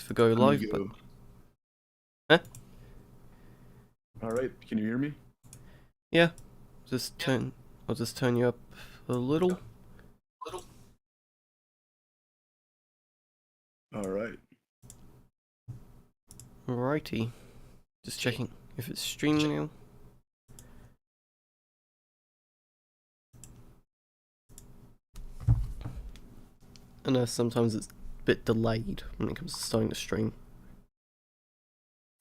for go live, but... Huh? Alright, can you hear me? Yeah. I'll just turn you up a little. Alright. Alrighty. Just checking if it's streaming now. I know sometimes it's a bit delayed when it comes to starting the stream.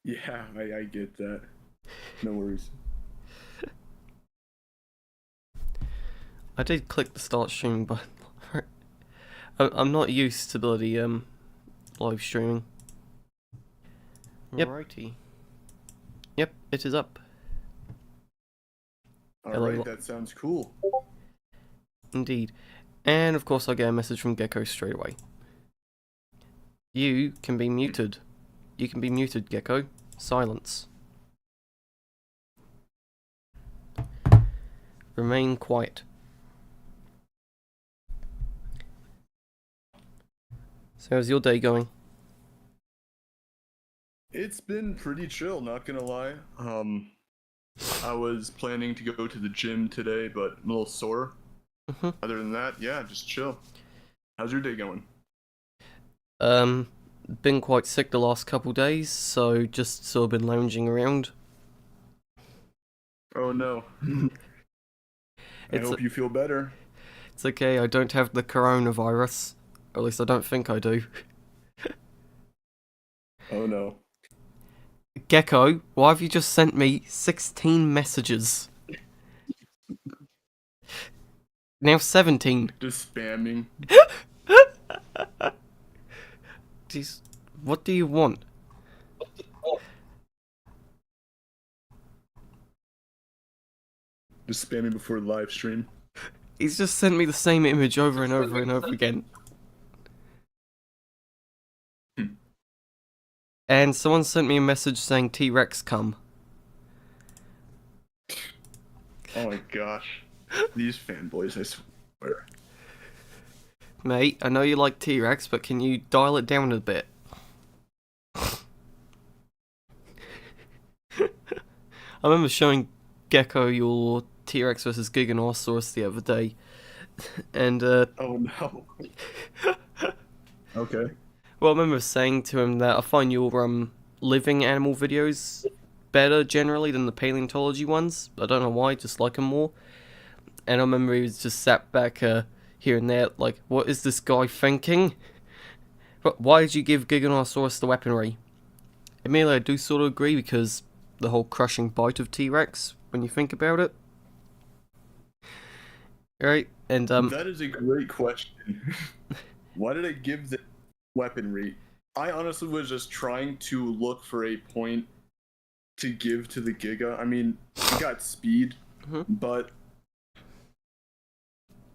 Yeah, I get that. No worries. I did click the start streaming button. I'm not used to bloody live streaming. Yep. Alrighty. Yep, it is up. Alright, that sounds cool. Indeed. And of course I get a message from Gecko straight away. You can be muted. You can be muted, Gecko. Silence. Remain quiet. So how's your day going? It's been pretty chill, not gonna lie. I was planning to go to the gym today, but I'm a little sore. Other than that, yeah, just chill. How's your day going? Been quite sick the last couple days, so just sort of been lounging around. Oh no. I hope you feel better. It's okay, I don't have the coronavirus. Or at least I don't think I do. Oh no. Gecko, why have you just sent me 16 messages? Now 17. Just spamming. Jeez, what do you want? Just spamming before the live stream. He's just sent me the same image over and over and over again. And someone sent me a message saying T-Rex come. Oh my gosh. These fanboys, I swear. Mate, I know you like T-Rex, but can you dial it down a bit? I remember showing Gecko your T-Rex versus Giganosaurus the other day. And, Oh no. Okay. well, I remember saying to him that I find your, living animal videos better, generally, than the paleontology ones. I don't know why, I just like them more. And I remember he was just sat back, here and there, like, what is this guy thinking? But why did you give Giganosaurus the weaponry? Admittedly, I do sort of agree, because the whole crushing bite of T-Rex, when you think about it. Right, and, That is a great question. Why did I give the weaponry? I honestly was just trying to look for a point to give to the Giga. I mean, he got speed, but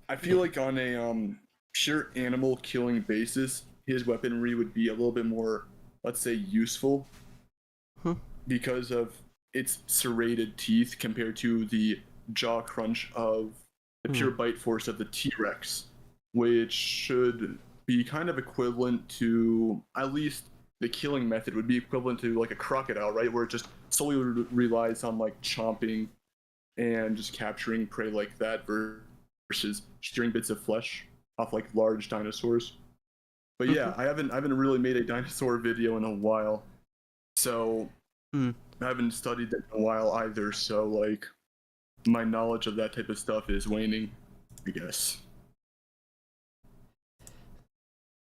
I feel like on a pure animal killing basis, his weaponry would be a little bit more, let's say, useful because of its serrated teeth compared to the jaw crunch of the pure bite force of the T-Rex, which should be kind of equivalent to, at least the killing method would be equivalent to like a crocodile, right? Where it just solely relies on like chomping and just capturing prey like that versus shearing bits of flesh off like large dinosaurs. But yeah, I haven't really made a dinosaur video in a while, so I haven't studied that in a while either. So like, my knowledge of that type of stuff is waning, I guess.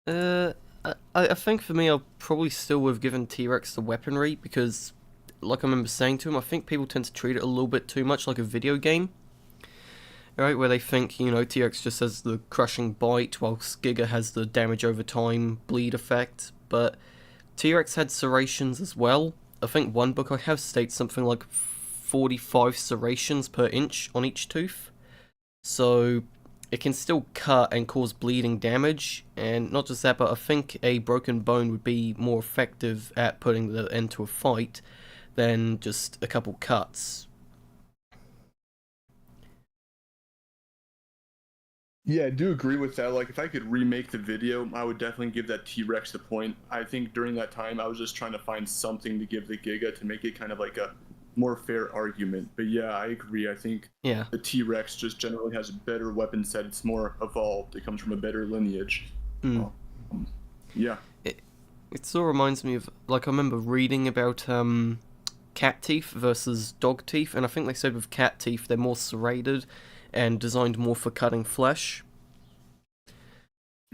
I think for me, I probably still would have given T-Rex the weaponry, because, like I remember saying to him, I think people tend to treat it a little bit too much like a video game. Right, where they think, you know, T-Rex just has the crushing bite, whilst Giga has the damage over time, bleed effect, but T-Rex had serrations as well. I think one book I have states something like 45 serrations per inch on each tooth. So it can still cut and cause bleeding damage, and not just that, but I think a broken bone would be more effective at putting the end to a fight than just a couple cuts. Yeah, I do agree with that. Like, if I could remake the video, I would definitely give that T-Rex the point. I think during that time, I was just trying to find something to give the Giga to make it kind of like a more fair argument. But yeah, I agree. I think Yeah. the T-Rex just generally has a better weapon set. It's more evolved. It comes from a better lineage. Mm. Um, yeah. It sort of reminds me of, like, I remember reading about cat teeth versus dog teeth, and I think they said with cat teeth they're more serrated and designed more for cutting flesh.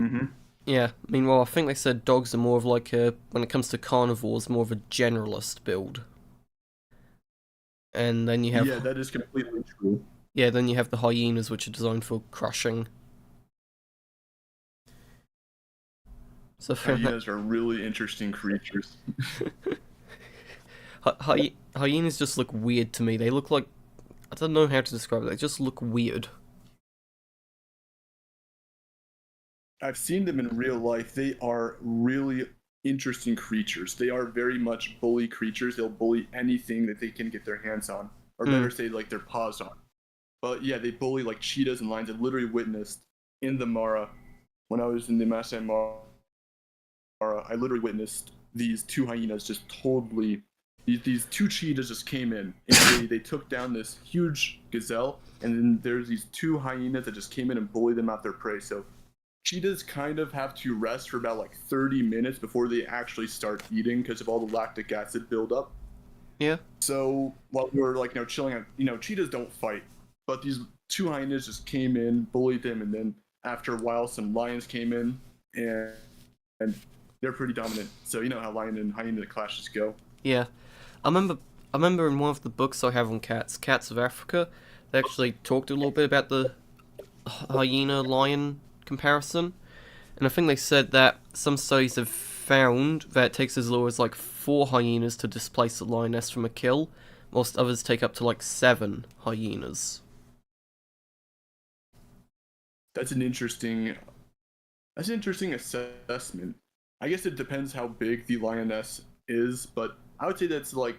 Mm-hmm. Yeah, meanwhile, I think they said dogs are more of like a, when it comes to carnivores, more of a generalist build. And then you Yeah, have, that is completely true. yeah, then you have the hyenas, which are designed for crushing. So I found that Hyenas are really interesting creatures. hyenas just look weird to me. They look like, I don't know how to describe it. They just look weird. I've seen them in real life. They are really interesting creatures. They are very much bully creatures. They'll bully anything that they can get their hands on, or Hmm. better say, like their paws on. But yeah, they bully like cheetahs and lions. I literally witnessed in the Mara when I was in the Masai Mara. I literally witnessed these two hyenas just totally. These two cheetahs just came in and they took down this huge gazelle, and then there's these two hyenas that just came in and bullied them out their prey. So cheetahs kind of have to rest for about like 30 minutes before they actually start eating because of all the lactic acid buildup. Yeah. So while we were like chilling out, cheetahs don't fight, but these two hyenas just came in, bullied them, and then after a while, some lions came in, and they're pretty dominant. So you know how lion and hyena clashes go. Yeah. I remember I remember in one of the books I have on cats, Cats of Africa, they actually talked a little bit about the hyena lion comparison. And I think they said that some studies have found that it takes as low as like 4 hyenas to displace a lioness from a kill, whilst others take up to like 7 hyenas. That's an interesting assessment. I guess it depends how big the lioness is, but I would say that's like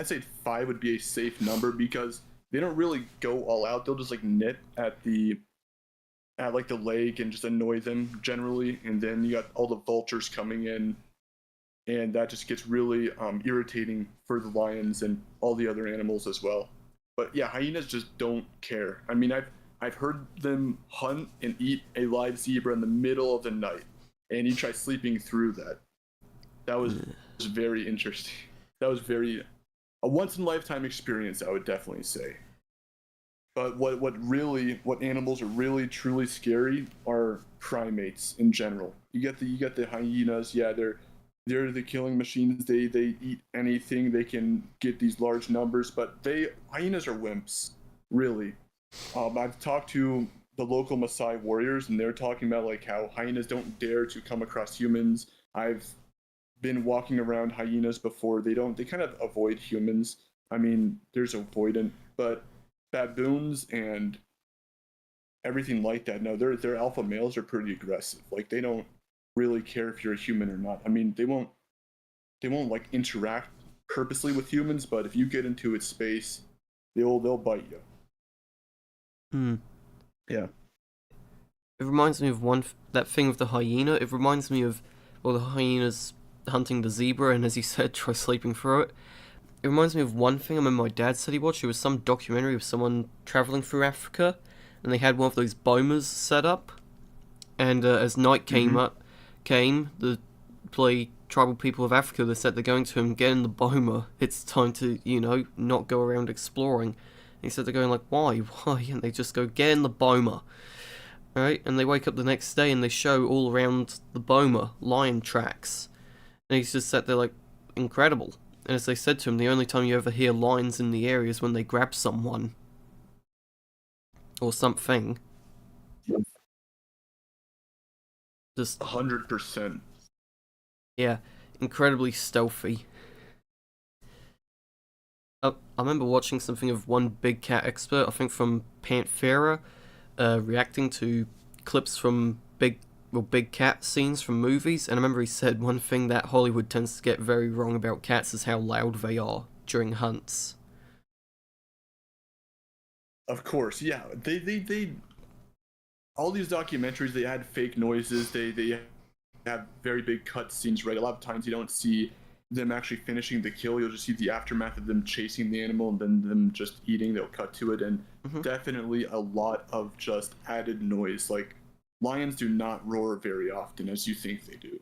I'd say 5 would be a safe number because they don't really go all out. They'll just like nit at like the lake and just annoy them generally, and then you got all the vultures coming in, and that just gets really irritating for the lions and all the other animals as well. But yeah, hyenas just don't care. I mean, I've heard them hunt and eat a live zebra in the middle of the night, and you try sleeping through that. That was very interesting. That was very a once in a lifetime experience, I would definitely say. But what animals are really truly scary are primates in general. You get the hyenas, yeah, they're the killing machines. They eat anything. They can get these large numbers, but hyenas are wimps, really. I've talked to the local Maasai warriors, and they're talking about like how hyenas don't dare to come across humans. I've been walking around hyenas before. They kind of avoid humans. I mean, there's avoidant, but baboons and everything like that, no, their alpha males are pretty aggressive. Like they don't really care if you're a human or not. I mean, they won't like interact purposely with humans, but if you get into its space, they'll bite you. Hmm. Yeah. It reminds me of that thing with the hyena. It reminds me of, well, the hyenas hunting the zebra, and as you said, try sleeping through it. It reminds me of one thing I remember my dad said he watched. It was some documentary of someone traveling through Africa, and they had one of those bomas set up. And as night Mm-hmm. came, the tribal people of Africa, they said they're going to him, get in the boma. It's time to, not go around exploring. And he said they're going like, why? Why? And they just go, get in the boma. Right? And they wake up the next day and they show all around the boma lion tracks. And he's just sat there like, incredible. And as they said to him, the only time you ever hear lions in the area is when they grab someone. Or something. Just, 100%. yeah, incredibly stealthy. I remember watching something of one big cat expert, I think from Panthera, reacting to clips from big cat scenes from movies, and I remember he said one thing that Hollywood tends to get very wrong about cats is how loud they are during hunts. Of course, yeah. They all these documentaries, they add fake noises. They have very big cut scenes, right? A lot of times you don't see them actually finishing the kill. You'll just see the aftermath of them chasing the animal and then them just eating. They'll cut to it, and definitely a lot of just added noise. Like, lions do not roar very often as you think they do.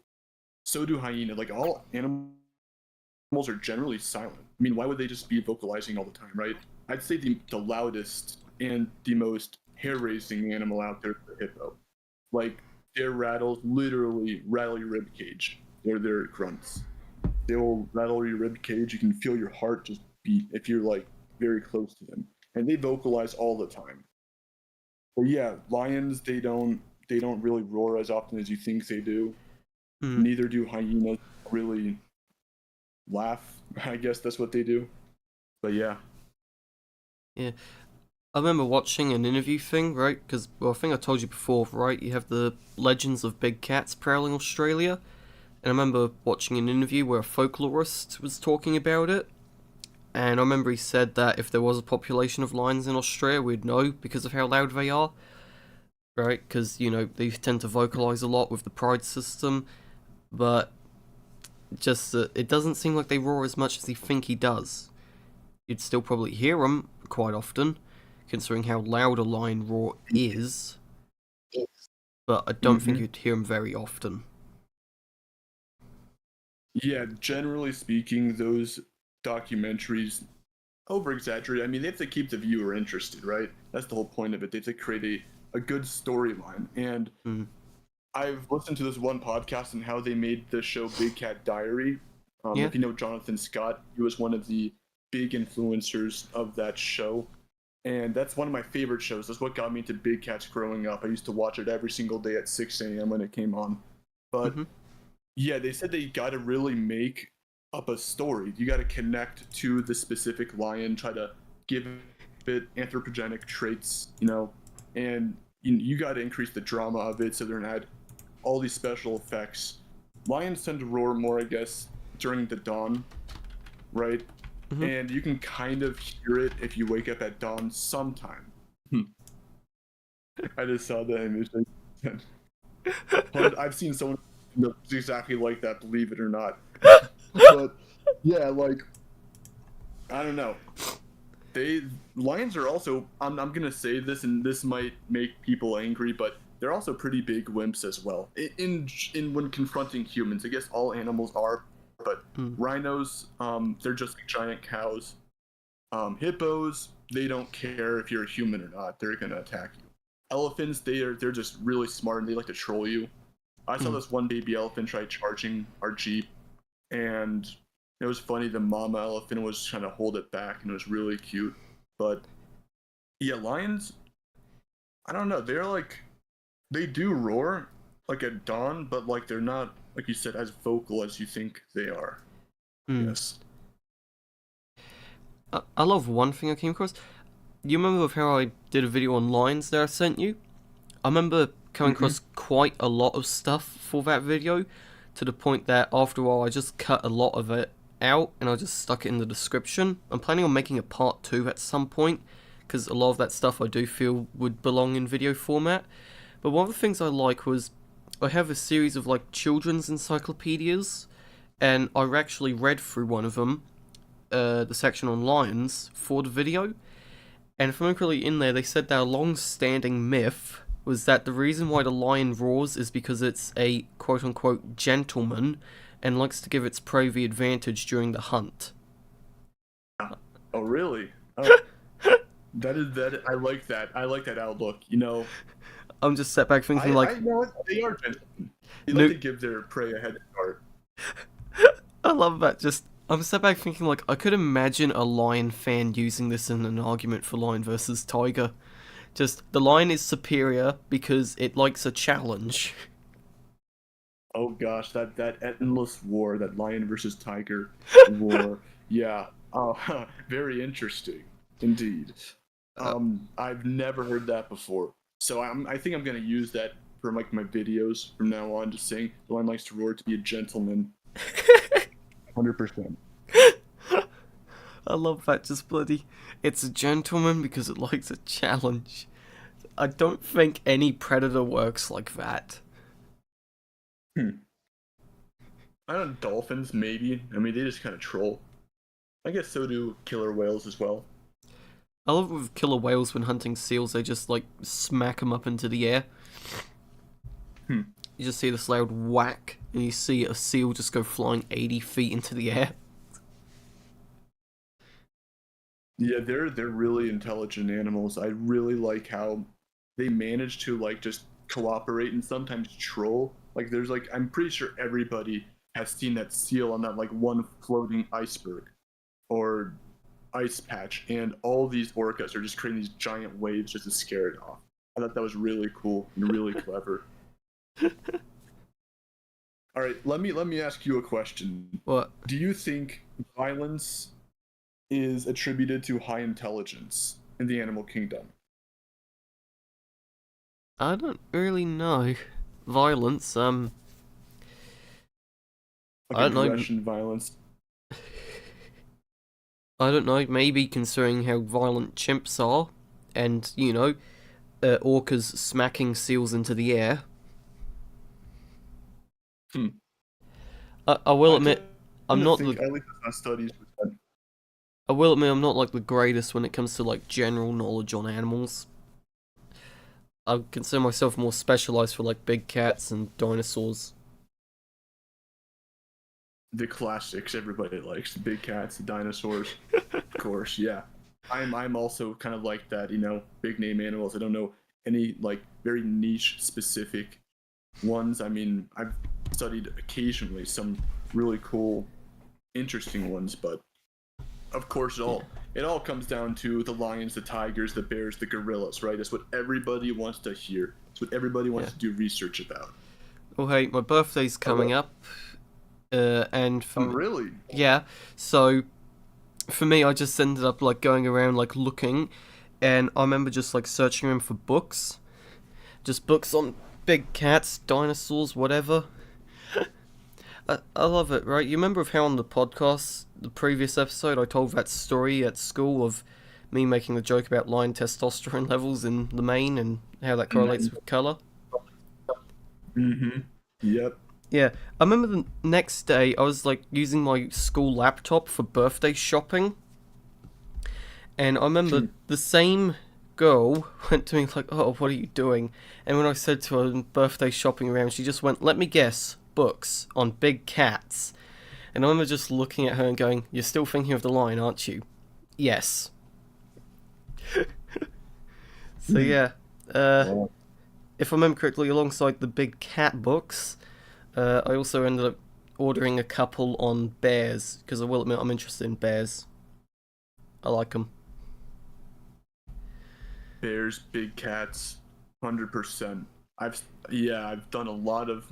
So do hyenas. Like, all animals are generally silent. I mean, why would they just be vocalizing all the time, right? I'd say the loudest and the most hair-raising animal out there is the hippo. Like, their rattles literally rattle your rib cage. They're their grunts. They will rattle your rib cage. You can feel your heart just beat if you're like very close to them. And they vocalize all the time. But yeah, lions, they don't really roar as often as you think they do. Neither do hyenas really laugh. I guess that's what they do. But yeah. Yeah. I remember watching an interview thing, right? Because, well, I think I told you before, right? You have the legends of big cats prowling Australia. And I remember watching an interview where a folklorist was talking about it. And I remember he said that if there was a population of lions in Australia, we'd know because of how loud they are. Right? Because, you know, they tend to vocalize a lot with the pride system. But just it doesn't seem like they roar as much as you think he does. You'd still probably hear them quite often, considering how loud a lion roar is. But I don't think you'd hear them very often. Yeah, generally speaking, those documentaries over-exaggerate. I mean, they have to keep the viewer interested, right? That's the whole point of it. They have to create a good storyline. And I've listened to this one podcast and how they made the show Big Cat Diary. If you know Jonathan Scott, he was one of the big influencers of that show. And that's one of my favorite shows. That's what got me into big cats growing up. I used to watch it every single day at 6 a.m. when it came on. But yeah, they said that you got to really make up a story. You got to connect to the specific lion, try to give it anthropogenic traits, you know, and you got to increase the drama of it. So they're going to add all these special effects. Lions tend to roar more, I guess, during the dawn, right? And you can kind of hear it if you wake up at dawn sometime. I just saw that image. But I've seen someone that's exactly like that, believe it or not. But yeah, like, I don't know. Lions are also, I'm gonna say this, and this might make people angry, but they're also pretty big wimps as well. In when confronting humans, I guess all animals are. But rhinos, they're just like giant cows. Hippos, they don't care if you're a human or not. They're gonna attack you. Elephants, they're just really smart and they like to troll you. I saw this one baby elephant try charging our Jeep, and it was funny. The mama elephant was trying to hold it back, and it was really cute. But yeah, lions, I don't know. They're like, they do roar like at dawn, but like they're not, like you said, as vocal as you think they are. Yes. I love one thing I came across. You remember how I did a video on lions that I sent you? I remember coming across quite a lot of stuff for that video, to the point that after a while I just cut a lot of it out and I just stuck it in the description. I'm planning on making a part 2 at some point, because a lot of that stuff I do feel would belong in video format. But one of the things I like was, I have a series of like children's encyclopedias, and I actually read through one of them, the section on lions, for the video. And from correctly, in there they said that a long-standing myth was that the reason why the lion roars is because it's a quote-unquote gentleman and likes to give its prey the advantage during the hunt. Oh, really? Oh. That I like that. I like that outlook. You know, I'm just sat back thinking I know they are gentlemen. They like to give their prey a head start. I love that. Just, I'm sat back thinking, like, I could imagine a lion fan using this in an argument for lion versus tiger. Just, the lion is superior because it likes a challenge. Oh gosh, that endless war, that lion versus tiger war. Yeah. Very interesting indeed. I've never heard that before. So I think I'm gonna use that for like my videos from now on, just saying the lion likes to roar to be a gentleman. 100%. I love that, just bloody, it's a gentleman because it likes a challenge. I don't think any predator works like that. I don't know, dolphins, maybe. I mean, they just kind of troll. I guess so do killer whales as well. I love with killer whales when hunting seals, they just like smack them up into the air. You just see this loud whack, and you see a seal just go flying 80 feet into the air. Yeah, they're really intelligent animals. I really like how they manage to like just cooperate and sometimes troll. Like there's like I'm pretty sure everybody has seen that seal on that like one floating iceberg or ice patch, and all these orcas are just creating these giant waves just to scare it off. I thought that was really cool and really clever. All right, let me ask you a question. What? Do you think violence is attributed to high intelligence in the animal kingdom? I don't really know. Violence, I don't know. Aggression, violence. I don't know, maybe considering how violent chimps are, and, you know, orcas smacking seals into the air. I will admit, I'm not the... At least it's not studies with that. I will admit I'm not like the greatest when it comes to like general knowledge on animals. I consider myself more specialized for like big cats and dinosaurs. The classics everybody likes, the big cats, the dinosaurs. Of course, yeah. I'm also kind of like that, you know, big name animals. I don't know any like very niche specific ones. I mean, I've studied occasionally some really cool, interesting ones, but of course it all comes down to the lions, the tigers, the bears, the gorillas, right? That's what everybody wants to hear. It's what everybody wants to do research about. Oh hey, my birthday's coming up. And for really? Yeah, so for me I just ended up like going around like looking, and I remember just like searching around for books. Just books on big cats, dinosaurs, whatever. I love it, right? You remember of how on the podcast, the previous episode, I told that story at school of me making the joke about lion testosterone levels in the mane and how that correlates with colour? Yep. Yeah, I remember the next day I was like using my school laptop for birthday shopping, and I remember the same girl went to me like, "Oh, what are you doing?" And when I said to her birthday shopping around, she just went, "Let me guess, books on big cats." And I remember just looking at her and going, "You're still thinking of the lion, aren't you?" Yes. So yeah, if I remember correctly, alongside the big cat books, I also ended up ordering a couple on bears, because I will admit I'm interested in bears. I like them. Bears, big cats, 100%. I've done a lot of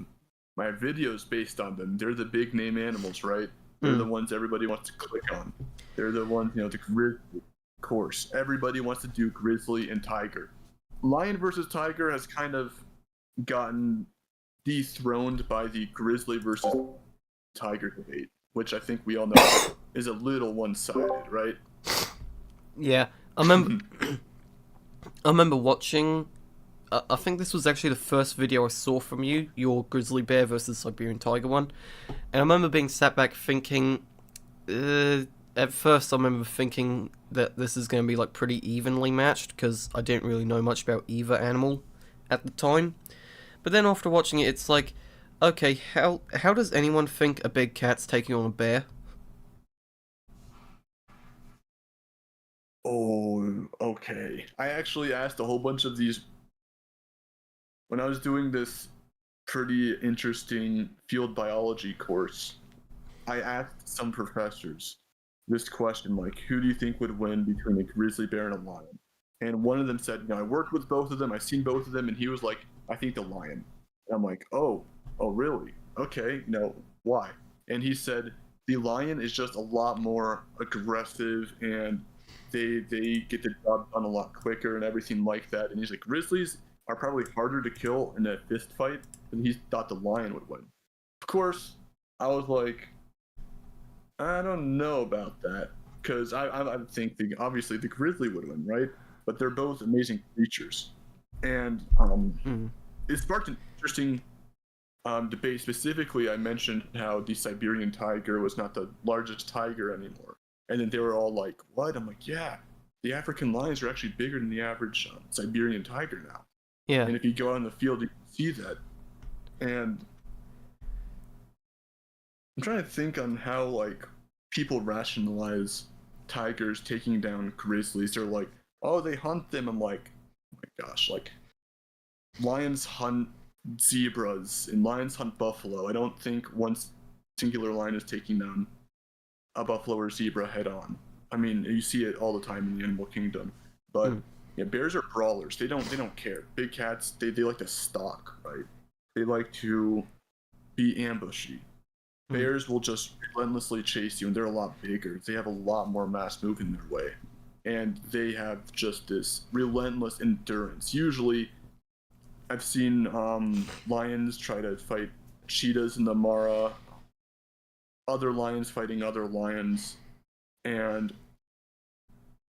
my videos based on them. They're the big name animals, right? They're the ones everybody wants to click on. They're the ones, you know, the grizzly, of course. Everybody wants to do grizzly and tiger. Lion versus tiger has kind of gotten dethroned by the grizzly versus tiger debate, which I think we all know is a little one-sided, right? Yeah, I remember. I remember watching. I think this was actually the first video I saw from you, your grizzly bear versus Siberian tiger one, and I remember being sat back thinking. At first, I remember thinking that this is going to be like pretty evenly matched because I didn't really know much about either animal at the time. But then after watching it, it's like, okay, how does anyone think a big cat's taking on a bear? Oh, okay. I actually asked a whole bunch of these when I was doing this pretty interesting field biology course. I asked some professors this question, like, who do you think would win between a grizzly bear and a lion? And one of them said, you know, I worked with both of them, I've seen both of them, and he was like, I think the lion. And I'm like, oh, really? Okay, no, why? And he said, the lion is just a lot more aggressive, and they get the job done a lot quicker and everything like that. And he's like, grizzlies are probably harder to kill in a fist fight, and he thought the lion would win. Of course, I was like, I don't know about that, because I think obviously the grizzly would win, right? But they're both amazing creatures. And it sparked an interesting debate. Specifically, I mentioned how the Siberian tiger was not the largest tiger anymore. And then they were all like, what? I'm like, yeah, the African lions are actually bigger than the average Siberian tiger now. Yeah. And if you go out in the field, you can see that. And I'm trying to think on how like people rationalize tigers taking down grizzlies. They're like, oh, they hunt them. I'm like, oh my gosh, like lions hunt zebras and lions hunt buffalo. I don't think one singular lion is taking down a buffalo or zebra head on. I mean, you see it all the time in the animal kingdom. But yeah, bears are brawlers. They don't care. Big cats, they like to stalk, right? They like to be ambushy. Bears will just relentlessly chase you, and they're a lot bigger. They have a lot more mass moving their way. And they have just this relentless endurance. Usually, I've seen lions try to fight cheetahs in the Mara, other lions fighting other lions, and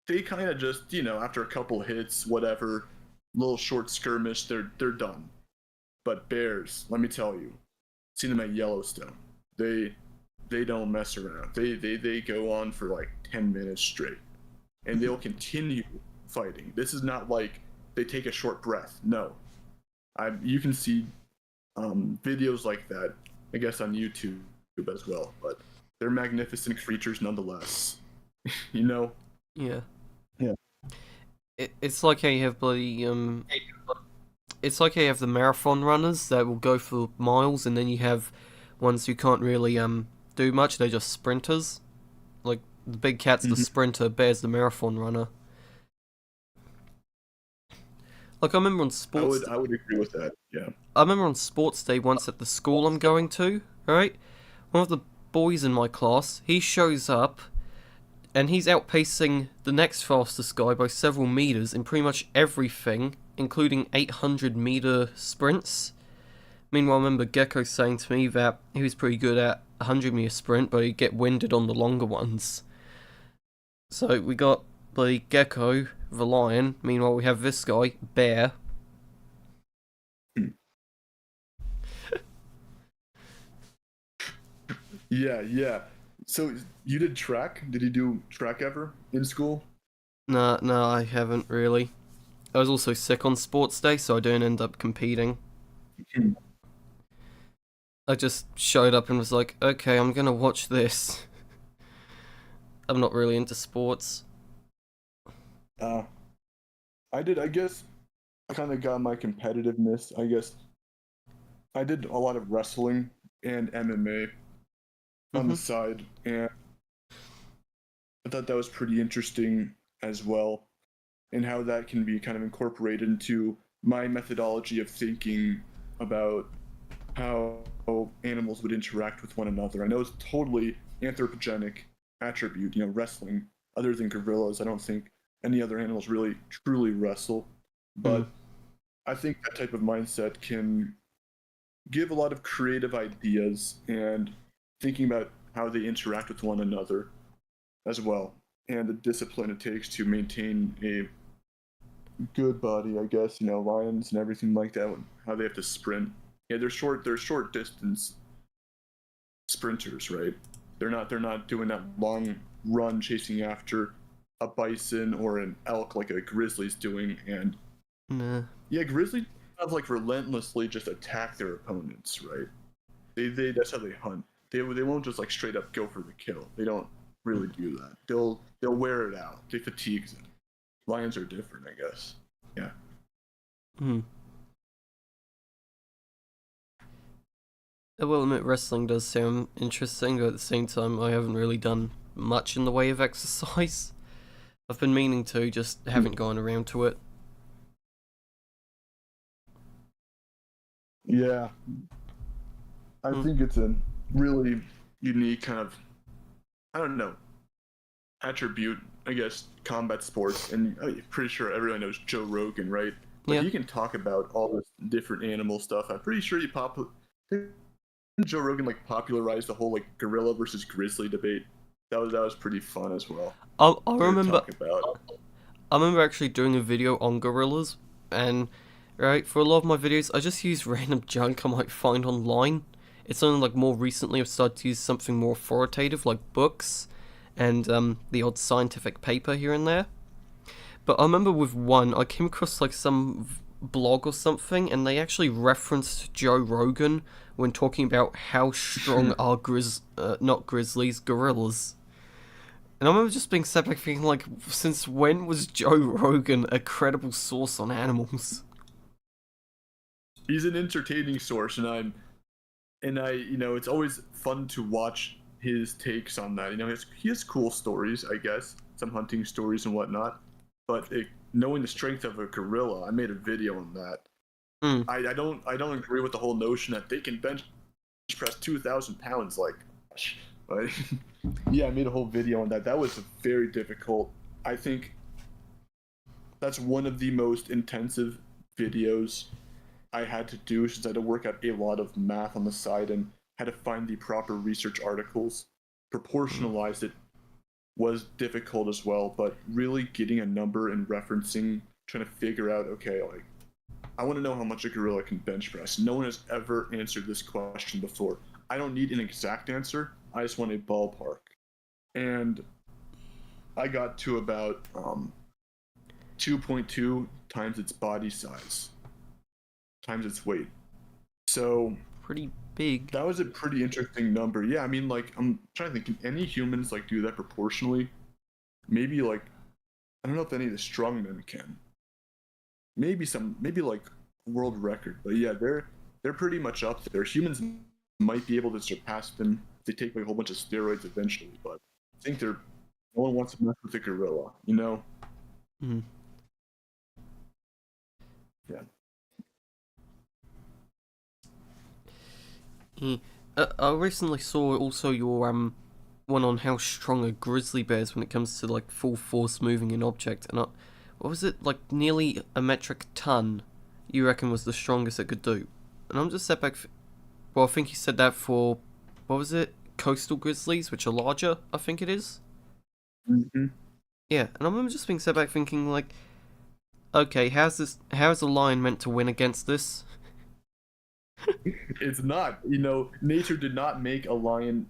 they kind of just, after a couple hits, whatever, little short skirmish, they're done. But bears, let me tell you, seen them at Yellowstone. They don't mess around. They go on for like 10 minutes straight, and they'll continue fighting. This is not like they take a short breath. No, you can see videos like that, I guess, on YouTube as well. But they're magnificent creatures nonetheless. Yeah. Yeah. It's like how you have it's like how you have the marathon runners that will go for miles, and then you have ones who can't really do much. They're just sprinters. Like the big cat's the sprinter, bear's the marathon runner. Like I remember on sports. I would agree with that. Yeah. I remember on sports day once at the school I'm going to. Right, one of the boys in my class, he shows up, and he's outpacing the next fastest guy by several meters in pretty much everything, including 800-meter sprints. Meanwhile, I remember Gecko saying to me that he was pretty good at 100-meter sprint, but he'd get winded on the longer ones. So we got the Gecko, the lion. Meanwhile, we have this guy, Bear. Yeah. So you did track? Did you do track ever in school? No, I haven't really. I was also sick on sports day, so I didn't end up competing. I just showed up and was like, okay, I'm gonna watch this. I'm not really into sports. I did, I guess, I kind of got my competitiveness, I guess. I did a lot of wrestling and MMA on the side, and I thought that was pretty interesting as well, and how that can be kind of incorporated into my methodology of thinking about how animals would interact with one another. I know it's totally anthropogenic attribute, wrestling. Other than gorillas, I don't think any other animals really truly wrestle, but I think that type of mindset can give a lot of creative ideas and thinking about how they interact with one another as well, and the discipline it takes to maintain a good body, I guess, lions and everything like that, how they have to sprint. Yeah, they're short distance sprinters, right? They're not doing that long run chasing after a bison or an elk like a grizzly's doing. And yeah, grizzlies have like relentlessly just attack their opponents, right? They that's how they hunt. They won't just like straight up go for the kill. They don't really do that. They'll wear it out. They fatigue them. Lions are different, I guess. Yeah. I will admit wrestling does sound interesting, but at the same time I haven't really done much in the way of exercise. I've been meaning to, just haven't gone around to it. Yeah. I think it's a really unique kind of, I don't know, attribute, I guess, combat sports. And I'm pretty sure everyone knows Joe Rogan, right? Like, he can talk about all this different animal stuff. I'm pretty sure Joe Rogan like popularized the whole like gorilla versus grizzly debate. That was pretty fun as well. I remember actually doing a video on gorillas, and right? For a lot of my videos, I just use random junk I might find online. It's only like more recently I've started to use something more authoritative, like books and the odd scientific paper here and there. But I remember with one, I came across like some blog or something, and they actually referenced Joe Rogan when talking about how strong are not grizzlies, gorillas. And I remember just being sat back thinking, like, since when was Joe Rogan a credible source on animals? He's an entertaining source, and I, it's always fun to watch his takes on that. He has cool stories, I guess, some hunting stories and whatnot. But knowing the strength of a gorilla, I made a video on that. Mm. I don't agree with the whole notion that they can bench press 2,000 pounds. Like, yeah, I made a whole video on that. That was very difficult. I think that's one of the most intensive videos I had to do, since I had to work out a lot of math on the side and had to find the proper research articles. Proportionalize it was difficult as well, but really getting a number and referencing, trying to figure out, okay, like, I want to know how much a gorilla can bench press. No one has ever answered this question before. I don't need an exact answer. I just want a ballpark. And I got to about 2.2 times its body size times its weight. So pretty big. That was a pretty interesting number. Yeah, I mean, like, I'm trying to think, can any humans like do that proportionally? Maybe like, I don't know if any of the strongmen can. Maybe like world record, but yeah, they're pretty much up there. Humans might be able to surpass them if they take like a whole bunch of steroids eventually, but I think no one wants to mess with a gorilla, Mm-hmm. Yeah. I recently saw also your one on how strong a grizzly bear is when it comes to like full force moving an object, and what was it, like nearly a metric ton? You reckon was the strongest it could do? And I'm just set back. Well, I think you said that for what was it? Coastal grizzlies, which are larger. I think it is. Mm-hmm. Yeah, and I'm just being set back thinking like, okay, how's a lion meant to win against this? It's not. Nature did not make a lion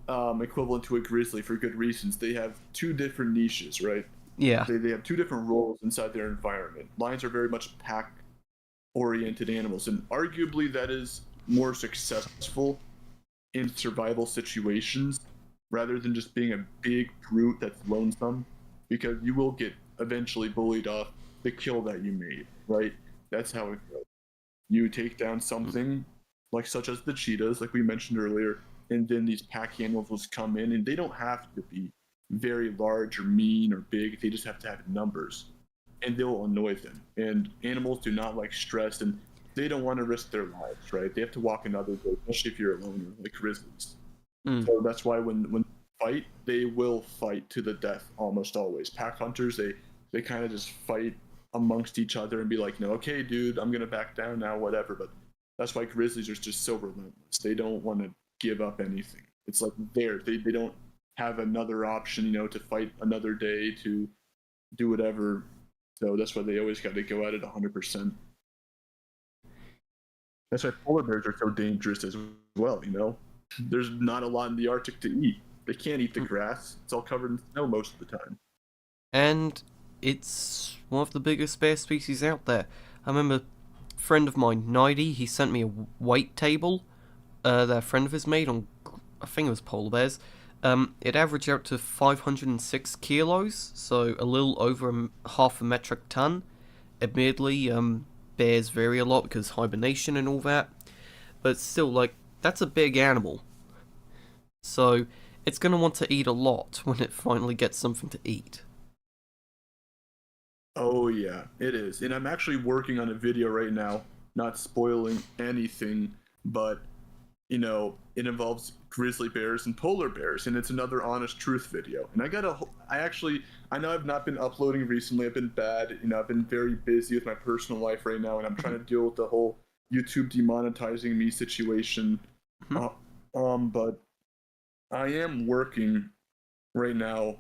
equivalent to a grizzly for good reasons. They have two different niches, right? Yeah. They have two different roles inside their environment. Lions are very much pack-oriented animals, and arguably that is more successful in survival situations rather than just being a big brute that's lonesome, because you will get eventually bullied off the kill that you made, right? That's how it goes. You take down something like such as the cheetahs, like we mentioned earlier, and then these pack animals come in, and they don't have to be very large or mean or big. They just have to have numbers, and they'll annoy them. And animals do not like stress, and they don't want to risk their lives, right? They have to walk another day, especially if you're a loner, like grizzlies. So that's why when they fight, they will fight to the death almost always. Pack hunters, they kind of just fight amongst each other and be like, no, okay, dude, I'm gonna back down now, whatever. But that's why grizzlies are just so relentless. They don't want to give up anything. It's like they don't have another option, to fight another day, to do whatever. So that's why they always got to go at it 100%. That's why polar bears are so dangerous as well. There's not a lot in the Arctic to eat. They can't eat the grass. It's all covered in snow most of the time. And it's one of the biggest bear species out there. I remember a friend of mine, Nidy, he sent me a weight table that a friend of his made on, I think it was polar bears. It averaged out to 506 kilos, so a little over half a metric ton. Admittedly, bears vary a lot because hibernation and all that, but still, like, that's a big animal. So it's going to want to eat a lot when it finally gets something to eat. Oh yeah, it is. And I'm actually working on a video right now, not spoiling anything, but it involves grizzly bears and polar bears, and it's another honest truth video. And I know I've not been uploading recently. I've been bad. I've been very busy with my personal life right now, and I'm trying to deal with the whole YouTube demonetizing me situation. But I am working right now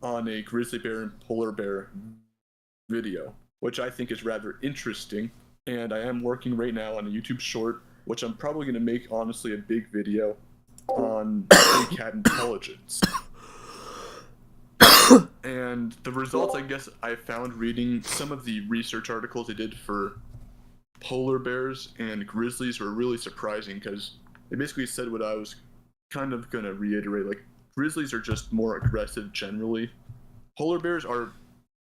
on a grizzly bear and polar bear video, which I think is rather interesting. and I am working right now on a YouTube short, which I'm probably going to make, honestly, a big video on big cat intelligence. And the results, I guess, I found reading some of the research articles I did for polar bears and grizzlies were really surprising, because they basically said what I was kind of going to reiterate. Like, grizzlies are just more aggressive generally. Polar bears are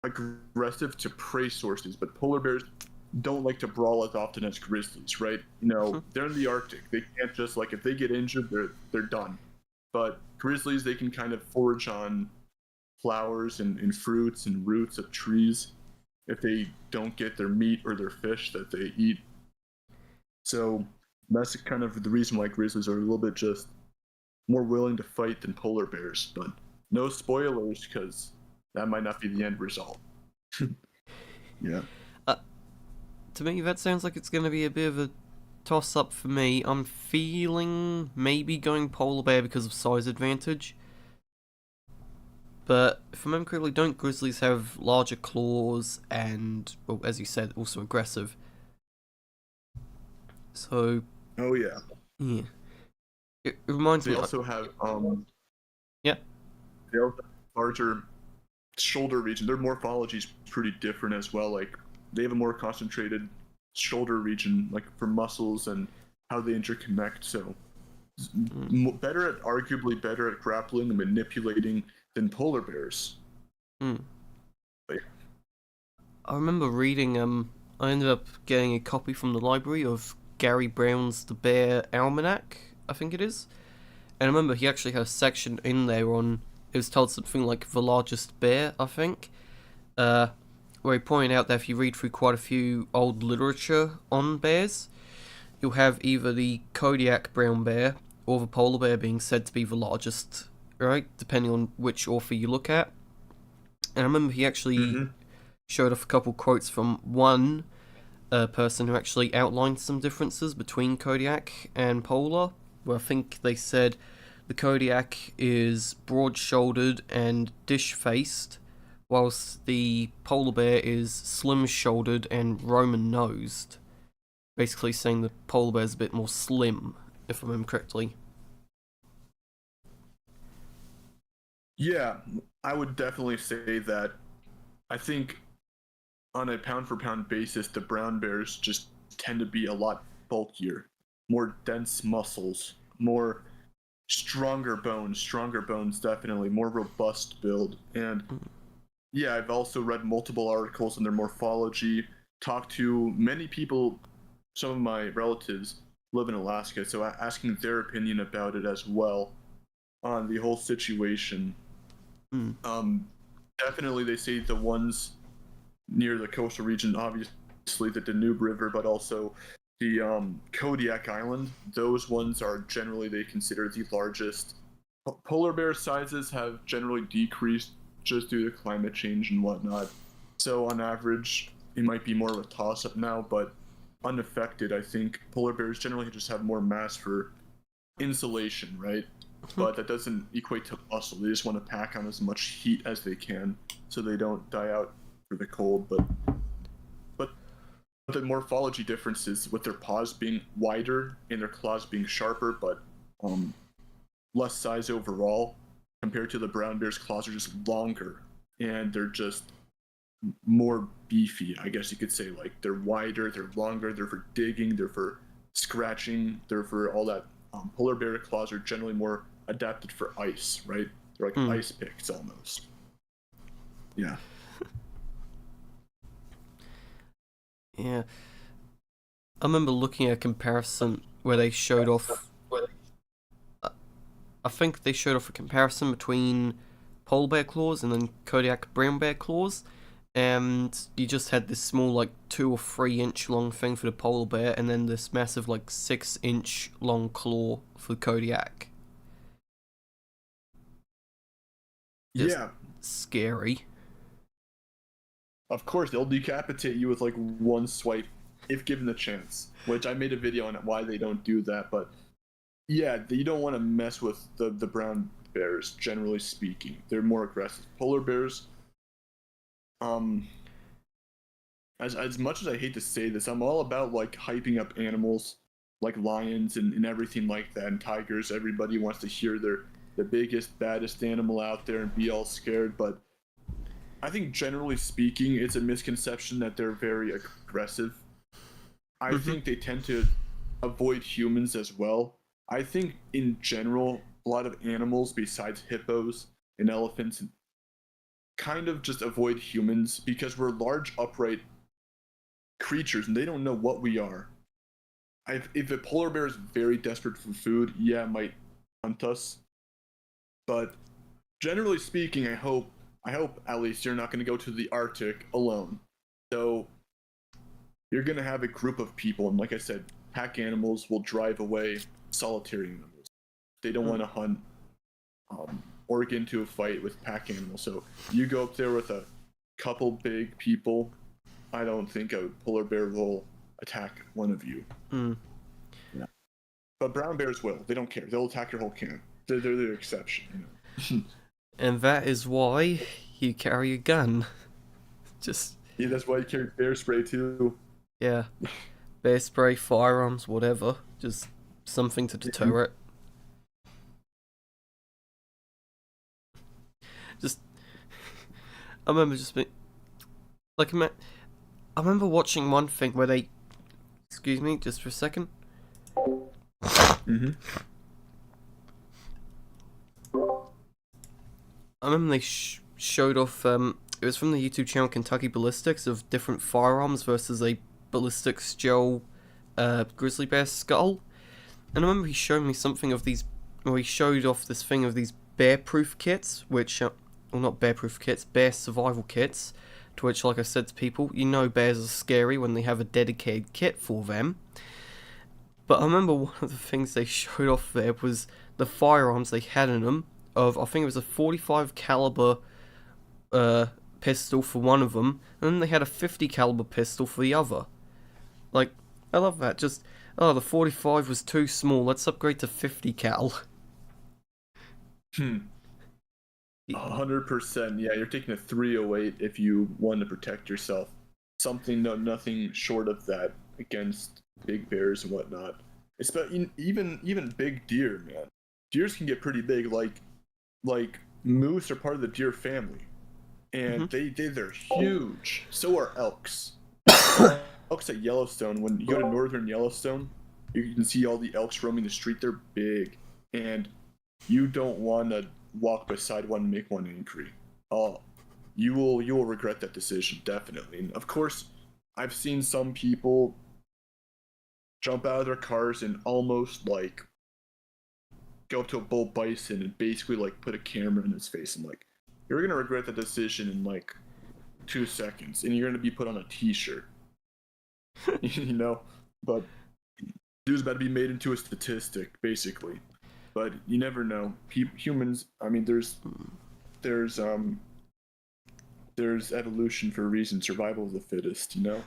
aggressive to prey sources, but polar bears don't like to brawl as often as grizzlies, right? You know, they're in the Arctic. They can't just, like, if they get injured, they're done. But grizzlies, they can kind of forage on flowers and fruits and roots of trees if they don't get their meat or their fish that they eat. So that's kind of the reason why grizzlies are a little bit just more willing to fight than polar bears. But no spoilers, because that might not be the end result. Yeah. To me, that sounds like it's going to be a bit of a toss-up for me. I'm feeling maybe going polar bear because of size advantage. But if I remember correctly, don't grizzlies have larger claws and, well, as you said, also aggressive? So... Oh, yeah. Yeah. It reminds me... They also have, Yeah. They also have larger shoulder region. Their morphology is pretty different as well. Like, they have a more concentrated shoulder region, like, for muscles and how they interconnect. So, arguably better at grappling and manipulating than polar bears. Hmm. But, I remember reading, I ended up getting a copy from the library of Gary Brown's The Bear Almanac, I think it is. And I remember he actually had a section in there on, it was told something like the largest bear, I think, where he pointed out that if you read through quite a few old literature on bears, you'll have either the Kodiak brown bear or the polar bear being said to be the largest, right, depending on which author you look at. And I remember he actually showed off a couple quotes from one person who actually outlined some differences between Kodiak and polar, where I think they said the Kodiak is broad-shouldered and dish-faced, whilst the polar bear is slim-shouldered and Roman-nosed. Basically saying the polar bear is a bit more slim, if I remember correctly. yeah, I would definitely say that. I think on a pound-for-pound basis, the brown bears just tend to be a lot bulkier, more dense muscles, more stronger bones definitely, more robust build. And yeah, I've also read multiple articles on their morphology, talked to many people. Some of my relatives live in Alaska, so asking their opinion about it as well on the whole situation. Definitely they say the ones near the coastal region, obviously the Danube River, but also the Kodiak Island, those ones are generally, they consider the largest. Polar bear sizes have generally decreased just due to climate change and whatnot. So on average, it might be more of a toss-up now, but unaffected, I think polar bears generally just have more mass for insulation, right? But that doesn't equate to muscle. They just want to pack on as much heat as they can so they don't die out for the cold. But the morphology differences with their paws being wider and their claws being sharper, but less size overall compared to the brown bear's claws are just longer and they're just more beefy, I guess you could say. Like, they're wider, they're longer, they're for digging, they're for scratching, they're for all that. Polar bear claws are generally more adapted for ice, right? They're like ice picks almost. Yeah. Yeah. I remember looking at a comparison where they showed off... I think they showed off a comparison between polar bear claws and then Kodiak brown bear claws. And you just had this small, like, 2 or 3 inch long thing for the polar bear, and then this massive, like, 6 inch long claw for the Kodiak. Just yeah. Scary. Of course, they'll decapitate you with, like, one swipe if given the chance, which I made a video on why they don't do that. But yeah, you don't want to mess with the brown bears, generally speaking. They're more aggressive. Polar bears, I as much as I hate to say this, I'm all about like hyping up animals like lions and everything like that, and tigers. Everybody wants to hear the biggest, baddest animal out there and be all scared. But I think generally speaking, it's a misconception that they're very aggressive. I think they tend to avoid humans as well. I think in general, a lot of animals besides hippos and elephants kind of just avoid humans because we're large, upright creatures and they don't know what we are. If a polar bear is very desperate for food, yeah, it might hunt us. But generally speaking, I hope at least you're not going to go to the Arctic alone. So you're going to have a group of people, and like I said, pack animals will drive away solitary animals. They don't want to hunt or get into a fight with pack animals. So you go up there with a couple big people, I don't think a polar bear will attack one of you. Yeah. But brown bears will. They don't care. They'll attack your whole camp. They're the exception, you know. And that is why you carry a gun. Just Yeah, that's why you carry bear spray too. Yeah. Bear spray, firearms, whatever. Just something to deter it. Just I remember just being like I remember watching one thing where they excuse me just for a second. I remember they showed off, it was from the YouTube channel Kentucky Ballistics, of different firearms versus a ballistics gel grizzly bear skull. And I remember he showed me something of these, or he showed off this thing of these bear-proof kits, which, well, not bear-proof kits, bear survival kits, to which, like I said to people, you know bears are scary when they have a dedicated kit for them. But I remember one of the things they showed off there was the firearms they had in them, of, I think it was a 45 caliber pistol for one of them, and then they had a 50 caliber pistol for the other. Like, I love that. Just, oh, the 45 was too small. Let's upgrade to 50 cal. 100%. Yeah, you're taking a 308 if you want to protect yourself. Nothing short of that against big bears and whatnot. Especially even big deer, man. Deers can get pretty big. Like moose are part of the deer family, and they're huge. So are elks. Elks at Yellowstone. When you go to northern Yellowstone, you can see all the elks roaming the street. They're big, and you don't want to walk beside one and make one angry. Oh, you will regret that decision, definitely. And of course, I've seen some people jump out of their cars and almost like go up to a bull bison and basically like put a camera in his face and like, you're gonna regret the decision in like 2 seconds, and you're gonna be put on a t-shirt. You know, but dude's about to be made into a statistic, basically. But you never know. Humans, I mean, there's evolution for a reason. Survival of the fittest, you know.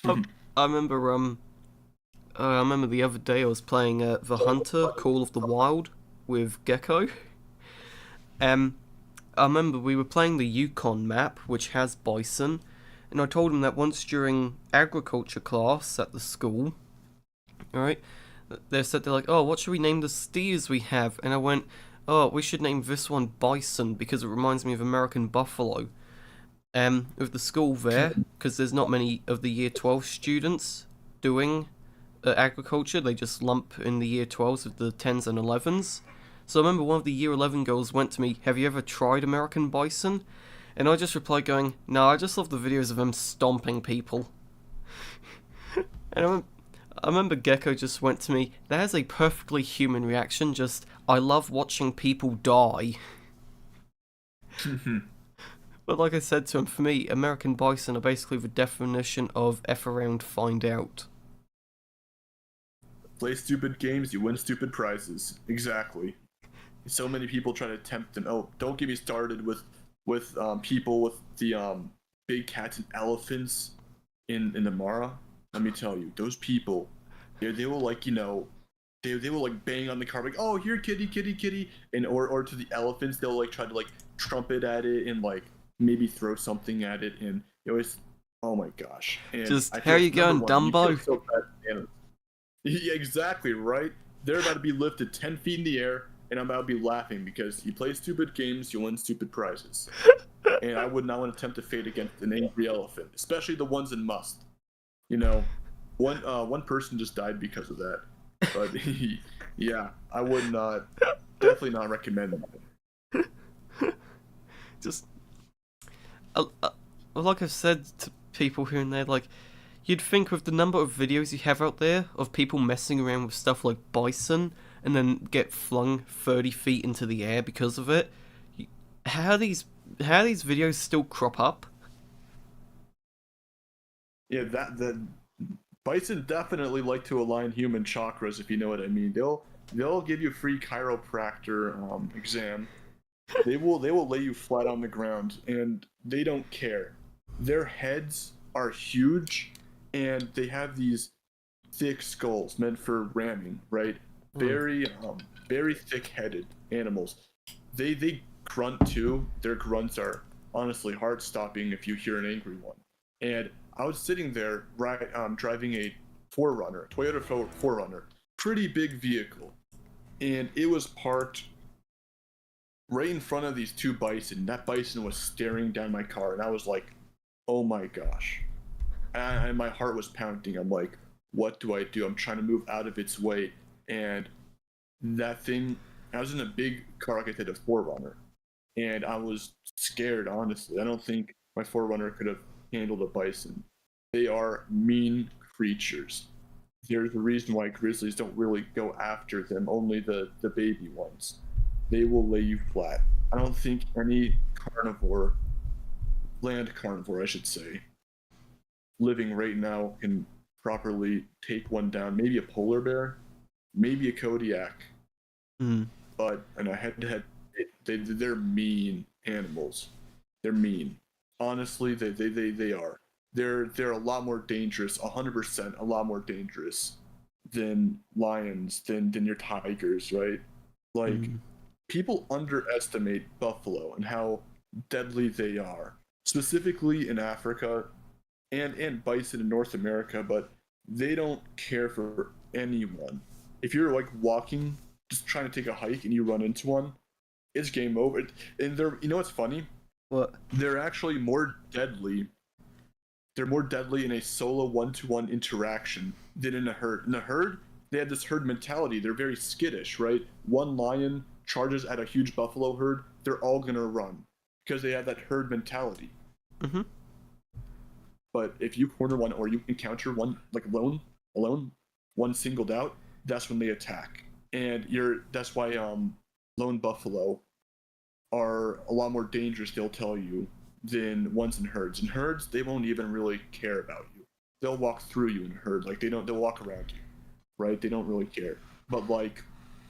I remember the other day I was playing The Hunter, Call of the Wild with Gecko. I remember we were playing the Yukon map, which has bison, and I told him that once during agriculture class at the school, alright, they're like, oh, what should we name the steers we have? And I went, oh, we should name this one Bison, because it reminds me of American Buffalo. With the school there, because there's not many of the year 12 students doing agriculture, they just lump in the year 12s with the 10s and 11s. So I remember one of the year 11 girls went to me, have you ever tried American Bison? And I just replied going, no, I just love the videos of them stomping people. And I remember Gecko just went to me, that is a perfectly human reaction, just, I love watching people die. But like I said to him, for me, American Bison are basically the definition of F around, find out. Play stupid games, you win stupid prizes. Exactly. So many people try to tempt them. Oh, don't get me started with people with the big cats and elephants in the Mara. Let me tell you, those people, they will like, you know, they will like bang on the car like, oh, here, kitty, kitty, kitty, and or to the elephants, they'll like try to like trumpet at it and like maybe throw something at it, and it always Oh my gosh. And Just, I how feel, you number going, one, you feel Dumbo? so bad for animals. Yeah, exactly, right? They're about to be lifted 10 feet in the air, and I'm about to be laughing because you play stupid games, you win stupid prizes. And I would not want to tempt a fate against an angry elephant, especially the ones in Must. You know, one person just died because of that. But yeah, I would not, definitely not recommend that. Just, like I've said to people here and there, like, you'd think with the number of videos you have out there of people messing around with stuff like bison and then get flung 30 feet into the air because of it, how these videos still crop up? Yeah, that bison definitely like to align human chakras, if you know what I mean. They'll give you a free chiropractor exam. They will lay you flat on the ground, and they don't care. Their heads are huge, and they have these thick skulls meant for ramming, right? Mm. Very thick-headed animals. They grunt too. Their grunts are honestly heart-stopping if you hear an angry one. And I was sitting there, right, driving a Toyota 4Runner, pretty big vehicle, and it was parked right in front of these two bison. That bison was staring down my car, and I was like, "Oh my gosh!" And my heart was pounding. I'm like, "What do I do?" I'm trying to move out of its way, and that thing. I was in a big car, like I said, a 4Runner, and I was scared. Honestly, I don't think my 4Runner could have handled a bison. They are mean creatures. There's a reason why grizzlies don't really go after them. Only the baby ones. They will lay you flat. I don't think any carnivore, land carnivore, I should say, living right now can properly take one down. Maybe a polar bear, maybe a Kodiak, Mm. but in a head-to-head, they're mean animals. They're mean. Honestly, they are. They're a lot more dangerous. 100% a lot more dangerous than lions, than your tigers, right? Like, Mm. people underestimate buffalo and how deadly they are, specifically in Africa and bison in North America, but they don't care for anyone. If you're like walking, just trying to take a hike and you run into one, it's game over. And they're, you know what's funny? What? They're actually more deadly. They're more deadly in a solo one-to-one interaction than in a herd. In a herd, they have this herd mentality. They're very skittish, right? One lion charges at a huge buffalo herd, they're all gonna run because they have that herd mentality. Mm-hmm. But if you corner one or you encounter one like alone, one singled out, that's when they attack. And that's why lone buffalo are a lot more dangerous, they'll tell you, than ones in herds. In herds, they won't even really care about you. They'll walk through you in a herd, like they'll walk around you, right? They don't really care. But like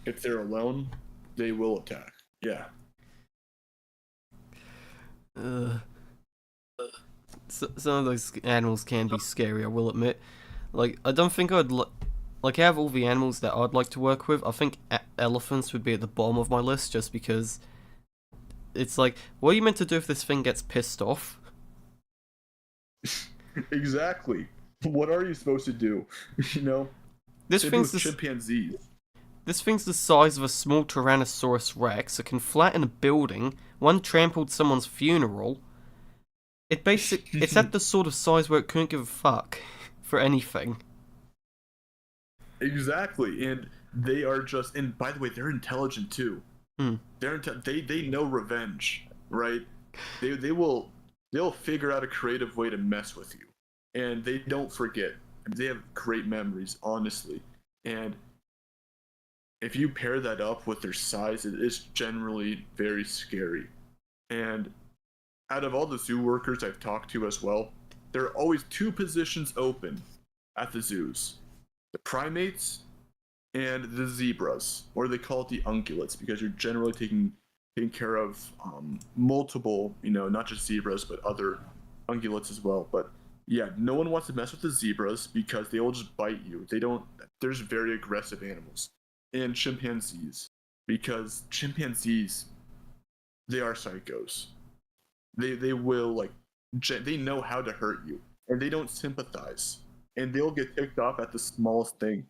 if they're alone, they will attack. Yeah. Uh, some of those animals can be scary, I will admit. Like, I don't think I'd like out of all the animals that I'd like to work with, I think elephants would be at the bottom of my list just because it's like, what are you meant to do if this thing gets pissed off? Exactly. What are you supposed to do? You know? This Same thing thing's with the, chimpanzees. this thing's the size of a small Tyrannosaurus Rex. It can flatten a building. One trampled someone's funeral. It's at the sort of size where it couldn't give a fuck for anything. Exactly. And they are just, and by the way, they're intelligent too. Hmm. They know revenge, right? They'll figure out a creative way to mess with you. And they don't forget. They have great memories, honestly. And if you pair that up with their size, it is generally very scary. And out of all the zoo workers I've talked to as well, there are always two positions open at the zoos: the primates and the zebras, or they call it the ungulates, because you're generally taking care of multiple, not just zebras but other ungulates as well. But yeah, no one wants to mess with the zebras because they will just bite you. They don't. There's very aggressive animals, and chimpanzees, because chimpanzees, they are psychos. They will, like, they know how to hurt you, and they don't sympathize, and they'll get ticked off at the smallest thing.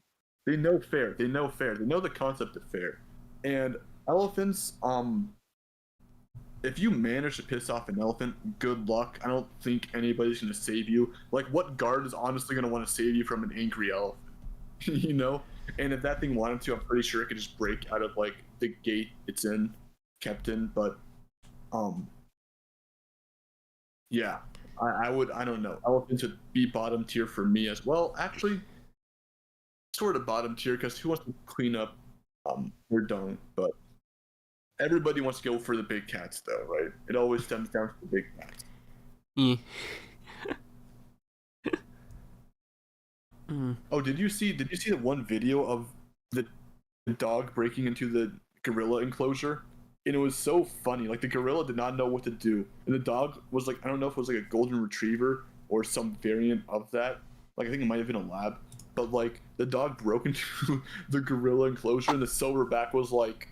They know fair. They know fair. They know the concept of fair. And elephants, if you manage to piss off an elephant, good luck. I don't think anybody's gonna save you. Like, what guard is honestly gonna want to save you from an angry elephant? You know? And if that thing wanted to, I'm pretty sure it could just break out of like the gate it's kept in. But, yeah, I don't know. Elephants would be bottom tier for me as well. Actually, sort of bottom tier, because who wants to clean up their dung? But everybody wants to go for the big cats, though, right? It always stems down to the big cats. Yeah. Oh, did you see the one video of the dog breaking into the gorilla enclosure? And it was so funny. Like, the gorilla did not know what to do, and the dog was like, I don't know if it was like a golden retriever or some variant of that. Like, I think it might have been a lab, but like the dog broke into the gorilla enclosure, and the silverback was like,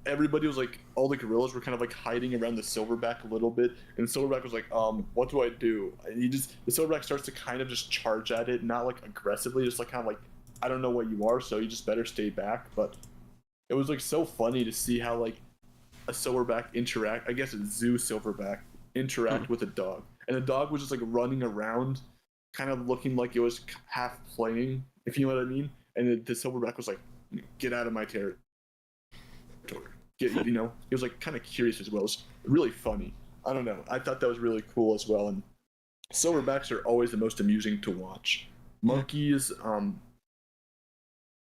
everybody was like, all the gorillas were kind of like hiding around the silverback a little bit, and the silverback was like, what do I do? And the silverback starts to kind of just charge at it, not like aggressively, just like kind of like, I don't know what you are, so you just better stay back. But it was like so funny to see how like a silverback I guess a zoo silverback interact with a dog, and the dog was just like running around, kind of looking like it was half playing, if you know what I mean. And the silverback was like, get out of my territory. It was like kind of curious as well. It was really funny. I don't know. I thought that was really cool as well. And silverbacks are always the most amusing to watch. Monkeys,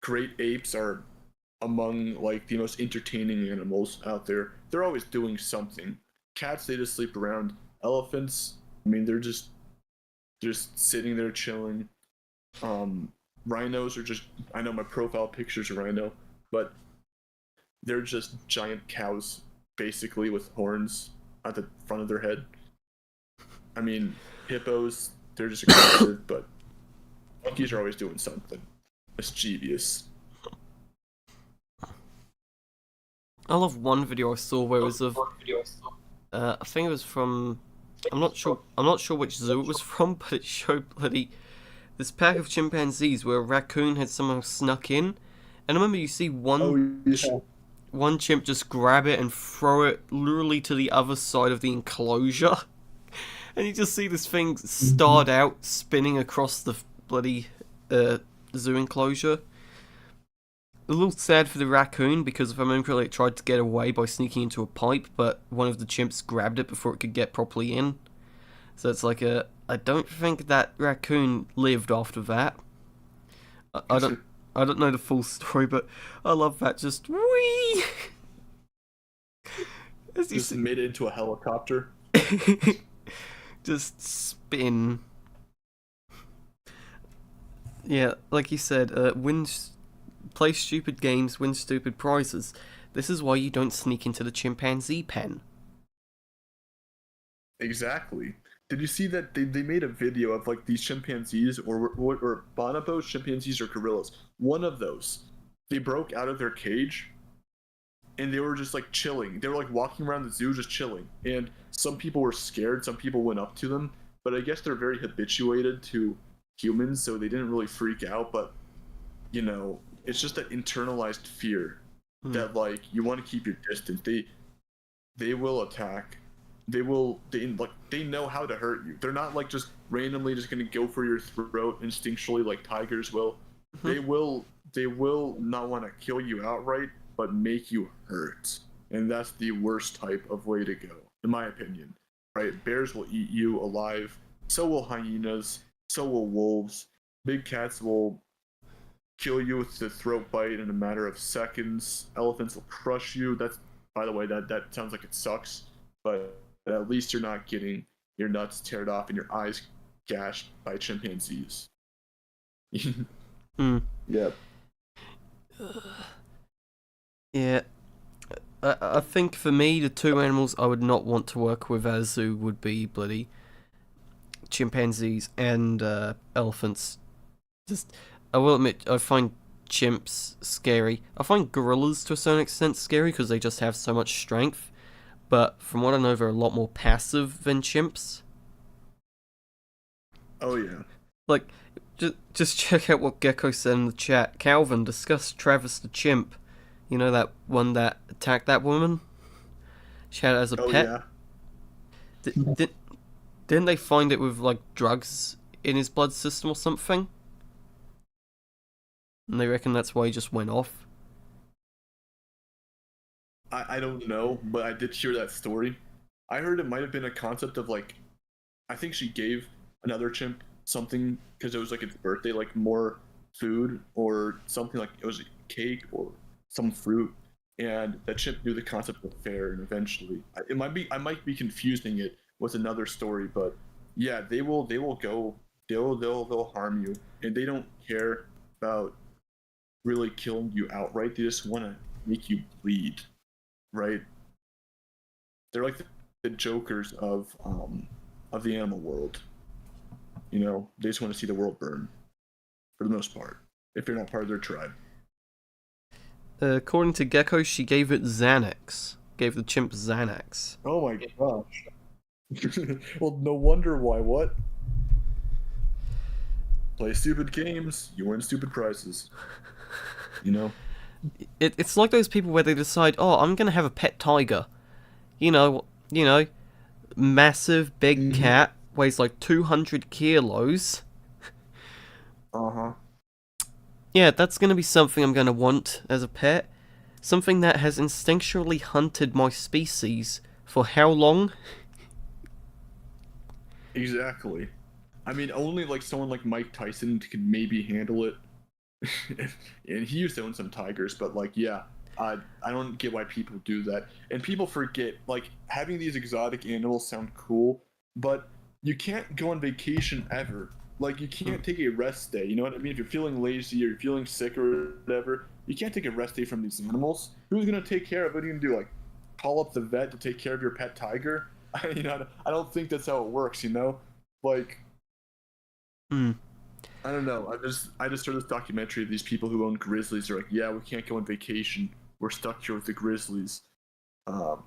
great apes are among like the most entertaining animals out there. They're always doing something. Cats, they just sleep around. Elephants, I mean, they're just sitting there chilling. Rhinos are just, I know my profile picture's a rhino, but they're just giant cows, basically, with horns at the front of their head. I mean, hippos, they're just aggressive, but monkeys are always doing something mischievous. I love one video I saw where it was of, I think it was from, I'm not sure which zoo it was from, but it showed this pack of chimpanzees where a raccoon had somehow snuck in, and I remember you see one chimp just grab it and throw it literally to the other side of the enclosure. And you just see this thing start out spinning across the bloody zoo enclosure. A little sad for the raccoon, because if I remember correctly, it tried to get away by sneaking into a pipe, but one of the chimps grabbed it before it could get properly in. So it's like I don't think that raccoon lived after that. I don't know the full story, but I love that. Just whee! Just made it into a helicopter. Just spin. Yeah, like you said, play stupid games, win stupid prizes. This is why you don't sneak into the chimpanzee pen. Exactly. Did you see that they made a video of like these chimpanzees or bonobos, chimpanzees or gorillas? One of those, they broke out of their cage and they were just like chilling. They were like walking around the zoo just chilling. And some people were scared, some people went up to them, but I guess they're very habituated to humans, so they didn't really freak out. But you know, it's just that internalized fear that like you want to keep your distance. They will attack. They know how to hurt you. They're not like just randomly just gonna go for your throat instinctually like tigers will. They will not want to kill you outright, but make you hurt. And that's the worst type of way to go, in my opinion. Right? Bears will eat you alive. So will hyenas. So will wolves. Big cats will kill you with the throat bite in a matter of seconds. Elephants will crush you. That's, by the way, that sounds like it sucks, but at least you're not getting your nuts teared off and your eyes gashed by chimpanzees. Yep. Yeah. I think for me, the two animals I would not want to work with at a zoo would be bloody chimpanzees and elephants. Just, I will admit, I find chimps scary. I find gorillas to a certain extent scary because they just have so much strength. But from what I know, they're a lot more passive than chimps. Oh yeah. Like, just check out what Gecko said in the chat. Calvin, discuss Travis the chimp. You know, that one that attacked that woman? She had it as a Oh pet. yeah. Didn't they find it with, like, drugs in his blood system or something? And they reckon that's why he just went off. I don't know, but I did hear that story. I heard it might have been a concept of like, I think she gave another chimp something because it was like its birthday, like more food or something, like it was a cake or some fruit, and that chimp knew the concept of fair, and eventually, I might be confusing it with another story, but yeah, they will go, they'll harm you, and they don't care about really killing you outright. They just want to make you bleed, right? They're like the jokers of the animal world. You know, they just want to see the world burn for the most part. If you're not part of their tribe. According to Gecko, she gave it Xanax. Gave the chimp Xanax. Oh my gosh. Well, no wonder why. What? Play stupid games, you win stupid prizes. You know? It's like those people where they decide, oh, I'm gonna have a pet tiger. You know, massive big cat, weighs like 200 kilos. Uh-huh. Yeah, that's gonna be something I'm gonna want as a pet. Something that has instinctually hunted my species for how long? Exactly. I mean, only like someone like Mike Tyson could maybe handle it. And he used to own some tigers, but like, yeah, I don't get why people do that. And people forget, like, having these exotic animals sound cool, but you can't go on vacation ever. Like, you can't take a rest day. You know what I mean? If you're feeling lazy or you're feeling sick or whatever, you can't take a rest day from these animals. Who's gonna take care of it? What are you gonna do? Like, call up the vet to take care of your pet tiger? I don't think that's how it works. You know, like. Hmm. I don't know. I just heard this documentary of these people who own grizzlies. They're like, yeah, we can't go on vacation. We're stuck here with the grizzlies.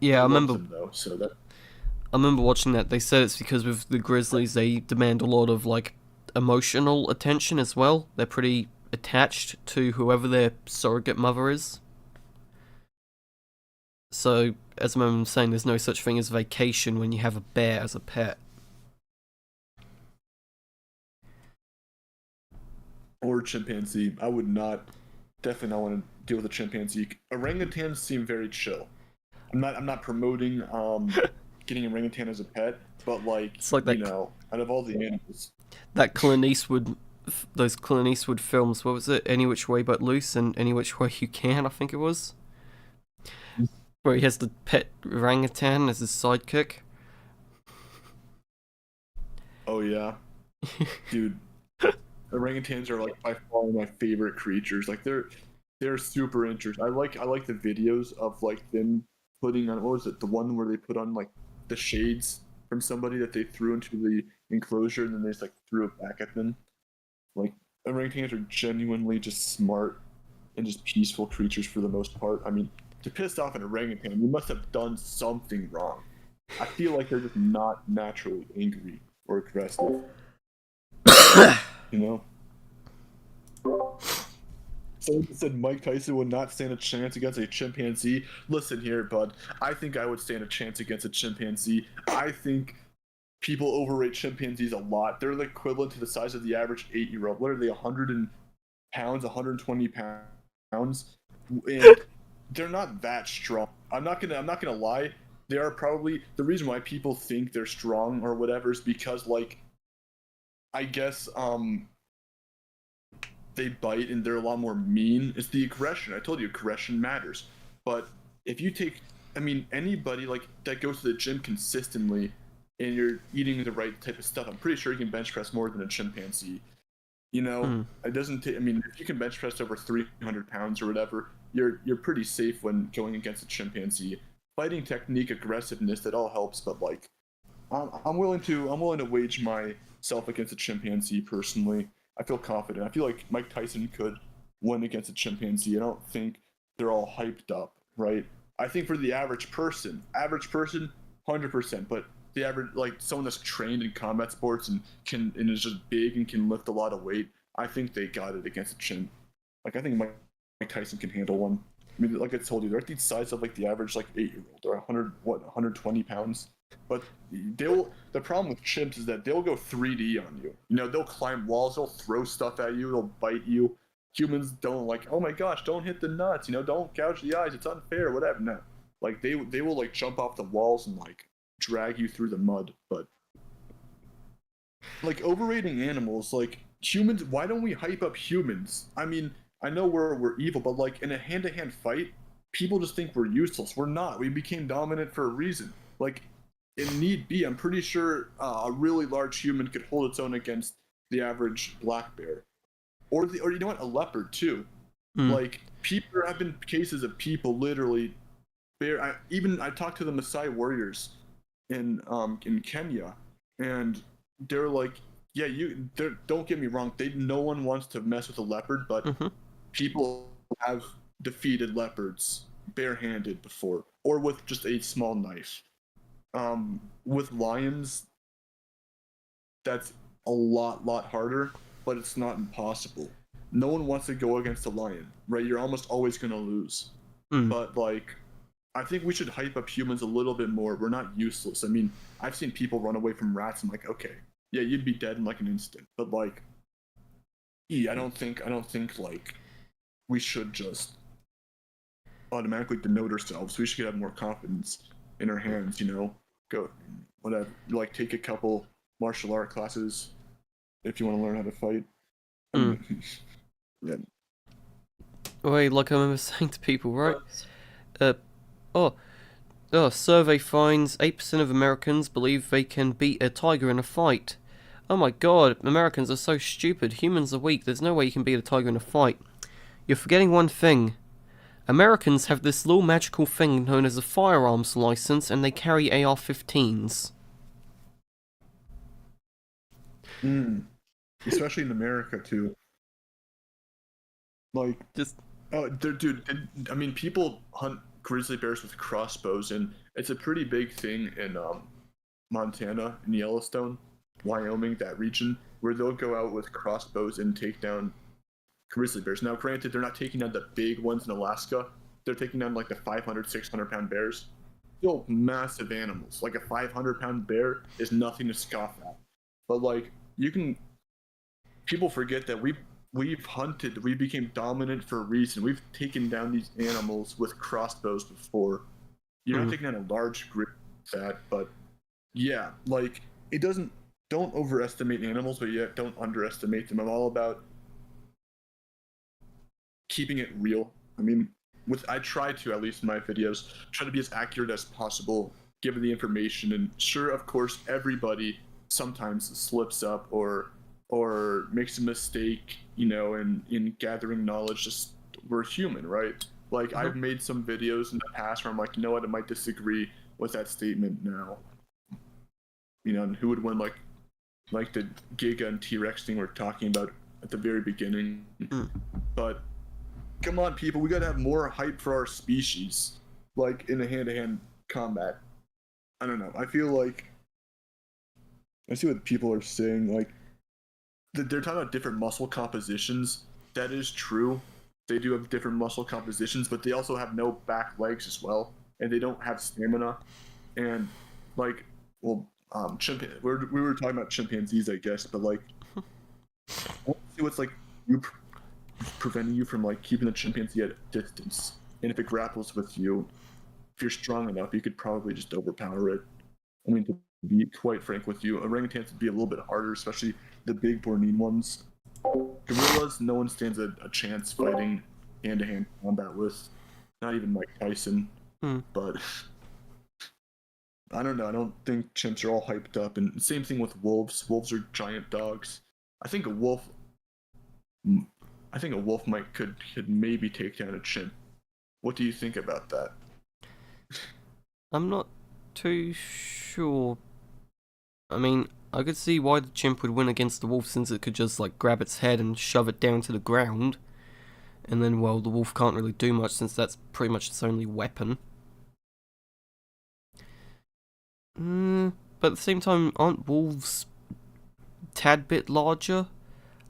Yeah, I love remember. them though. So that. I remember watching that. They said it's because with the grizzlies, they demand a lot of like emotional attention as well. They're pretty attached to whoever their surrogate mother is. So, as I'm saying, there's no such thing as vacation when you have a bear as a pet. Or chimpanzee. I would not, definitely not want to deal with a chimpanzee. Orangutans seem very chill. I'm not promoting getting an orangutan as a pet, but like, It's like that. You know, out of all the animals. That Clint Eastwood, those Clint Eastwood films. What was it? Any Which Way But Loose and Any Which Way You Can. I think it was. Where he has the pet orangutan as his sidekick. Oh yeah, dude. Orangutans are like by far my favorite creatures. Like they're super interesting. I like the videos of like them putting on, what was it, the one where they put on like the shades from somebody that they threw into the enclosure and then they just like threw it back at them. Like orangutans are genuinely just smart and just peaceful creatures for the most part. I mean, to piss off an orangutan, you must have done something wrong. I feel like they're just not naturally angry or aggressive. You know? Someone said Mike Tyson would not stand a chance against a chimpanzee. Listen here, bud. I think I would stand a chance against a chimpanzee. I think people overrate chimpanzees a lot. They're the equivalent to the size of the average 8-year-old. What are they, 100 pounds, 120 pounds? And they're not that strong. I'm not gonna lie. They are probably the reason why people think they're strong or whatever is because, like, I guess they bite and they're a lot more mean. It's the aggression. I told you aggression matters. But if you take, I mean, anybody like that goes to the gym consistently and you're eating the right type of stuff, I'm pretty sure you can bench press more than a chimpanzee. You know, it doesn't take. I mean, if you can bench press over 300 pounds or whatever, you're pretty safe when going against a chimpanzee. Fighting technique, aggressiveness, that all helps. But like, I'm willing to wage myself against a chimpanzee personally. I feel confident. I feel like Mike Tyson could win against a chimpanzee. I don't think they're all hyped up, right? I think for the average person, 100%. But the average, like someone that's trained in combat sports and is just big and can lift a lot of weight, I think they got it against a chimp. Like I think Mike Tyson can handle one. I mean, like I told you, they're at the size of like the average like 8-year-old. They're 120 pounds. But the problem with chimps is that they'll go 3D on you. You know, they'll climb walls, they'll throw stuff at you, they'll bite you. Humans don't like, oh my gosh, don't hit the nuts, you know, don't gouge the eyes, it's unfair, whatever. No, like they will like jump off the walls and like drag you through the mud. But like overrating animals, like humans, why don't we hype up humans? I mean, I know we're evil, but like in a hand-to-hand fight, people just think we're useless. We're not. We became dominant for a reason. Like in need be, I'm pretty sure a really large human could hold its own against the average black bear, or you know what, a leopard too. Like there have been cases of people literally I talked to the Maasai warriors in Kenya, and they're like, yeah, don't get me wrong, no one wants to mess with a leopard, but people have defeated leopards barehanded before, or with just a small knife. With lions, that's a lot harder, but it's not impossible. No one wants to go against a lion, right? You're almost always gonna lose. But like, I think we should hype up humans a little bit more. We're not useless. I mean, I've seen people run away from rats. I'm like, okay, yeah, you'd be dead in like an instant. But like, I don't think like we should just automatically denote ourselves. We should have more confidence in our hands, you know, go whatever, like take a couple martial art classes if you want to learn how to fight. Yeah. Wait, like I remember saying to people, right? Survey finds 8% of Americans believe they can beat a tiger in a fight. Oh my god, Americans are so stupid. Humans are weak. There's no way you can beat a tiger in a fight. You're forgetting one thing. Americans have this little magical thing known as a firearms license, and they carry AR-15s. Especially in America too. Like, dude. I mean, people hunt grizzly bears with crossbows, and it's a pretty big thing in Montana, in Yellowstone, Wyoming, that region, where they'll go out with crossbows and take down grizzly bears. Now, granted, they're not taking down the big ones in Alaska. They're taking down like the 500, 600-pound bears. Still massive animals. Like a 500-pound bear is nothing to scoff at. But like, people forget that we've hunted. We became dominant for a reason. We've taken down these animals with crossbows before. You're not taking down a large group like that, but yeah, like don't overestimate animals, but yet don't underestimate them. I'm all about keeping it real. I mean, I try to, at least in my videos, try to be as accurate as possible, given the information. And sure, of course, everybody sometimes slips up or makes a mistake, you know, in gathering knowledge. Just, we're human, right? Like, I've made some videos in the past where I'm like, you know what, I might disagree with that statement now. You know, and who would win, like the Giga and T-Rex thing we're talking about at the very beginning. But come on, people, we gotta have more hype for our species, like in a hand-to-hand combat. I don't know. I feel like I see what people are saying. Like, they're talking about different muscle compositions. That is true. They do have different muscle compositions, but they also have no back legs as well, and they don't have stamina. And like, well, we were talking about chimpanzees, I guess, but like, let's see what's like preventing you from like keeping the chimpanzee at a distance. And if it grapples with you, if you're strong enough, you could probably just overpower it. I mean, to be quite frank with you, orangutans would be a little bit harder, especially the big Bornene ones. Gorillas, no one stands a chance fighting hand-to-hand combat with. Not even Mike Tyson. But I don't know. I don't think chimps are all hyped up. And same thing with wolves. Wolves are giant dogs. I think a wolf could maybe take down a chimp. What do you think about that? I'm not too sure. I mean, I could see why the chimp would win against the wolf, since it could just like grab its head and shove it down to the ground. And then, well, the wolf can't really do much, since that's pretty much its only weapon. But but at the same time, aren't wolves tad bit larger?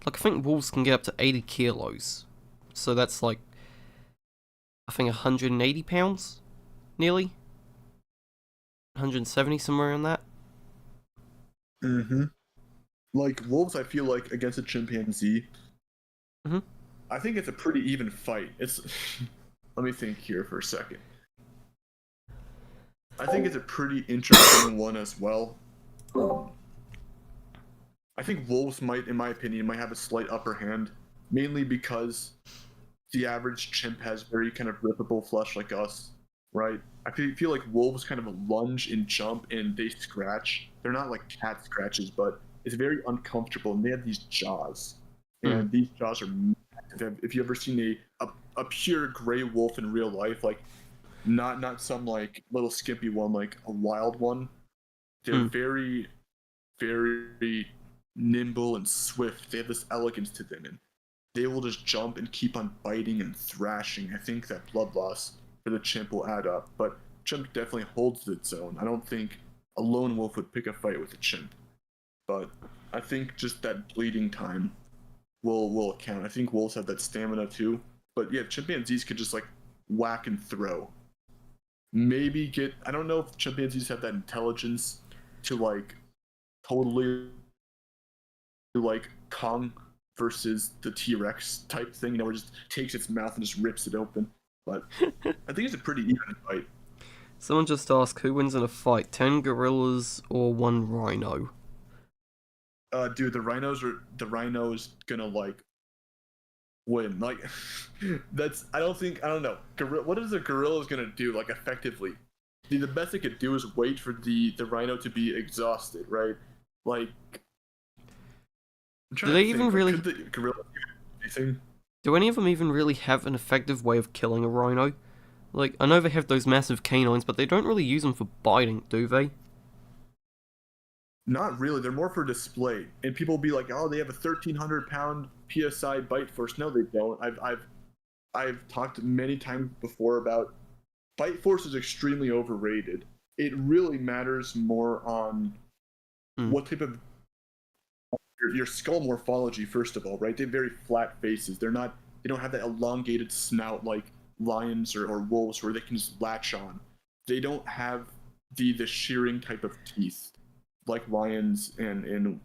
Like, I think wolves can get up to 80 kilos. So that's like, I think 180 pounds? Nearly? 170, somewhere around that? Mm-hmm. Like, wolves, I feel like, against a chimpanzee, I think it's a pretty even fight. It's... Let me think here for a second. I think it's a pretty interesting one as well. I think wolves might, in my opinion, might have a slight upper hand, mainly because the average chimp has very kind of rippable flesh like us, right? I feel like wolves kind of lunge and jump and they scratch. They're not like cat scratches, but it's very uncomfortable, and they have these jaws, and these jaws are massive. If you ever seen a pure gray wolf in real life, like not some like little skimpy one, like a wild one, they're very, very nimble and swift. They have this elegance to them, and they will just jump and keep on biting and thrashing. I think that blood loss for the chimp will add up, but chimp definitely holds its own. I don't think a lone wolf would pick a fight with a chimp, but I think just that bleeding time will account. I think wolves have that stamina too, but yeah, chimpanzees could just like whack and throw. Maybe I don't know if chimpanzees have that intelligence to like totally like Kong versus the T-Rex type thing, where it just takes its mouth and just rips it open. But I think it's a pretty even fight. Someone just asked, who wins in a fight, 10 gorillas or 1 rhino? Dude, the rhino's gonna like win. Like I don't know. What is a gorilla's gonna do like effectively? The best it could do is wait for the rhino to be exhausted, right? Like, do they even really? Could the gorilla do anything? Do any of them even really have an effective way of killing a rhino? Like, I know they have those massive canines, but they don't really use them for biting, do they? Not really. They're more for display. And people will be like, "Oh, they have a 1,300-pound psi bite force." No, they don't. I've talked many times before about bite force is extremely overrated. It really matters more on what type of your skull morphology, first of all, right? They have very flat faces. They don't have that elongated snout like lions or wolves where they can just latch on. They don't have the shearing type of teeth like lions and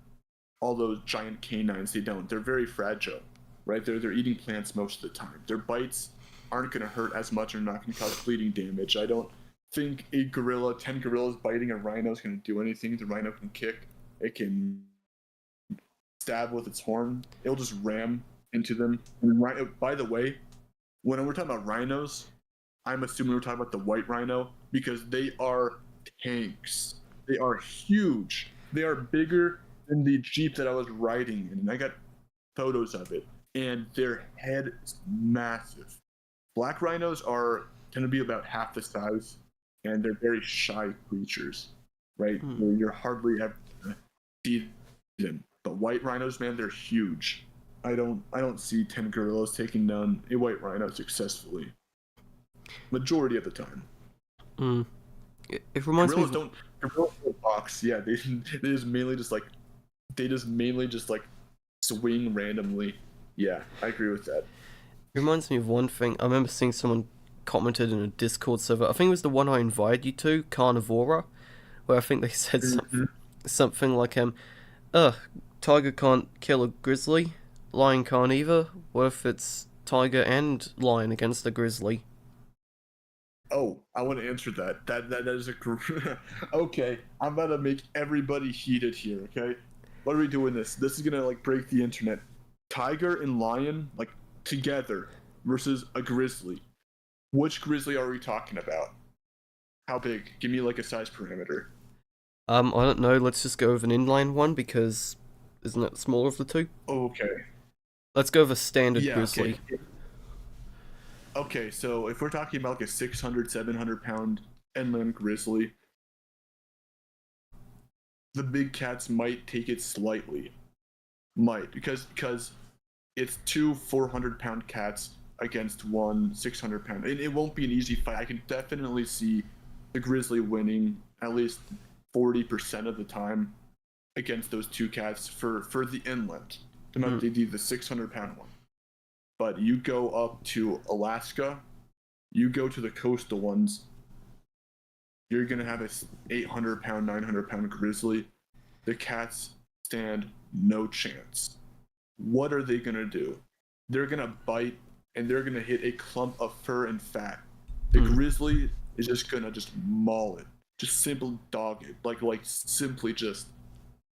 all those giant canines. They don't. They're very fragile, right? They're eating plants most of the time. Their bites aren't going to hurt as much or not going to cause bleeding damage. I don't think 10 gorillas biting a rhino is going to do anything. The rhino can kick. It can stab with its horn. It'll just ram into them. And by the way, when we're talking about rhinos, I'm assuming we're talking about the white rhino because they are tanks. They are huge. They are bigger than the Jeep that I was riding in, and I got photos of it. And their head is massive. Black rhinos tend to be about half the size, and they're very shy creatures, right? You're hardly ever gonna see them. But white rhinos, man, they're huge. I don't see 10 gorillas taking down a white rhino successfully. Majority of the time. It reminds gorillas me. Gorillas don't box. Yeah, they just mainly just like swing randomly. Yeah, I agree with that. It reminds me of one thing. I remember seeing someone commented in a Discord server. I think it was the one I invited you to, Carnivora, where I think they said something like, tiger can't kill a grizzly, lion can't either. What if it's tiger and lion against a grizzly? Oh, I want to answer that. That is a okay. I'm about to make everybody heated here. Okay, what are we doing? This is gonna like break the internet. Tiger and lion like together versus a grizzly. Which grizzly are we talking about? How big? Give me like a size parameter. I don't know. Let's just go with an inline one because isn't it the smaller of the two? Okay. Let's go with a standard grizzly. Okay, so if we're talking about like a 600, 700-pound inland grizzly, the big cats might take it slightly. Might, because it's 2 400-pound cats against 1 600-pound. It won't be an easy fight. I can definitely see the grizzly winning, at least 40% of the time against those two cats for the inland, the 600-pound one. But you go up to Alaska, you go to the coastal ones, you're going to have a 800-pound, 900-pound grizzly. The cats stand no chance. What are they going to do? They're going to bite, and they're going to hit a clump of fur and fat. The grizzly is just going to just maul it. Just simply dog it. Like simply just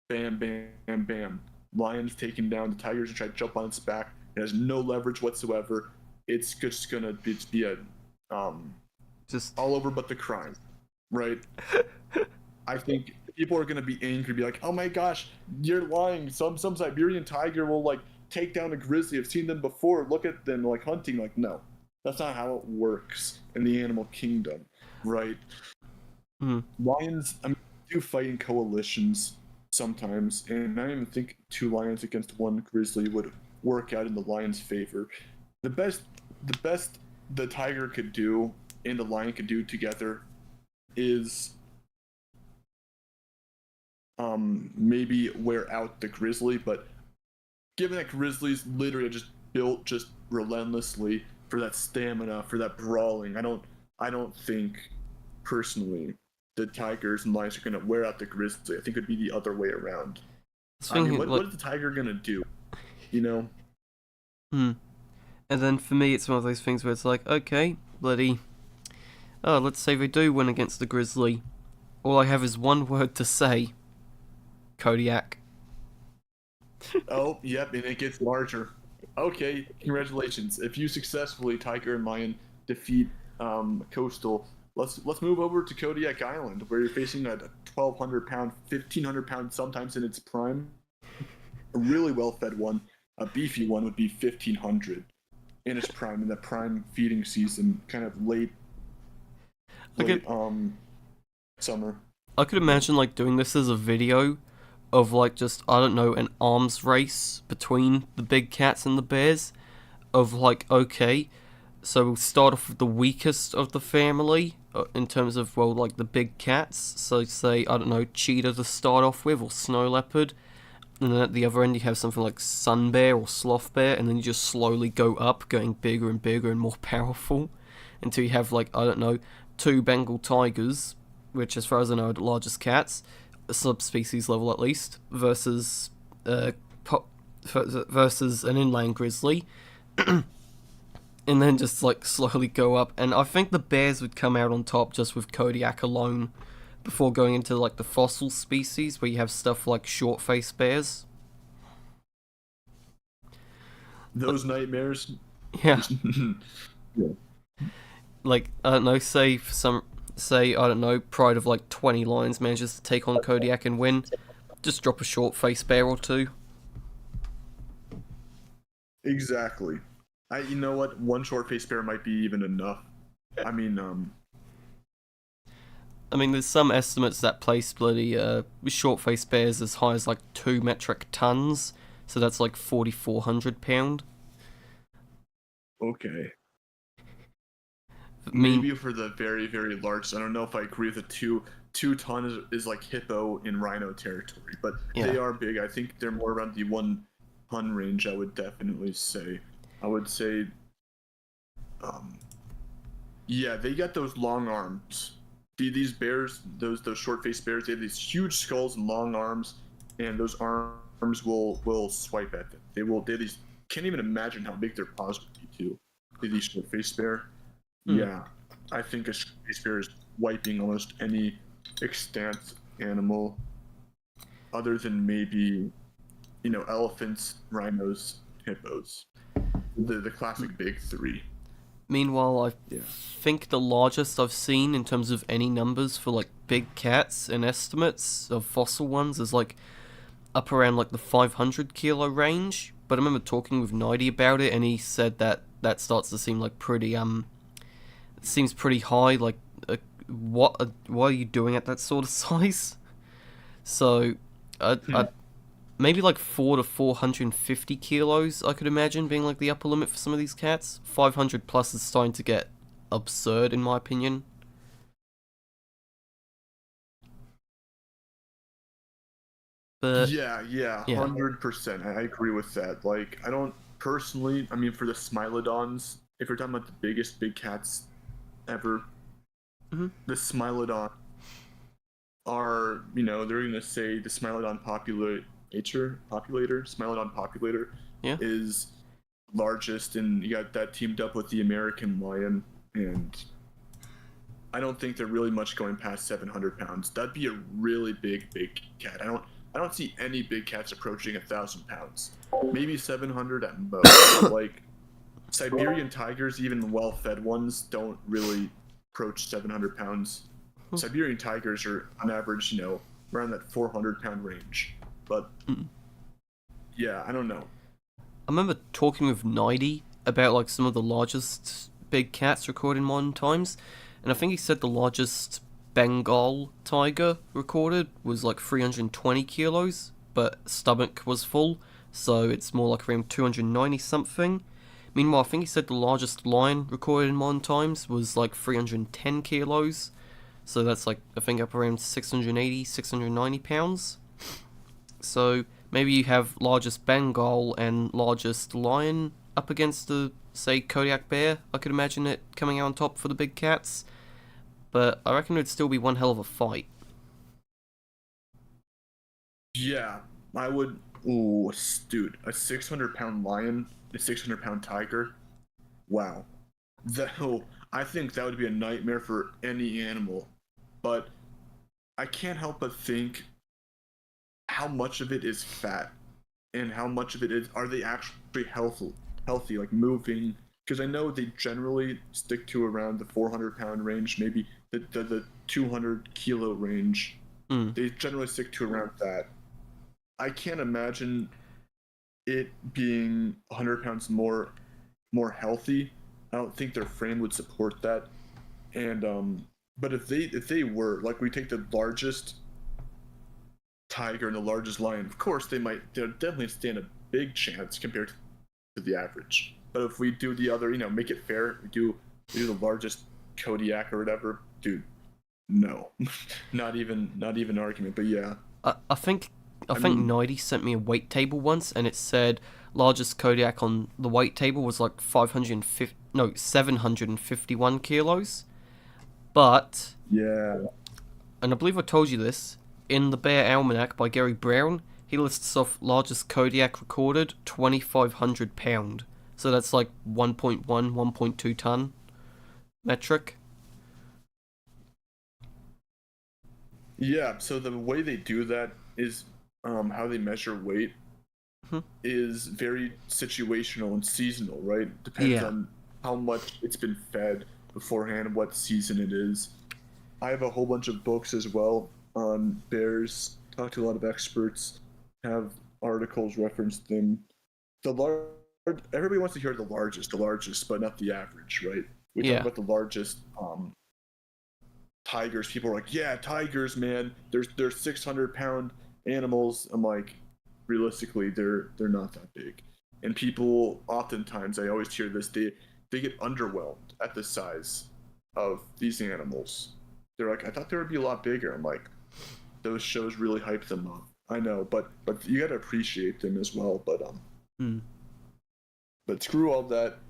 bam, bam, bam, bam. Lion's taken down. The tiger's going to try to jump on its back. It has no leverage whatsoever. It's just going to be a just all over but the crime. Right? I think people are gonna be angry, be like, "Oh my gosh, you're lying! Some Siberian tiger will like take down a grizzly. I've seen them before. Look at them like hunting." Like, no, that's not how it works in the animal kingdom, right? Lions, do fight in coalitions sometimes, and I don't even think 2 lions against 1 grizzly would work out in the lion's favor. The best the tiger could do and the lion could do together is maybe wear out the grizzly, but given that grizzlies literally are just built just relentlessly for that stamina, for that brawling, I don't think personally the tigers and lions are gonna wear out the grizzly. I think it'd be the other way around. I mean, what is the tiger gonna do? You know? And then for me, it's one of those things where it's like, okay, bloody. Oh, let's say they do win against the grizzly. All I have is one word to say. Kodiak. Oh, yep, and it gets larger. Okay, congratulations. If you successfully, tiger and lion, defeat Coastal, let's move over to Kodiak Island, where you're facing a 1,200-pound, 1,500-pound, sometimes in its prime. A really well-fed one. A beefy one would be 1,500 in its prime, in the prime feeding season, kind of late summer. I could imagine like doing this as a video of like just, I don't know, an arms race between the big cats and the bears. Of like, okay, so we'll start off with the weakest of the family in terms of, well, like the big cats. So say, I don't know, cheetah to start off with, or snow leopard. And then at the other end you have something like sun bear or sloth bear, and then you just slowly go up, getting bigger and bigger and more powerful, until you have like, I don't know, 2 Bengal tigers, which as far as I know are the largest cats, subspecies level at least, versus an inland grizzly, and then just like slowly go up. And I think the bears would come out on top just with Kodiak alone, before going into like the fossil species where you have stuff like short-faced bears. Those nightmares. Yeah. Yeah. Like, I don't know, say I don't know, pride of like 20 lions manages to take on Kodiak and win, just drop a short-faced bear or 2. Exactly. You know what? 1 short-faced bear might be even enough. I mean, there's some estimates that place bloody short-faced bears as high as like 2 metric tons, so that's like 4,400 pound. Okay. Maybe for the very, very large. I don't know if I agree with the 2 ton is like hippo in rhino territory, but They are big. I think they're more around the 1 ton range. I would definitely say. I would say, yeah, they got those long arms. These bears, those short-faced bears, they have these huge skulls and long arms, and those arms will swipe at them. They have these. Can't even imagine how big their paws would be too. These short-faced bear. Yeah, I think a short-faced bear is wiping almost any extant animal, other than maybe, elephants, rhinos, hippos, the classic big 3. Meanwhile, I think the largest I've seen in terms of any numbers for like big cats and estimates of fossil ones is like up around like the 500 kilo range. But I remember talking with Nighty about it, and he said that starts to seem like pretty it seems pretty high. Like, what are you doing at that sort of size? So, maybe like 4 to 450 kilos, I could imagine being like the upper limit for some of these cats. 500 plus is starting to get absurd, in my opinion. But Yeah, yeah. 100%. I agree with that. Like, I don't personally, I mean, for the Smilodons, if you're talking about the biggest big cats ever, Hmm. the Smilodon are, they're going to say the Smilodon Smilodon populator Yeah. is largest, and you got that teamed up with the American lion, and I don't think they're really much going past 700 pounds. That'd be a really big cat. I don't see any big cats approaching 1,000 pounds. Maybe 700 at most. Like Siberian tigers, even well-fed ones, don't really approach 700 pounds. Siberian tigers are on average, around that 400-pound range. But yeah, I don't know. I remember talking with Nidy about like some of the largest big cats recorded in modern times, and I think he said the largest Bengal tiger recorded was like 320 kilos, but stomach was full, so it's more like around 290 something. Meanwhile, I think he said the largest lion recorded in modern times was like 310 kilos, so that's like I think up around 680, 690 pounds. So maybe you have largest Bengal and largest lion up against the, say, Kodiak bear. I could imagine it coming out on top for the big cats. But I reckon it'd still be one hell of a fight. Yeah, I would. Ooh, dude, a 600-pound lion, a 600-pound tiger. Wow. I think that would be a nightmare for any animal. But I can't help but think how much of it is fat and how much of it is are they actually healthy, like moving? Because I know they generally stick to around the 400-pound range, maybe the 200-kilo range. Hmm. They generally stick to around that. I can't imagine it being 100 pounds more healthy. I don't think their frame would support that. And but if they were like we take the largest tiger and the largest lion, of course they'll definitely stand a big chance compared to the average. But if we do the other, make it fair, we do the largest Kodiak or whatever, dude, no, not even argument. But yeah, I think I I think mean, Nidy sent me a weight table once, and it said largest Kodiak on the weight table was like 550, no, 751 kilos. But yeah, and I believe I told you this, in the Bear Almanac by Gary Brown, he lists off largest Kodiak recorded 2,500 pound. So that's like 1.1, 1.2 ton metric. yeah. So the way they do that is how they measure weight Hmm. is very situational and seasonal, right? Depends Yeah. on how much it's been fed beforehand, what season it is. I have a whole bunch of books as well on bears. Talk to a lot of experts, have articles reference them. The large, everybody wants to hear the largest, but not the average, right? We talk Yeah. about the largest tigers. People are like, yeah, tigers, man. They're 600-pound animals. I'm like, realistically, they're not that big. And people oftentimes, I always hear this, they get underwhelmed at the size of these animals. They're like, I thought they would be a lot bigger. I'm like, those shows really hype them up. I know, but you got to appreciate them as well. Hmm. But screw all that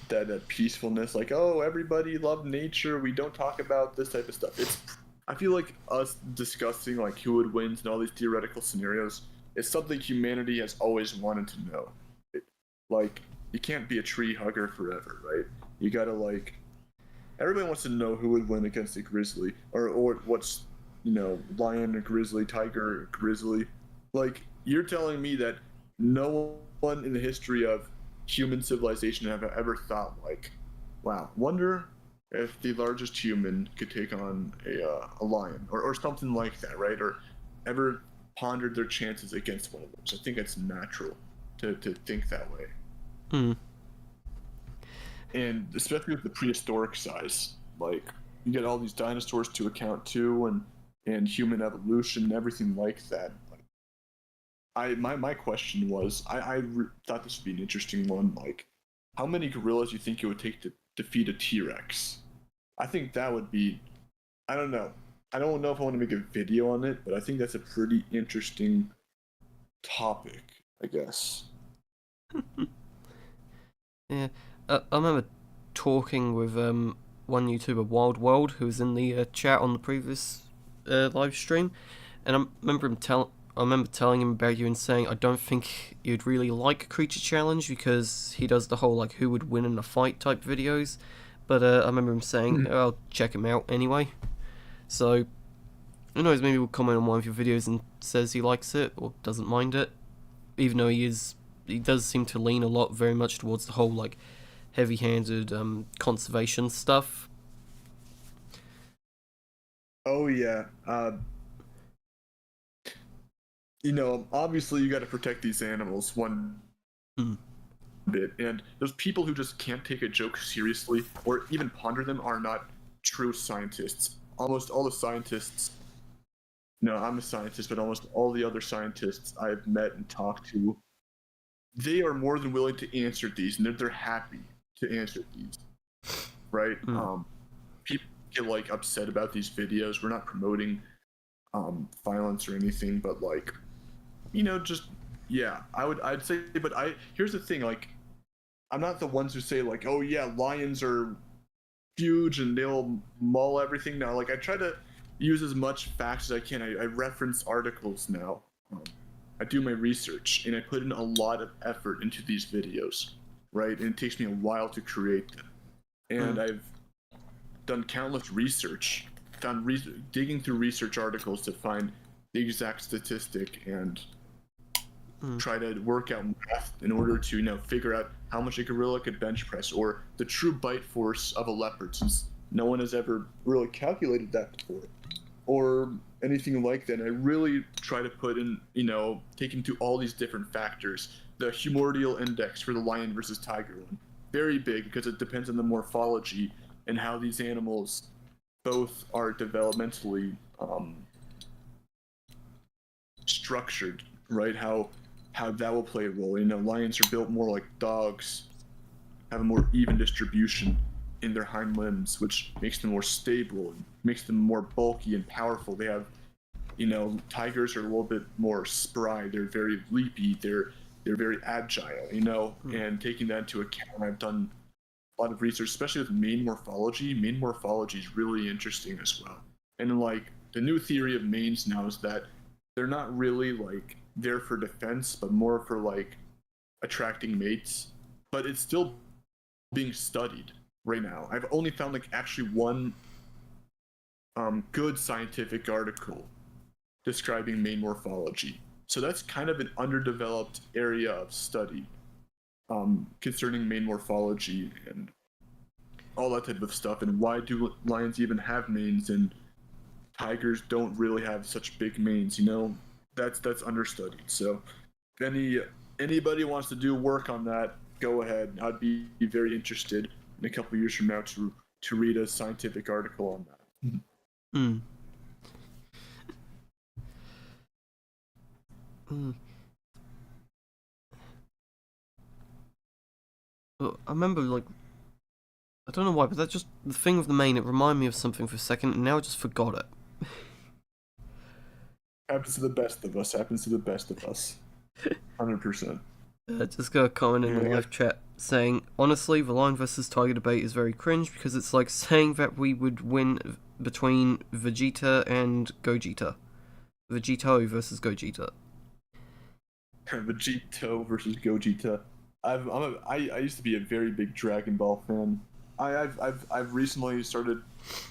that peacefulness, like, oh, everybody love nature, we don't talk about this type of stuff. I feel like us discussing like who would win and all these theoretical scenarios is something humanity has always wanted to know. Like, you can't be a tree hugger forever, right? You gotta, like, everybody wants to know who would win against a grizzly, or what's, lion or grizzly, tiger or grizzly. Like, you're telling me that no one in the history of human civilization have ever thought, like, wow, wonder if the largest human could take on a lion, or something like that, right? Or ever pondered their chances against one of those. I think it's natural to think that way. Hmm. And especially with the prehistoric size, like, you get all these dinosaurs to account too, and human evolution and everything like that. Like, my question was, thought this would be an interesting one. Like, how many gorillas do you think it would take to defeat a T-Rex? I think that would be, I don't know. I don't know if I want to make a video on it, but I think that's a pretty interesting topic, I guess. Yeah, I remember talking with one YouTuber, Wild World, who was in the chat on the previous live stream, and I remember telling him about you and saying I don't think you'd really like a creature challenge because he does the whole like who would win in a fight type videos, but I remember him saying I'll check him out anyway. So who knows? Maybe he'll comment on one of your videos and says he likes it or doesn't mind it, even though he does seem to lean a lot very much towards the whole like heavy-handed conservation stuff. Oh yeah. Obviously you got to protect these animals one bit, and those people who just can't take a joke seriously or even ponder them are not true scientists. Almost all the scientists. No, I'm a scientist, but almost all the other scientists I've met and talked to, they are more than willing to answer these, and they're happy to answer these, right? People get like upset about these videos. We're not promoting violence or anything, but like, just yeah, I'd say, but here's the thing, like, I'm not the ones who say like, oh yeah, lions are huge and they'll maul everything. Now, like, I try to use as much facts as I can. I reference articles now. I do my research and I put in a lot of effort into these videos, right? And it takes me a while to create them. And I've done countless research, digging through research articles to find the exact statistic and try to work out math in order to, figure out how much a gorilla could bench press or the true bite force of a leopard, since no one has ever really calculated that before or anything like that. And I really try to put in, take into all these different factors. The humordial index for the lion versus tiger one, very big because it depends on the morphology and how these animals both are developmentally structured, right? How that will play a role. Lions are built more like dogs, have a more even distribution in their hind limbs, which makes them more stable and makes them more bulky and powerful. They have, tigers are a little bit more spry. They're very leapy. They're very agile, and taking that into account, I've done a lot of research, especially with mane morphology. Mane morphology is really interesting as well. And like the new theory of manes now is that they're not really like there for defense, but more for like attracting mates. But it's still being studied right now. I've only found like actually one good scientific article describing mane morphology. So that's kind of an underdeveloped area of study concerning mane morphology and all that type of stuff. And why do lions even have manes and tigers don't really have such big manes? That's understudied. So if anybody wants to do work on that, go ahead. I'd be very interested in a couple years from now to read a scientific article on that. Well, I remember, like, I don't know why, but that's just the thing with the mane. It reminded me of something for a second, and now I just forgot it. Happens to the best of us. 100%. Just got a comment in the live chat saying, honestly, the lion versus tiger debate is very cringe because it's like saying that we would win between Vegeta and Gogeta. Vegito versus Gogeta. Vegito versus Gogeta. I used to be a very big Dragon Ball fan. I've recently started,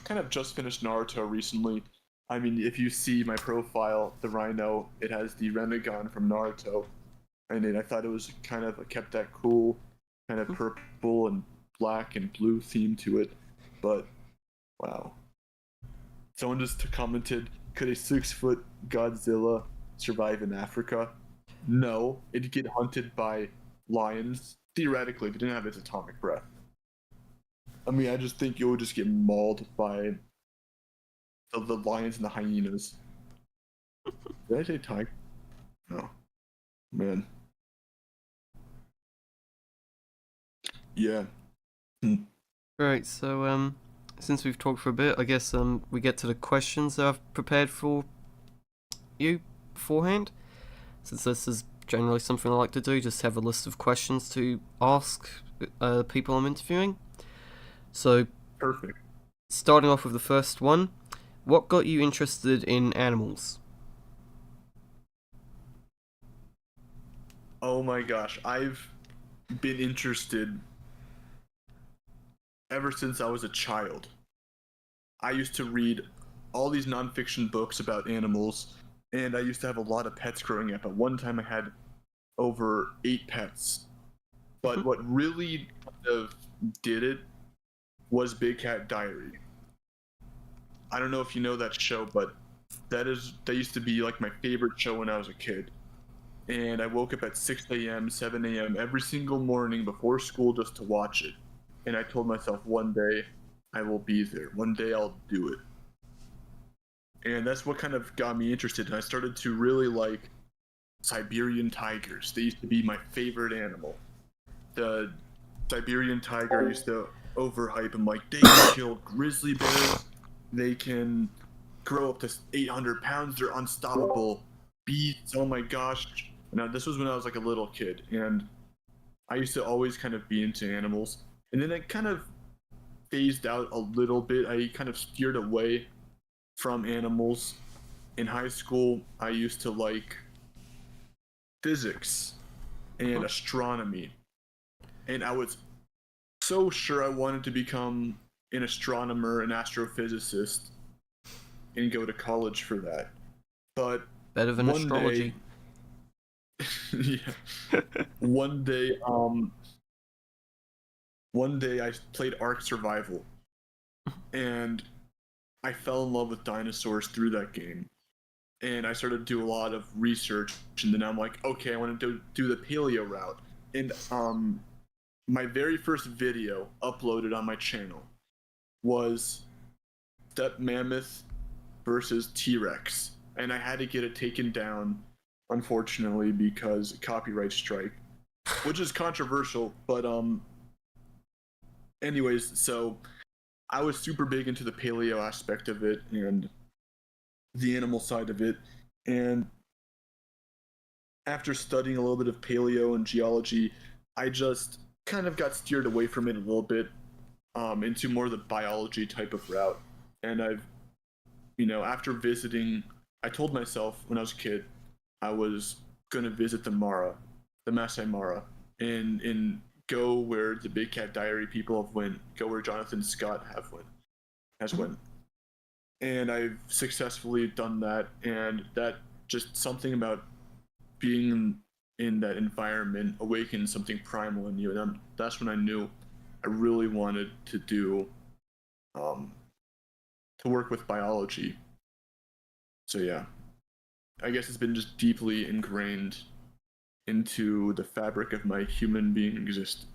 kind of just finished Naruto recently. I mean, if you see my profile, the Rhino, it has the Renegon from Naruto, and I thought it was kind of kept that cool, kind of purple and black and blue theme to it. But wow, someone just commented, could a 6-foot Godzilla survive in Africa? No, it'd get hunted by lions. Theoretically, if it didn't have its atomic breath. I mean, I just think it would just get mauled by the lions and the hyenas. Did I say tiger? No. Man. Yeah. Right, so since we've talked for a bit, I guess we get to the questions that I've prepared for you beforehand. Since this is generally something I like to do, just have a list of questions to ask people I'm interviewing. So, Perfect. starting off with the first one, what got you interested in animals? Oh my gosh, I've been interested ever since I was a child. I used to read all these nonfiction books about animals, and I used to have a lot of pets growing up. At one time, I had over 8 pets. But what really kind of did it was Big Cat Diary. I don't know if you know that show, but that used to be like my favorite show when I was a kid. And I woke up at 6 a.m., 7 a.m. every single morning before school just to watch it. And I told myself one day I will be there. One day I'll do it. And that's what kind of got me interested. And I started to really like Siberian tigers. They used to be my favorite animal. The Siberian tiger used to overhype them. Like, they can kill grizzly bears. They can grow up to 800 pounds. They're unstoppable beasts. Oh my gosh. Now, this was when I was like a little kid. And I used to always kind of be into animals. And then I kind of phased out a little bit. I kind of steered away from animals. In high school, I used to like physics and astronomy. And I was so sure I wanted to become an astronomer, an astrophysicist, and go to college for that. But better than astrology. Yeah. One day I played Ark Survival, and I fell in love with dinosaurs through that game. And I started to do a lot of research, and then I'm like, okay, I want to do the paleo route. And my very first video uploaded on my channel was steppe mammoth versus T-Rex, and I had to get it taken down, unfortunately, because copyright strike, which is controversial. But anyways, so I was super big into the paleo aspect of it and the animal side of it. And after studying a little bit of paleo and geology, I just kind of got steered away from it a little bit into more of the biology type of route. And I've, after visiting, I told myself when I was a kid, I was going to visit the Masai Mara, and go where the Big Cat Diary people have went, go where Jonathan Scott has went. And I've successfully done that, and that just something about being in that environment awakens something primal in you, and that's when I knew I really wanted to do, to work with biology. So yeah, I guess it's been just deeply ingrained into the fabric of my human being existence.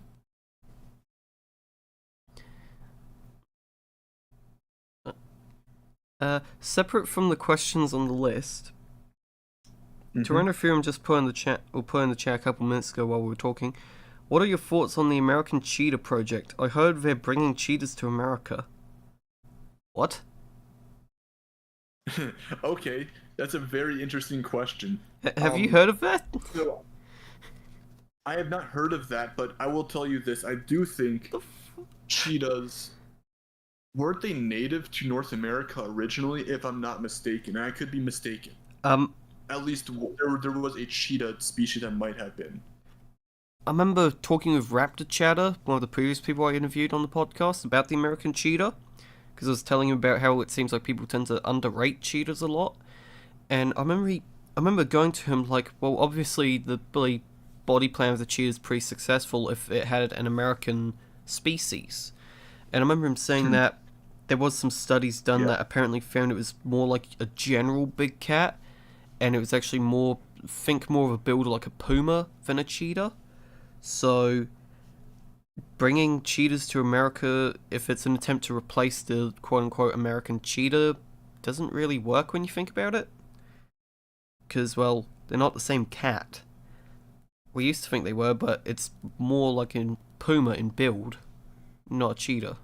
Separate from the questions on the list, Tyranno Theorem just put in the chat a couple minutes ago while we were talking. What are your thoughts on the American Cheetah Project? I heard they're bringing cheetahs to America. What? Okay, that's a very interesting question. Have you heard of that? So, I have not heard of that, but I will tell you this. I do think cheetahs, weren't they native to North America originally, if I'm not mistaken? I could be mistaken. At least there was a cheetah species that might have been. I remember talking with Raptor Chatter, one of the previous people I interviewed on the podcast, about the American cheetah, because I was telling him about how it seems like people tend to underrate cheetahs a lot. And I remember going to him like, well, obviously the body plan of the cheetah is pretty successful if it had an American species. And I remember him saying that there was some studies done that apparently found it was more like a general big cat, and it was actually more of a builder like a puma than a cheetah. So bringing cheetahs to America, if it's an attempt to replace the quote-unquote American cheetah, doesn't really work when you think about it. Because, well, they're not the same cat. We used to think they were, but it's more like a puma in build, not a cheetah.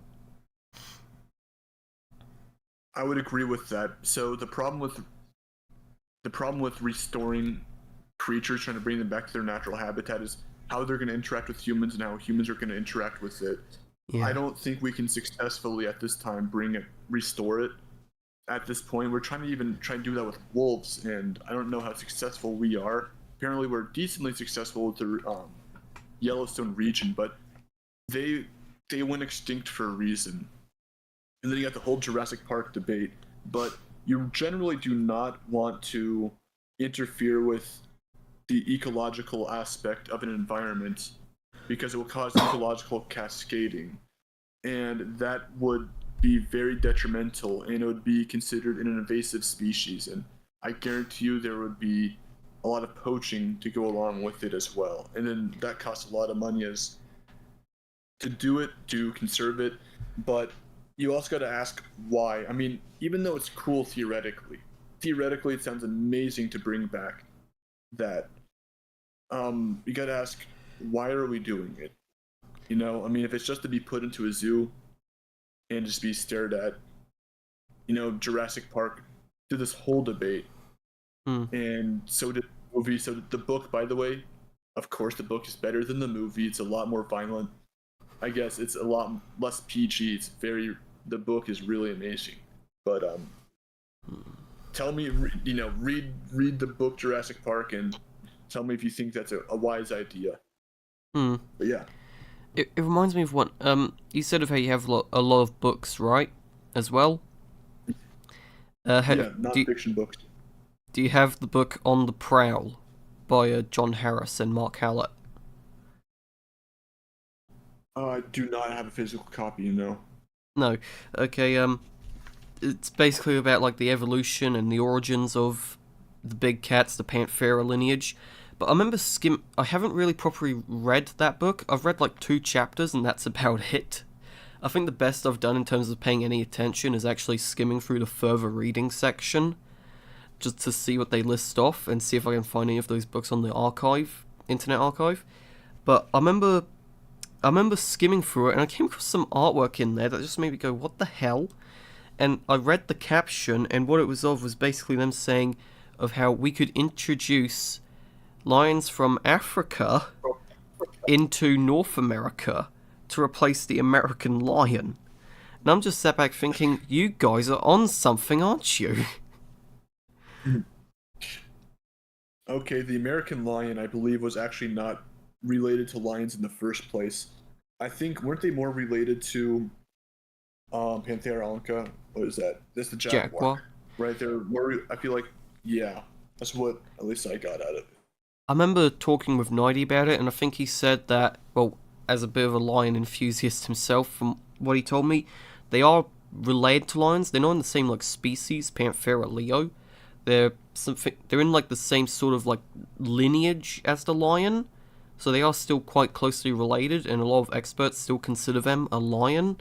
I would agree with that. So the problem with restoring creatures, trying to bring them back to their natural habitat, is how they're going to interact with humans and how humans are going to interact with it. Yeah. I don't think we can successfully at this time restore it. At this point, we're trying to do that with wolves, and I don't know how successful we are. Apparently, we're decently successful with the Yellowstone region, but they went extinct for a reason. And then you got the whole Jurassic Park debate, but you generally do not want to interfere with the ecological aspect of an environment because it will cause ecological cascading, and that would be very detrimental, and it would be considered an invasive species, and I guarantee you there would be a lot of poaching to go along with it as well, and then that costs a lot of money as to do it, to conserve it, but you also got to ask why. I mean, even though it's cool theoretically it sounds amazing to bring back that. You got to ask, why are we doing it? You know, I mean, if it's just to be put into a zoo and just be stared at, you know, Jurassic Park did this whole debate, and so did the movie. So did the book, by the way. Of course, the book is better than the movie. It's a lot more violent. I guess it's a lot less PG. The book is really amazing. But tell me, you know, read the book Jurassic Park and tell me if you think that's a wise idea. But yeah. It reminds me of what you said of how you have a lot of books, right? As well. Non-fiction books. Do you have the book On the Prowl by John Harris and Mark Hallett? I do not have a physical copy, you know. No. Okay, it's basically about like the evolution and the origins of the big cats, the Panthera lineage. But I remember I haven't really properly read that book. I've read like 2 chapters and that's about it. I think the best I've done in terms of paying any attention is actually skimming through the further reading section, just to see what they list off and see if I can find any of those books on the Internet Archive. But I remember skimming through it and I came across some artwork in there that just made me go, what the hell? And I read the caption, and what it was basically them saying of how we could introduce lions from Africa into North America to replace the American lion. And I'm just sat back thinking, you guys are on something, aren't you? Okay, the American lion, I believe, was actually not related to lions in the first place. I think, weren't they more related to Panthera onca? What is that? That's the jaguar. Right, they're more, I feel like, yeah, that's what at least I got out of it. I remember talking with Nighty about it, and I think he said that, well, as a bit of a lion enthusiast himself, from what he told me, they are related to lions. They're not in the same like species, Panthera leo. They're in like the same sort of like lineage as the lion, so they are still quite closely related, and a lot of experts still consider them a lion,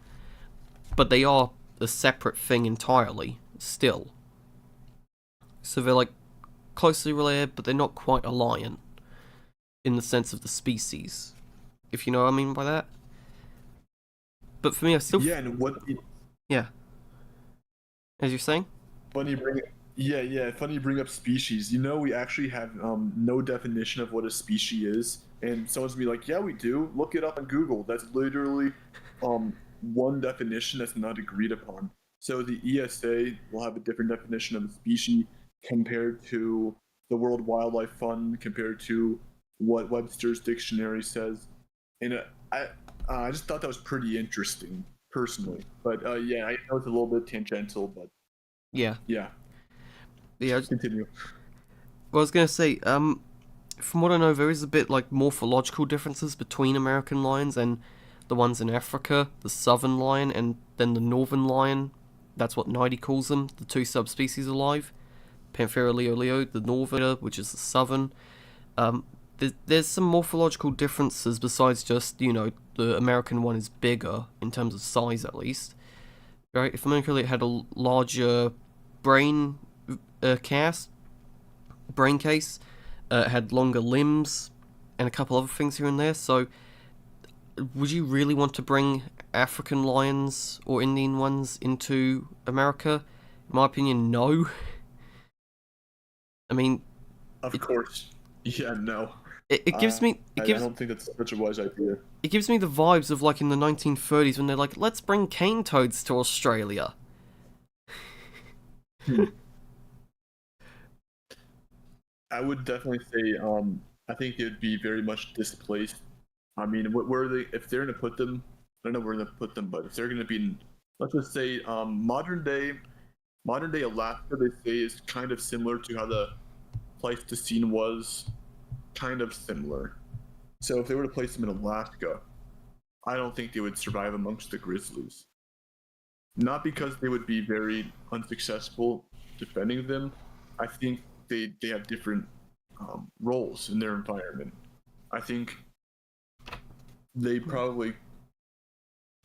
but they are a separate thing entirely still. So they're like closely related, but they're not quite a lion in the sense of the species, if you know what I mean by that. But for me, I still yeah. As you're saying, funny you bring up species. You know, we actually have no definition of what a species is, and someone's gonna be like, yeah, we do, look it up on Google. That's literally one definition that's not agreed upon. So the ESA will have a different definition of a species compared to the World Wildlife Fund, compared to what Webster's dictionary says. And I just thought that was pretty interesting, personally. But yeah, I know it's a little bit tangential, but yeah. Continue. Well, I was gonna say, from what I know, there is a bit like morphological differences between American lions and the ones in Africa, the southern lion and then the northern lion. That's what Nighty calls them, the 2 subspecies alive. Panthera leo, the northern, which is the southern. There's some morphological differences besides just, you know, the American one is bigger, in terms of size at least. Right? If American it had a larger brain case, it had longer limbs, and a couple other things here and there, so would you really want to bring African lions or Indian ones into America? In my opinion, no. I mean, Of course. Yeah, no. it gives me I don't think that's such a wise idea. it gives me the vibes of like in the 1930s when they're like, let's bring cane toads to Australia. I would definitely say I think it would be very much displaced. I mean, where they if they're gonna put them, I don't know where they're gonna put them, but if they're gonna be in, let's just say modern day Alaska, they say is kind of similar to how the Pleistocene was, kind of similar. So if they were to place them in Alaska, I don't think they would survive amongst the grizzlies. Not because they would be very unsuccessful defending them. I think they have different roles in their environment. I think they probably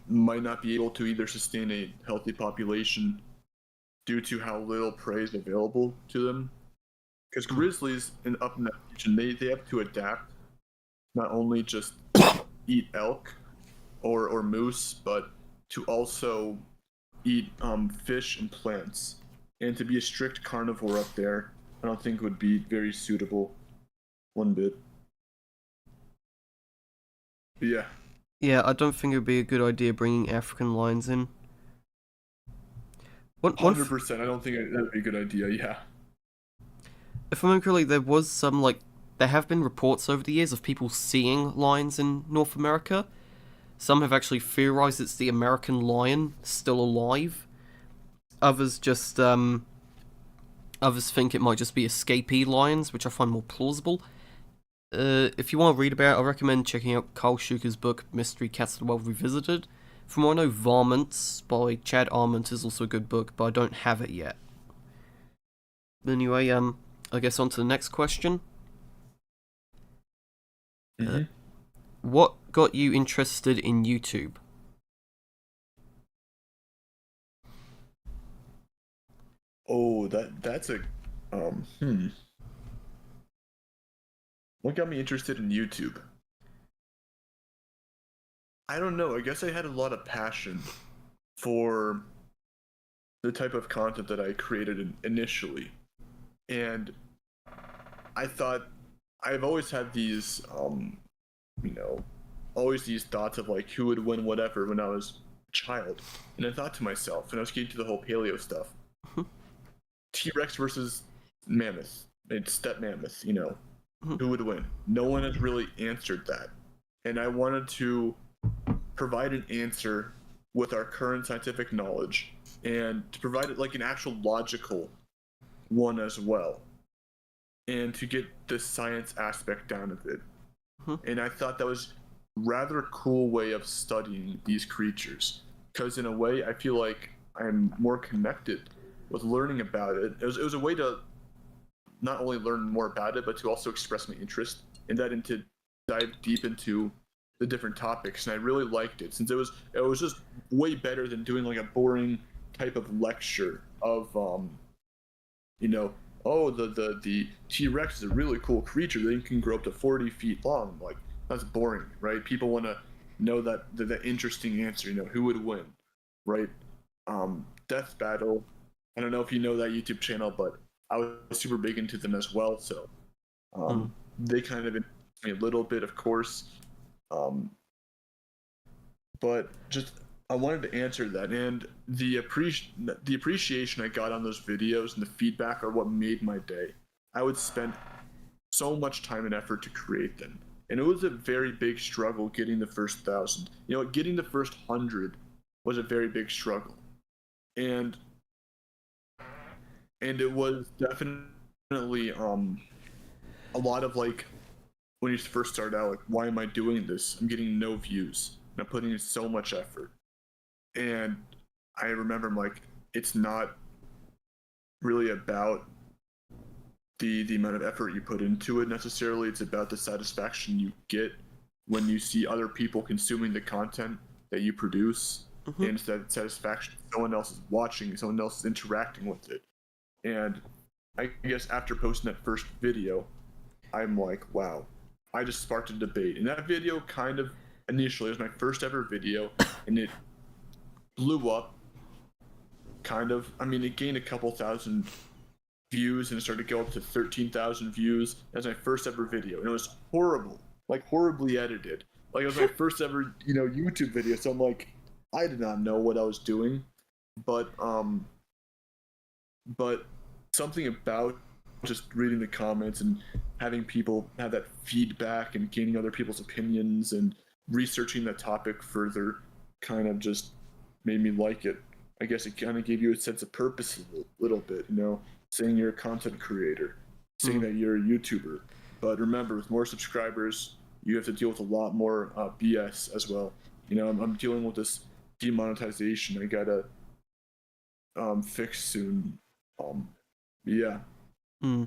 might not be able to either sustain a healthy population due to how little prey is available to them. Because grizzlies up in that region, they have to adapt, not only just eat elk or moose, but to also eat fish and plants. And to be a strict carnivore up there, I don't think would be very suitable one bit. But yeah. Yeah, I don't think it would be a good idea bringing African lions in. 100%. I don't think that would be a good idea. Yeah. If I remember correctly, there was some there have been reports over the years of people seeing lions in North America. Some have actually theorized it's the American lion still alive. Others think it might just be escapee lions, which I find more plausible. If you want to read about it, I recommend checking out Carl Schuker's book, Mystery Cats of the World Revisited. From what I know, Varmints by Chad Arment is also a good book, but I don't have it yet. Anyway, I guess on to the next question. Mm-hmm. What got you interested in YouTube? Oh, that's a What got me interested in YouTube? I don't know. I guess I had a lot of passion for the type of content that I created initially. And I thought I've always had these always these thoughts of like who would win whatever when I was a child. And I thought to myself, and I was getting to the whole paleo stuff. T-Rex versus mammoth. It's step mammoth, who would win? No one has really answered that. And I wanted to provide an answer with our current scientific knowledge and to provide it like an actual logical one as well. And to get the science aspect down of it. And I thought that was rather cool way of studying these creatures. Because in a way, I feel like I'm more connected with learning about it. It was a way to not only learn more about it, but to also express my interest in that and to dive deep into the different topics. And I really liked it since it was just way better than doing like a boring type of lecture of the T-Rex is a really cool creature. They can grow up to 40 feet long. Like, that's boring, right? People want to know that the interesting answer, who would win, right? Death Battle. I don't know if you know that YouTube channel, but I was super big into them as well. So they kind of influenced me a little bit, of course. But just I wanted to answer that, and the appreciation I got on those videos and the feedback are what made my day. I would spend so much time and effort to create them, and it was a very big struggle getting the first 1,000. Getting the first 100 was a very big struggle, and it was definitely a lot of like when you first start out, like, why am I doing this? I'm getting no views, and I'm putting in so much effort. And I remember I'm like, it's not really about the amount of effort you put into it necessarily. It's about the satisfaction you get when you see other people consuming the content that you produce. And it's that satisfaction someone else is watching, someone else is interacting with it. And I guess after posting that first video, I'm like, wow, I just sparked a debate. And that video kind of initially was my first ever video, and it blew up kind of. I mean, it gained a couple thousand views and it started to go up to 13,000 views. That's my first ever video, and it was horrible, like horribly edited. Like it was my first ever, YouTube video. So I'm like, I did not know what I was doing, but something about just reading the comments and having people have that feedback and gaining other people's opinions and researching the topic further kind of just made me like it. I guess it kind of gave you a sense of purpose a little bit, saying you're a content creator, saying that you're a YouTuber. But remember, with more subscribers, you have to deal with a lot more BS as well. I'm dealing with this demonetization I gotta fix soon. Yeah. I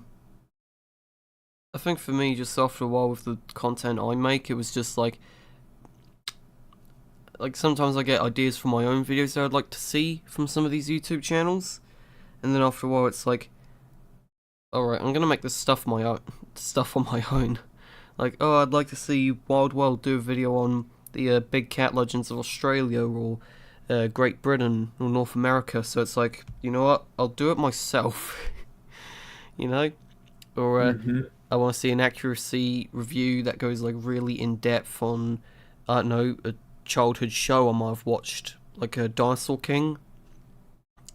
think for me, just after a while with the content I make, it was just like sometimes I get ideas for my own videos that I'd like to see from some of these YouTube channels, and then after a while it's like, alright, I'm gonna make this stuff on my own. Like, oh, I'd like to see Wild World do a video on the big cat legends of Australia or Great Britain or North America, so it's like, you know what, I'll do it myself. Or I want to see an accuracy review that goes like really in depth on, I don't know, a childhood show I might have watched, like a Dinosaur King.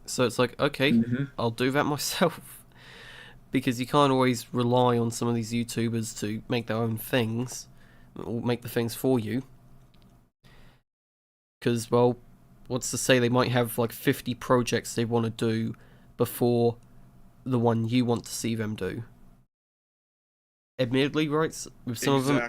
So it's like, okay, I'll do that myself. Because you can't always rely on some of these YouTubers to make their own things, or make the things for you. Because, well, what's to say they might have like 50 projects they want to do before the one you want to see them do. Admittedly, right, with some of them,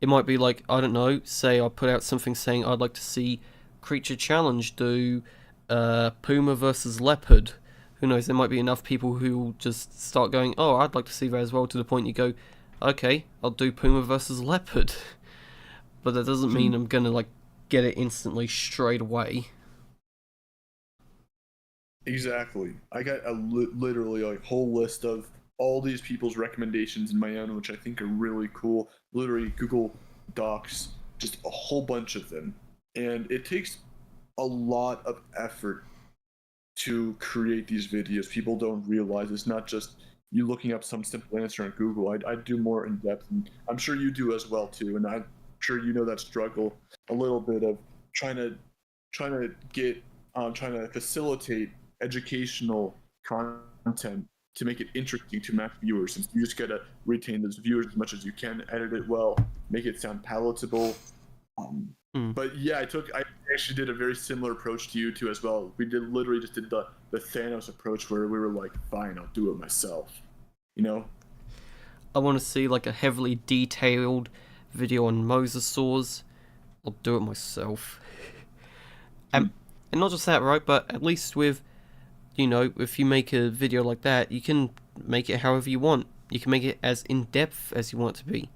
it might be like, I don't know, say I put out something saying I'd like to see Creature Challenge do Puma versus Leopard. Who knows, there might be enough people who will just start going, oh, I'd like to see that as well, to the point you go, okay, I'll do Puma versus Leopard. But that doesn't mean I'm gonna like get it instantly straight away. Exactly. I got literally a whole list of all these people's recommendations in my own, which I think are really cool. Literally Google Docs, just a whole bunch of them. And it takes a lot of effort to create these videos. People don't realize it's not just you looking up some simple answer on Google. I do more in depth, and I'm sure you do as well too. And I'm sure you know that struggle a little bit of trying to facilitate educational content to make it interesting to match viewers. And you just gotta retain those viewers as much as you can, edit it well, make it sound palatable. But yeah, I actually did a very similar approach to you two as well. We literally just did the Thanos approach where we were like, fine, I'll do it myself. I want to see like a heavily detailed video on mosasaurs. I'll do it myself. And not just that, right? But at least with, if you make a video like that, you can make it however you want. You can make it as in-depth as you want it to be.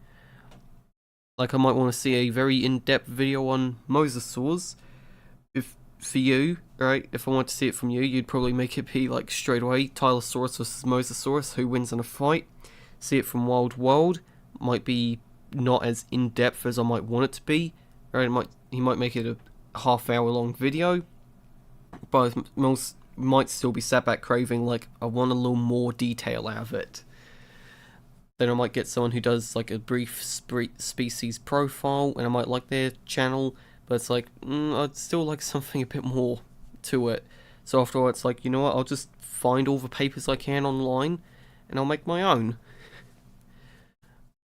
Like, I might want to see a very in-depth video on mosasaurs. For you, right, if I want to see it from you, you'd probably make it be, like, straight away, Tylosaurus versus Mosasaurus, who wins in a fight. See it from Wild World, might be not as in-depth as I might want it to be. Right, he might make it a half-hour-long video, but most might still be sat back craving, like, I want a little more detail out of it. Then I might get someone who does like a brief species profile, and I might like their channel, but it's like, I'd still like something a bit more to it. So after all, it's like, you know what, I'll just find all the papers I can online, and I'll make my own.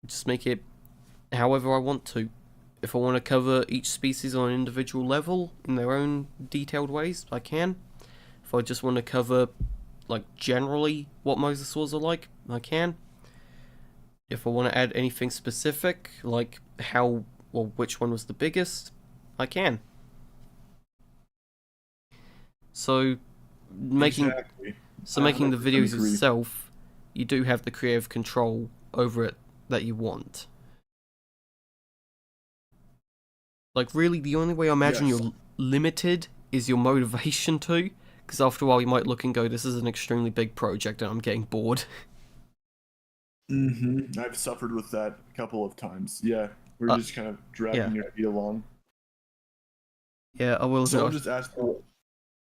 Just make it however I want to. If I want to cover each species on an individual level, in their own detailed ways, I can. If I just want to cover, like, generally what mosasaurs are like, I can. If I want to add anything specific, like which one was the biggest, I can. So, making the videos yourself, you do have the creative control over it that you want. Like, really, the only way I imagine you're limited is your motivation to, because after a while you might look and go, this is an extremely big project and I'm getting bored. I've suffered with that a couple of times. Yeah, we're just kind of dragging your feet along. Yeah, I will. So I'll just ask.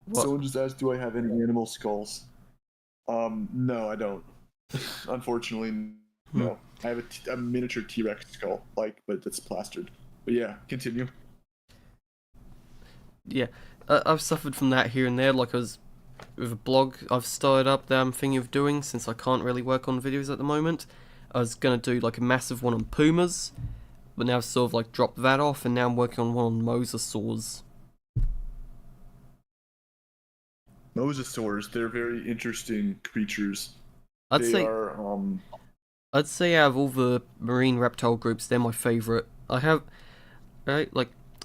What? Someone just asked, do I have any animal skulls? No, I don't. Unfortunately, no. I have a miniature T-Rex skull, but it's plastered. But yeah, continue. Yeah, I've suffered from that here and there. Like I was with a blog I've started up that I'm thinking of doing since I can't really work on videos at the moment. I was gonna do like a massive one on pumas, but now I've sort of like dropped that off, and now I'm working on one on mosasaurs. Mosasaurs, they're very interesting creatures. I'd They say are, I'd say out of all the marine reptile groups, they're my favourite. I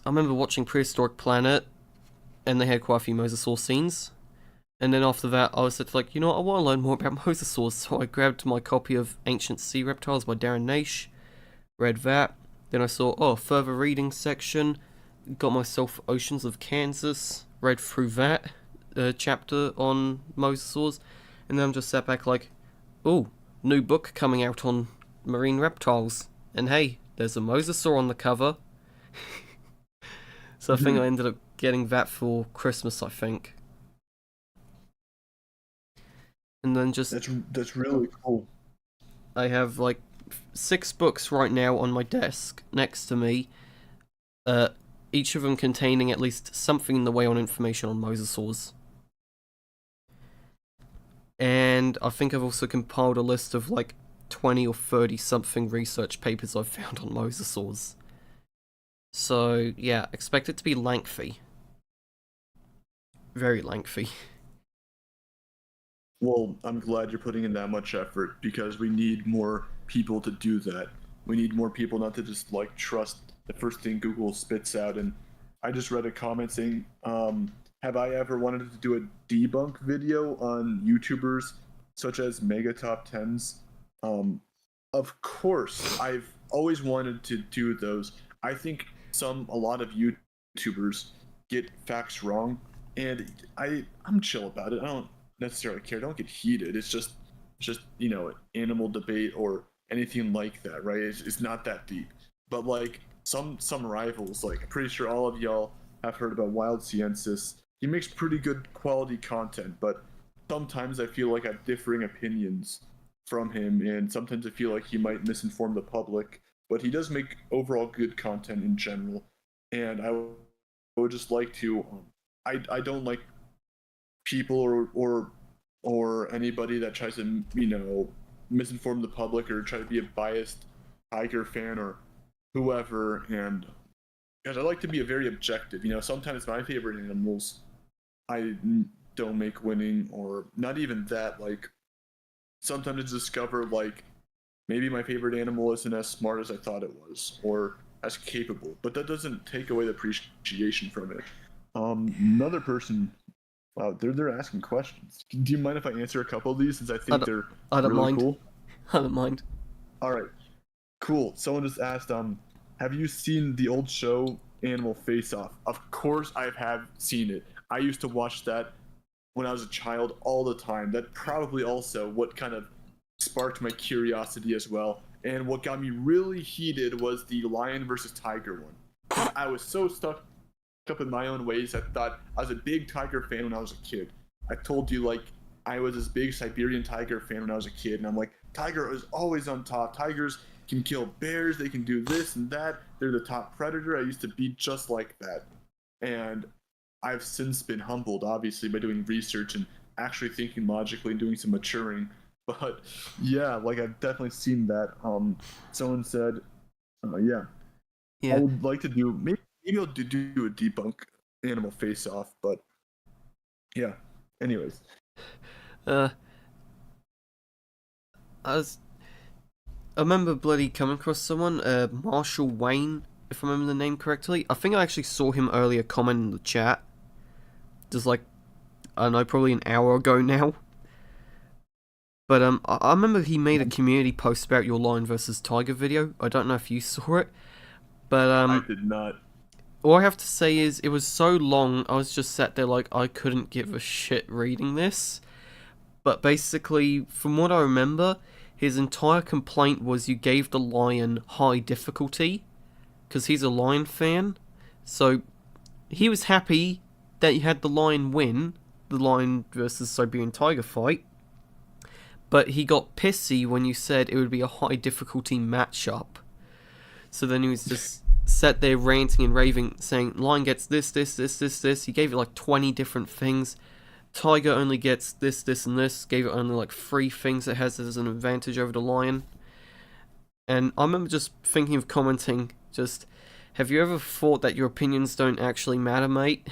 remember watching Prehistoric Planet, and they had quite a few mosasaur scenes. And then after that, I was like, you know what, I want to learn more about mosasaurs, so I grabbed my copy of Ancient Sea Reptiles by Darren Naish, read that, then I saw, further reading section, got myself Oceans of Kansas, read through that chapter on mosasaurs, and then I'm just sat back like, new book coming out on marine reptiles, and hey, there's a mosasaur on the cover. So I think I ended up getting that for Christmas, I think. And then that's really cool. I have like 6 books right now on my desk next to me, each of them containing at least something in the way on information on mosasaurs. And I think I've also compiled a list of like 20 or 30 something research papers I've found on mosasaurs. So yeah, expect it to be lengthy. Very lengthy. Well, I'm glad you're putting in that much effort, because we need more people to do that. We need more people not to just trust the first thing Google spits out. And I just read a comment saying, have I ever wanted to do a debunk video on YouTubers such as Mega Top 10s? Of course, I've always wanted to do those. I think a lot of YouTubers get facts wrong, and I'm chill about it. I don't necessarily care. Don't get heated. It's just animal debate or anything like that, right? It's not that deep. But some rivals, I'm pretty sure all of y'all have heard about Wild Ciensis. He makes pretty good quality content, but sometimes I feel like I have differing opinions from him, and sometimes I feel like he might misinform the public. But he does make overall good content in general, and I would just like to. I don't like people or anybody that tries to misinform the public or try to be a biased Tiger fan or whoever. And because I like to be very objective, sometimes my favorite animals I don't make winning, or not even that. Sometimes I discover maybe my favorite animal isn't as smart as I thought it was, or as capable, but that doesn't take away the appreciation from it. Another person, wow, they're asking questions. Do you mind if I answer a couple of these, since I think they're really mind. cool? I don't mind. All right, cool. Someone just asked, have you seen the old show Animal Face Off? Of course I have seen it. I used to watch that when I was a child all the time. That probably also what kind of sparked my curiosity as well. And what got me really heated was the lion versus tiger one. I was so stuck up in my own ways. I thought I was a big tiger fan when I was a kid. I told you I was this big Siberian tiger fan when I was a kid, and I'm like, tiger is always on top. Tigers can kill bears, they can do this and that. They're the top predator. I used to be just like that. And I've since been humbled, obviously, by doing research and actually thinking logically and doing some maturing. But yeah, I've definitely seen that. Someone said, yeah. I would like to do, maybe I'll do a debunk Animal Face Off, but yeah. Anyways. I remember bloody coming across someone, Marshall Wayne, if I remember the name correctly. I think I actually saw him earlier comment in the chat. Just I don't know, probably an hour ago now. But I remember he made a community post about your lion versus tiger video. I don't know if you saw it, but I did not. All I have to say is it was so long. I was just sat there I couldn't give a shit reading this. But basically, from what I remember, his entire complaint was you gave the lion high difficulty, because he's a lion fan. So he was happy that you had the lion win, the lion versus Siberian tiger fight, but he got pissy when you said it would be a high difficulty matchup. So then he was just sat there ranting and raving, saying, lion gets this. He gave it like 20 different things. Tiger only gets this, and this. Gave it only like 3 things it has as an advantage over the lion. And I remember just thinking of commenting, just, have you ever thought that your opinions don't actually matter, mate?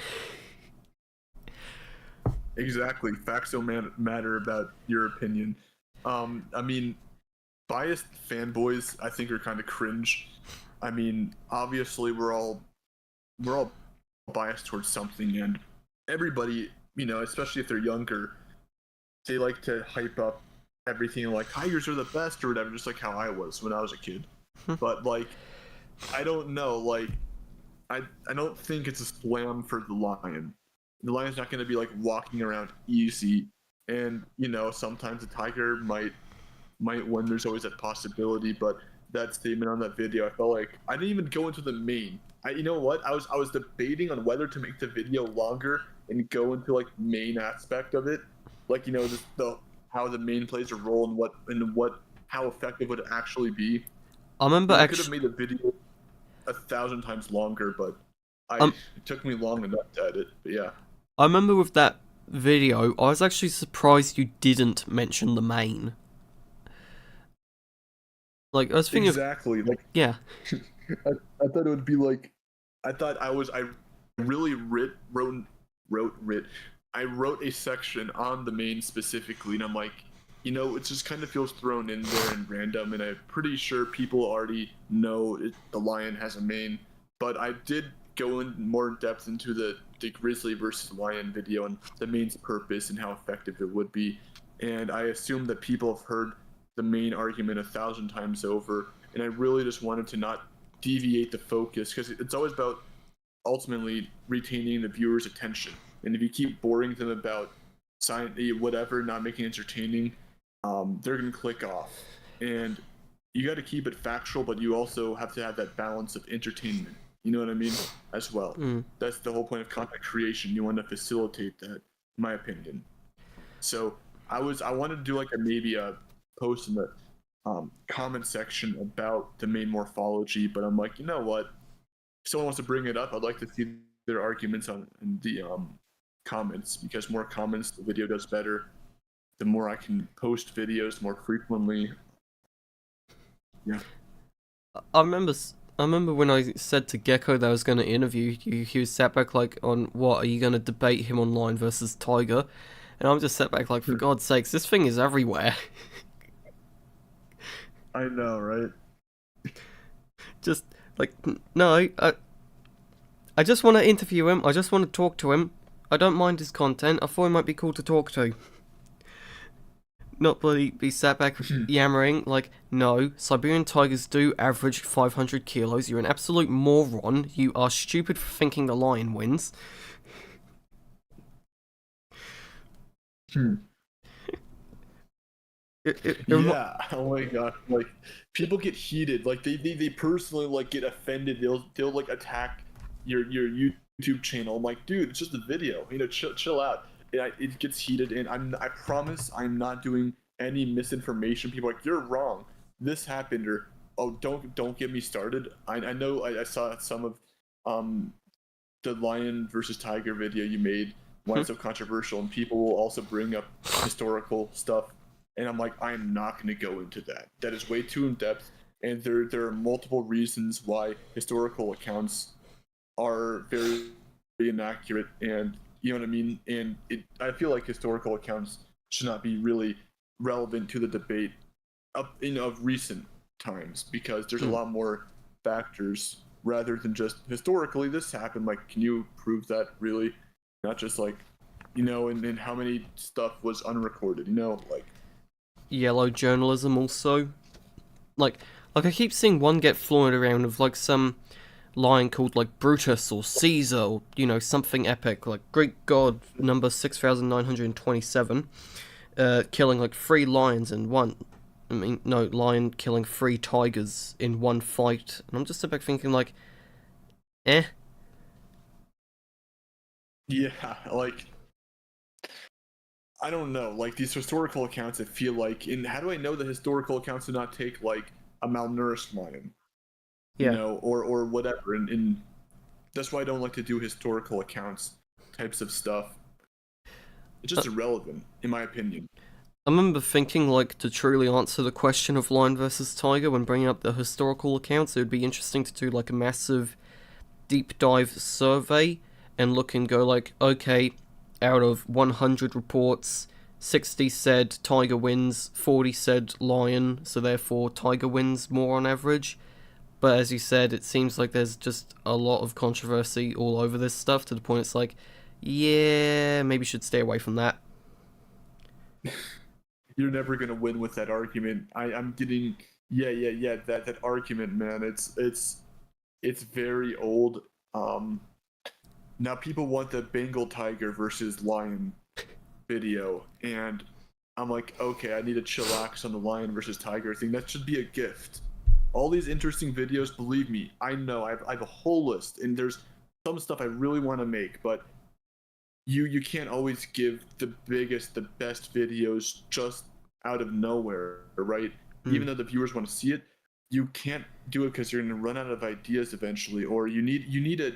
Exactly. Facts don't matter about your opinion. I mean, biased fanboys, I think, are kind of cringe. I mean, obviously, we're all biased towards something, and everybody, especially if they're younger, they like to hype up everything like Tigers are the best or whatever, just like how I was when I was a kid. But like, I don't know, like, I don't think it's a slam for the lion. The lion's not going to be like walking around easy, and sometimes the tiger might win. There's always that possibility, but that statement on that video, I felt like I didn't even go into the main. You know what? I was debating on whether to make the video longer and go into like main aspect of it, like just how the main plays a role and how effective would it actually be. I remember I could have made the video 1,000 times longer, but it took me long enough to edit. But yeah, I remember with that video, I was actually surprised you didn't mention the main. Like, I was thinking exactly. Like, yeah. I thought it would be like, I really wrote a section on the main specifically, and I'm like, it just kind of feels thrown in there and random, and I'm pretty sure people already know the lion has a main, but I did go in more depth into the grizzly versus lion video and the main's purpose and how effective it would be, and I assume that people have heard the main argument 1,000 times over, and I really just wanted to not deviate the focus, because it's always about ultimately retaining the viewer's attention, and if you keep boring them about science, whatever, not making it entertaining, they're gonna click off. And you got to keep it factual, but you also have to have that balance of entertainment, you know what I mean, as well. That's the whole point of content creation. You want to facilitate that, in my opinion. So I wanted to do like maybe a post in the comment section about the main morphology, but I'm like, you know what, if someone wants to bring it up, I'd like to see their arguments in the comments, because more comments, the video does better. The more I can post videos more frequently. Yeah, I remember when I said to Gecko that I was going to interview you, he was sat back like, on what, are you going to debate him on lion versus tiger? And I'm just sat back like, for God's sakes, this thing is everywhere. I know, right? Just like, no, I just want to interview him. I just want to talk to him. I don't mind his content. I thought he might be cool to talk to. Not bloody be sat back yammering like, no, Siberian tigers do average 500 kilos. You're an absolute moron. You are stupid for thinking the lion wins. Yeah, oh my god, like, people get heated, like they personally like get offended, they'll like attack your YouTube channel. I'm like, dude, it's just a video, chill out. It gets heated, and I promise I'm not doing any misinformation. People are like, you're wrong, this happened, or oh, don't get me started. I know I saw some of the lion versus tiger video you made, why it's so controversial, and people will also bring up historical stuff. And I'm like, I am not going to go into that. That is way too in depth, and there are multiple reasons why historical accounts are very, very inaccurate, and you know what I mean. And I feel like historical accounts should not be really relevant to the debate of recent times, because there's a lot more factors rather than just historically this happened. Like, can you prove that really? Not just like, and how many stuff was unrecorded, like. Yellow journalism also. Like I keep seeing one get floated around of like some lion called like Brutus or Caesar or, something epic, like Greek god number 6,927, killing like 3 lions in one. Lion killing 3 tigers in one fight. And I'm just sitting back thinking like, Yeah, like I don't know, like these historical accounts. I feel like, and how do I know the historical accounts do not take like a malnourished lion, Yeah. or whatever, and that's why I don't like to do historical accounts types of stuff. It's Uh, just irrelevant, in my opinion. I remember thinking, like, to truly answer the question of lion versus tiger when bringing up the historical accounts, it would be interesting to do, like, a massive deep dive survey and look and go, like, okay, out of 100 reports, 60 said tiger wins, 40 said lion, so therefore tiger wins more on average. But as you said, it seems like there's just a lot of controversy all over this stuff to the point it's like, yeah, maybe you should stay away from that. You're never gonna win with that argument. I'm getting yeah, that argument, man. It's very old. Um, Now people want the Bengal tiger versus lion video, and I'm like, okay, I need to chillax on the lion versus tiger thing. That should be a gift. All these interesting videos, believe me, I know I have a whole list, and there's some stuff I really want to make, but you can't always give the biggest, the best videos just out of nowhere, right? Mm. Even though the viewers want to see it, you can't do it because you're going to run out of ideas eventually, or you need to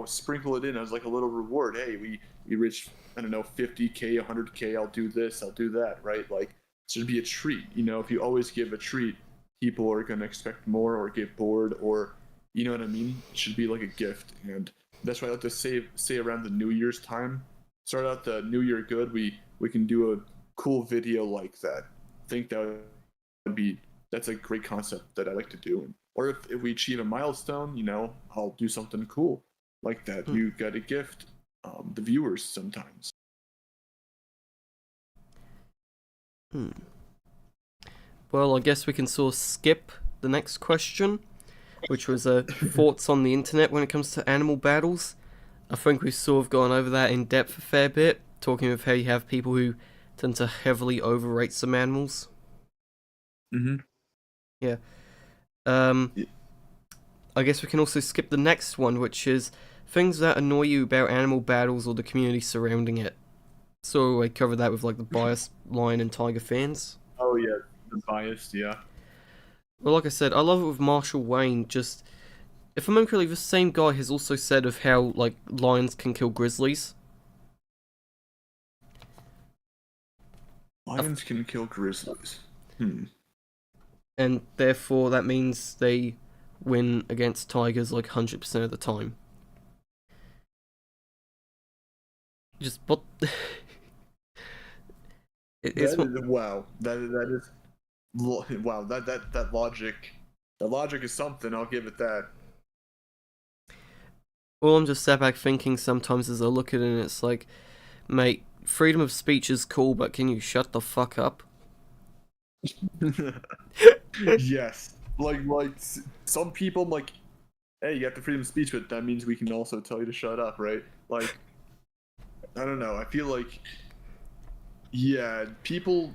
sprinkle it in as like a little reward. Hey, we reached, I don't know, 50K, 100K. I'll do this, I'll do that, right? Like it should be a treat. If you always give a treat, people are going to expect more or get bored, or you know what I mean. It should be like a gift, and that's why I like to say around the New Year's time. Start out the New Year good. We can do a cool video like that. I think that would be that's a great concept that I like to do. Or if we achieve a milestone, I'll do something cool like that. Mm. You got a gift, the viewers sometimes. Hmm. Well, I guess we can sort of skip the next question, which was thoughts on the internet when it comes to animal battles. I think we've sort of gone over that in depth a fair bit, talking of how you have people who tend to heavily overrate some animals. Mm-hmm. Yeah. Yeah. I guess we can also skip the next one, which is things that annoy you about animal battles or the community surrounding it. So I covered that with like the biased lion and tiger fans. Oh yeah, the biased. Yeah. Well, like I said, I love it with Marshall Wayne. Just if I remember correctly, the same guy has also said of how like lions can kill grizzlies. Lions can kill grizzlies. Hmm. And therefore that means they win against tigers like 100% of the time. Just what? It's Wow. That is wow. That logic. That logic is something. I'll give it that. well, I'm just sat back thinking sometimes as I look at it, and it's like, mate, freedom of speech is cool, but can you shut the fuck up? Yes. Like some people, like, hey, you got the freedom of speech, but that means we can also tell you to shut up, right? Like, I don't know. I feel like, yeah, people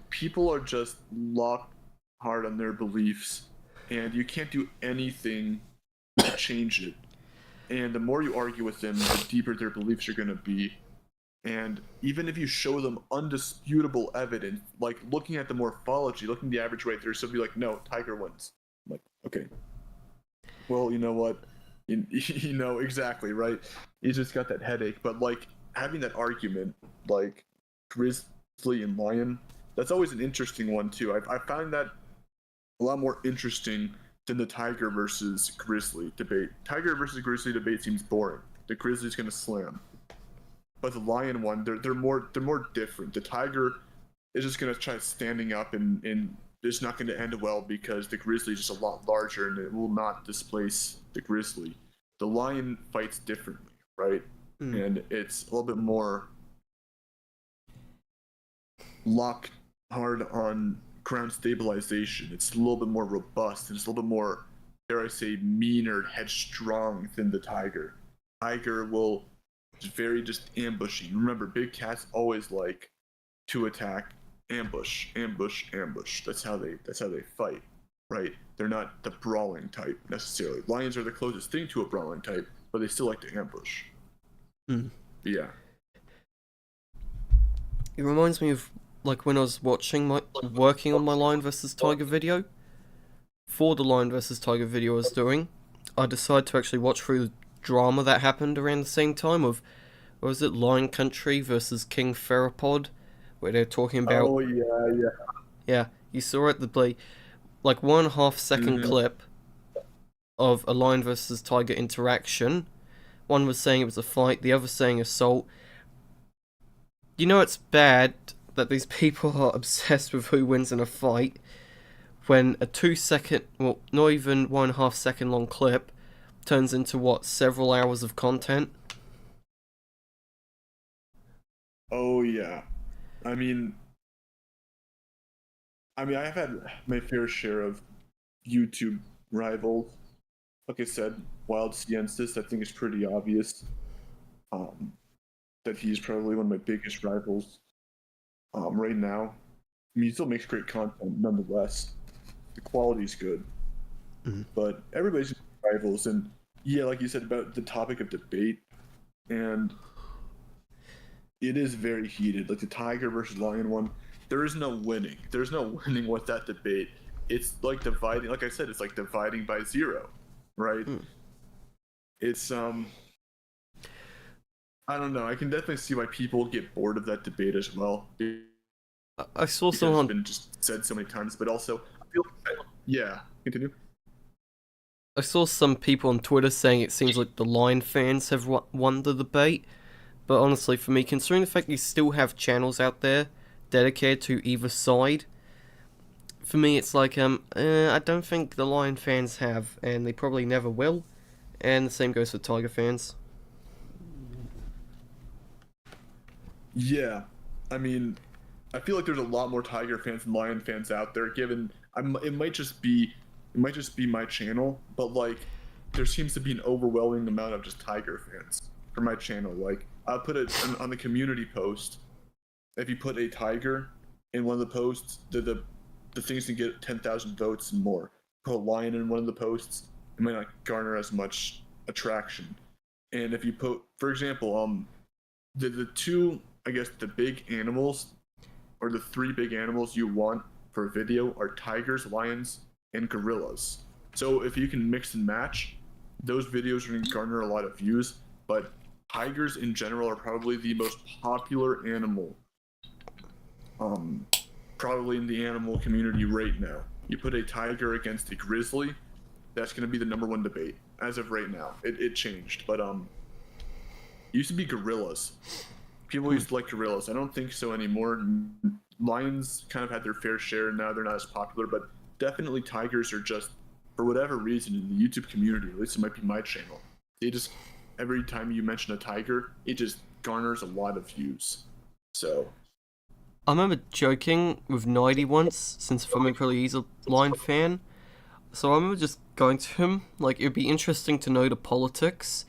are just locked hard on their beliefs, and you can't do anything to change it. And the more you argue with them, the deeper their beliefs are gonna be. And even if you show them undisputable evidence, like looking at the morphology, looking at the average weight, they're still be like, no, tiger wins. I'm like, okay, well, you know what? You know exactly, right? You just got that headache. But like having that argument, like grizzly and lion, that's always an interesting one too. I find that a lot more interesting than the tiger versus grizzly debate. Tiger versus grizzly debate seems boring. The grizzly's gonna slam. But the lion one, they're more different. The tiger is just gonna try standing up, and it's not gonna end well because the grizzly is just a lot larger and it will not displace the grizzly. The lion fights differently, right? Mm. And it's a little bit more locked hard on ground stabilization. It's a little bit more robust, and it's a little bit more, dare I say, meaner, headstrong than the tiger. Tiger will just ambushy. Remember, big cats always like to attack, ambush, ambush, ambush. That's how they fight, right? They're not the brawling type necessarily. Lions are the closest thing to a brawling type, but they still like to ambush. Mm. Yeah. It reminds me of like when I was working on my lion versus tiger video. For the lion versus tiger video I was doing, I decided to actually watch through the drama that happened around the same time of, what was it, Lion Country versus King Theropod, where they're talking about. Oh yeah. Yeah, you saw it, the play, like 1.5 second clip of a lion versus tiger interaction. One was saying it was a fight, the other saying assault. You know it's bad that these people are obsessed with who wins in a fight when a 2 second, well, not even 1.5 second long clip turns into what, several hours of content? Oh yeah. I mean, I've had my fair share of YouTube rivals. Like I said, Wild Ciensis, I think it's pretty obvious that he's probably one of my biggest rivals right now. I mean, he still makes great content nonetheless. The quality's good. But everybody's rivals. And yeah, like you said about the topic of debate, and it is very heated. Like the tiger versus lion one, there is no winning. There's no winning with that debate. It's like dividing, like I said, it's like dividing by zero, right? It's I don't know. I can definitely see why people get bored of that debate as well. I saw Because someone. it's been just said so many times, but also, I feel yeah. Continue. I saw some people on Twitter saying it seems like the Lion fans have won the debate, but honestly, for me, considering the fact you still have channels out there dedicated to either side, for me, it's like I don't think the Lion fans have, and they probably never will, and the same goes for Tiger fans. Yeah, I mean, I feel like there's a lot more Tiger fans than Lion fans out there. Given it might just be my channel, but like there seems to be an overwhelming amount of just Tiger fans for my channel. Like I'll put it on the community post. If you put a tiger in one of the posts, the things can get 10,000 votes and more. Put a lion in one of the posts, it might not garner as much attraction. And if you put, for example, the two, I guess, the big animals, or the three big animals you want for a video are tigers, lions, and gorillas. So if you can mix and match, those videos are going to garner a lot of views. But tigers in general are probably the most popular animal, probably in the animal community right now. You put a tiger against a grizzly, that's going to be the number one debate as of right now. It changed, but it used to be gorillas. People used to like gorillas. I don't think so anymore. Lions kind of had their fair share, and now they're not as popular, but definitely tigers are just, for whatever reason, in the YouTube community, at least it might be my channel, they just, every time you mention a tiger, it just garners a lot of views. So I remember joking with Nighty once, since for me probably he's a Lion fan. So I remember just going to him, like, it'd be interesting to know the politics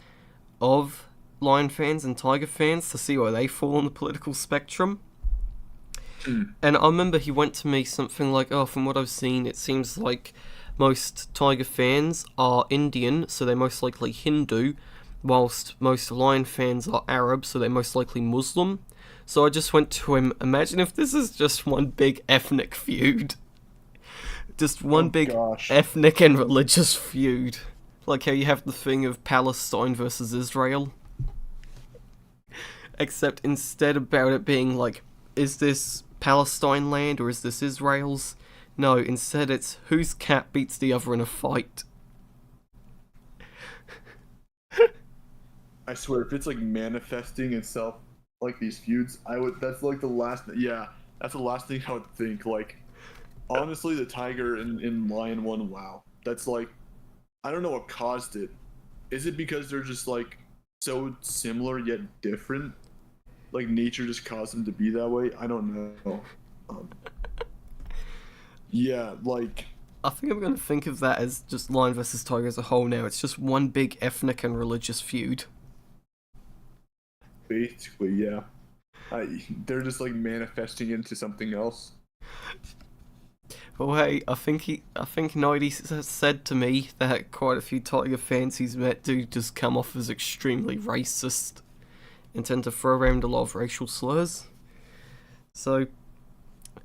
of Lion fans and Tiger fans to see where they fall on the political spectrum. And I remember he went to me something like, oh, from what I've seen, it seems like most Tiger fans are Indian, so they're most likely Hindu, whilst most Lion fans are Arab, so they're most likely Muslim. So I just went to him, imagine if this is just one big ethnic feud. Just one ethnic and religious feud. Like how you have the thing of Palestine versus Israel. Except instead about it being like, is this Palestine land or is this Israel's? No, instead it's whose cat beats the other in a fight. I swear, if it's like manifesting itself like these feuds, that's like the last, that's the last thing I would think. Like, honestly, the tiger and lion one, wow. That's like, I don't know what caused it. Is it because they're just like so similar yet different? Like nature just caused them to be that way? I don't know. Yeah, like, I think I'm going to think of that as just lion versus tiger as a whole now. It's just one big ethnic and religious feud. Basically, yeah. They're just like manifesting into something else. Well, hey, I think Nighty said to me that quite a few Tiger fans he's met do just come off as extremely racist and tend to throw around a lot of racial slurs. So,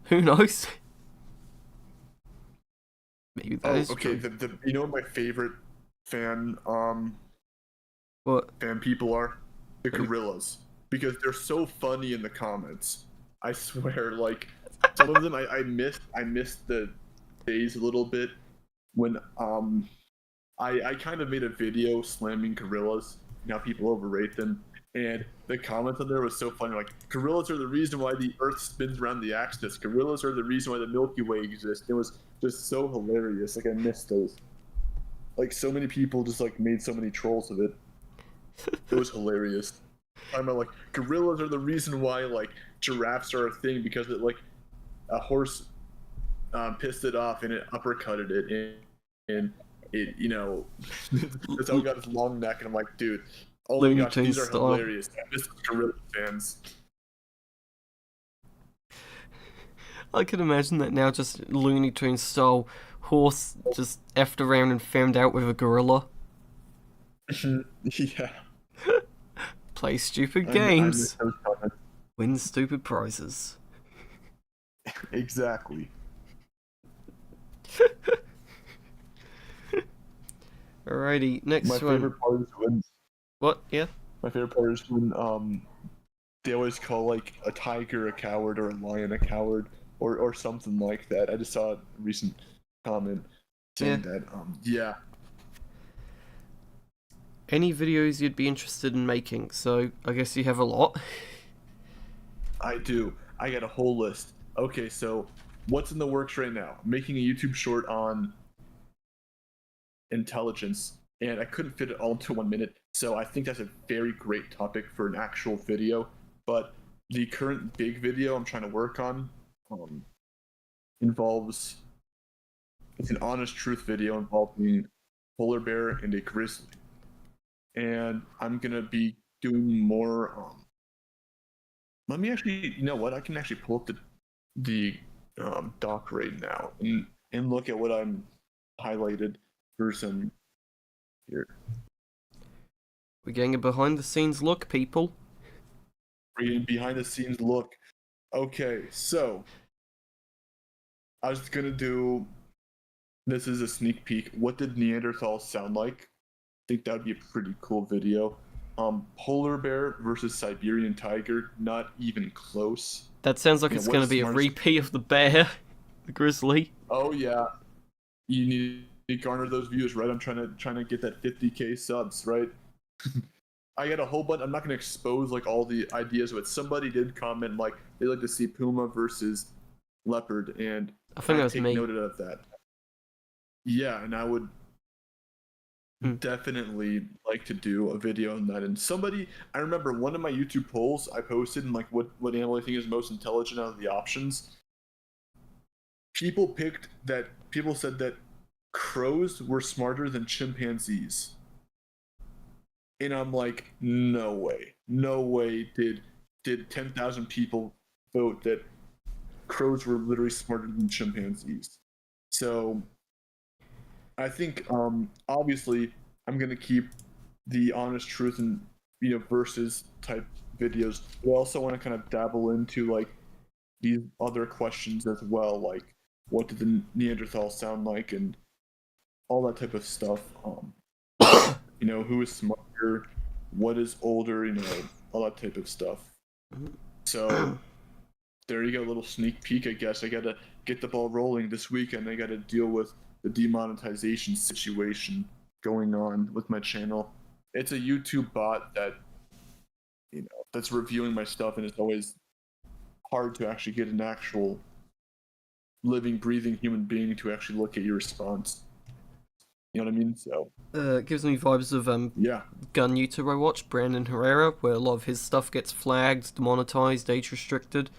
who knows? Maybe that is okay. true. The you know what my favorite fan What? fan people are? The Who? gorillas. Because they're so funny in the comments. I swear, like some of them I missed the days a little bit when I kind of made a video slamming gorillas, how people overrate them, and the comments on there was so funny. Like, gorillas are the reason why the Earth spins around the axis. Gorillas are the reason why the Milky Way exists. It was just so hilarious. Like, I missed those. Like, so many people just like made so many trolls of it. It was hilarious. I'm like, gorillas are the reason why like giraffes are a thing because it like a horse pissed it off and it uppercutted it and it that's how it got its long neck and I'm like, dude, oh my Looney gosh, these Tunes are style. hilarious. I miss gorilla fans. I can imagine that now, just Looney Tunes style horse just effed around and found out with a gorilla. Yeah. Play stupid I miss games. those comments. Win stupid prizes. Exactly. Alrighty, next My one. favorite part is when What? Yeah? my favorite part is when they always call like a tiger a coward or a lion a coward or something like that. I just saw a recent comment saying that yeah. Any videos you'd be interested in making? So, I guess you have a lot. I do. I got a whole list. Okay, so what's in the works right now? Making a YouTube short on intelligence, and I couldn't fit it all into 1 minute. So I think that's a very great topic for an actual video. But the current big video I'm trying to work on involves it's an honest truth video involving a polar bear and a grizzly, and I'm gonna be doing more. Let me actually, you know what? I can actually pull up the doc right now and look at what I'm highlighted for some here. We're getting a behind the scenes look, people. Reading behind the scenes look. Okay, so I was gonna do. This is a sneak peek. What did Neanderthals sound like? I think that would be a pretty cool video. Polar bear versus Siberian tiger, not even close. That sounds like You know, it's what going to is be a smartest? repeat of the bear, the grizzly. Oh yeah, you need to garner those views, right? I'm trying to get that 50K subs, right? I got a whole bunch. I'm not gonna expose like all the ideas, but somebody did comment like they like to see puma versus leopard, and I think that I was take me. note of that. Yeah, and I would Hmm. definitely like to do a video on that. And somebody, I remember one of my YouTube polls I posted, and like what animal I think is most intelligent out of the options. People picked that. People said that crows were smarter than chimpanzees. And I'm like, no way, no way did 10,000 people vote that crows were literally smarter than chimpanzees. So I think obviously I'm gonna keep the honest truth and versus type videos. But I also want to kind of dabble into like these other questions as well, like what did the Neanderthal sound like and all that type of stuff. Who is smarter, what is older, all that type of stuff. So there you go, a little sneak peek, I guess. I gotta get the ball rolling this weekend. I gotta deal with the demonetization situation going on with my channel. It's a YouTube bot that that's reviewing my stuff, and it's always hard to actually get an actual living, breathing human being to actually look at your response. You know what I mean? So It gives me vibes of yeah. gun YouTuber I watch, Brandon Herrera, where a lot of his stuff gets flagged, demonetized, age restricted.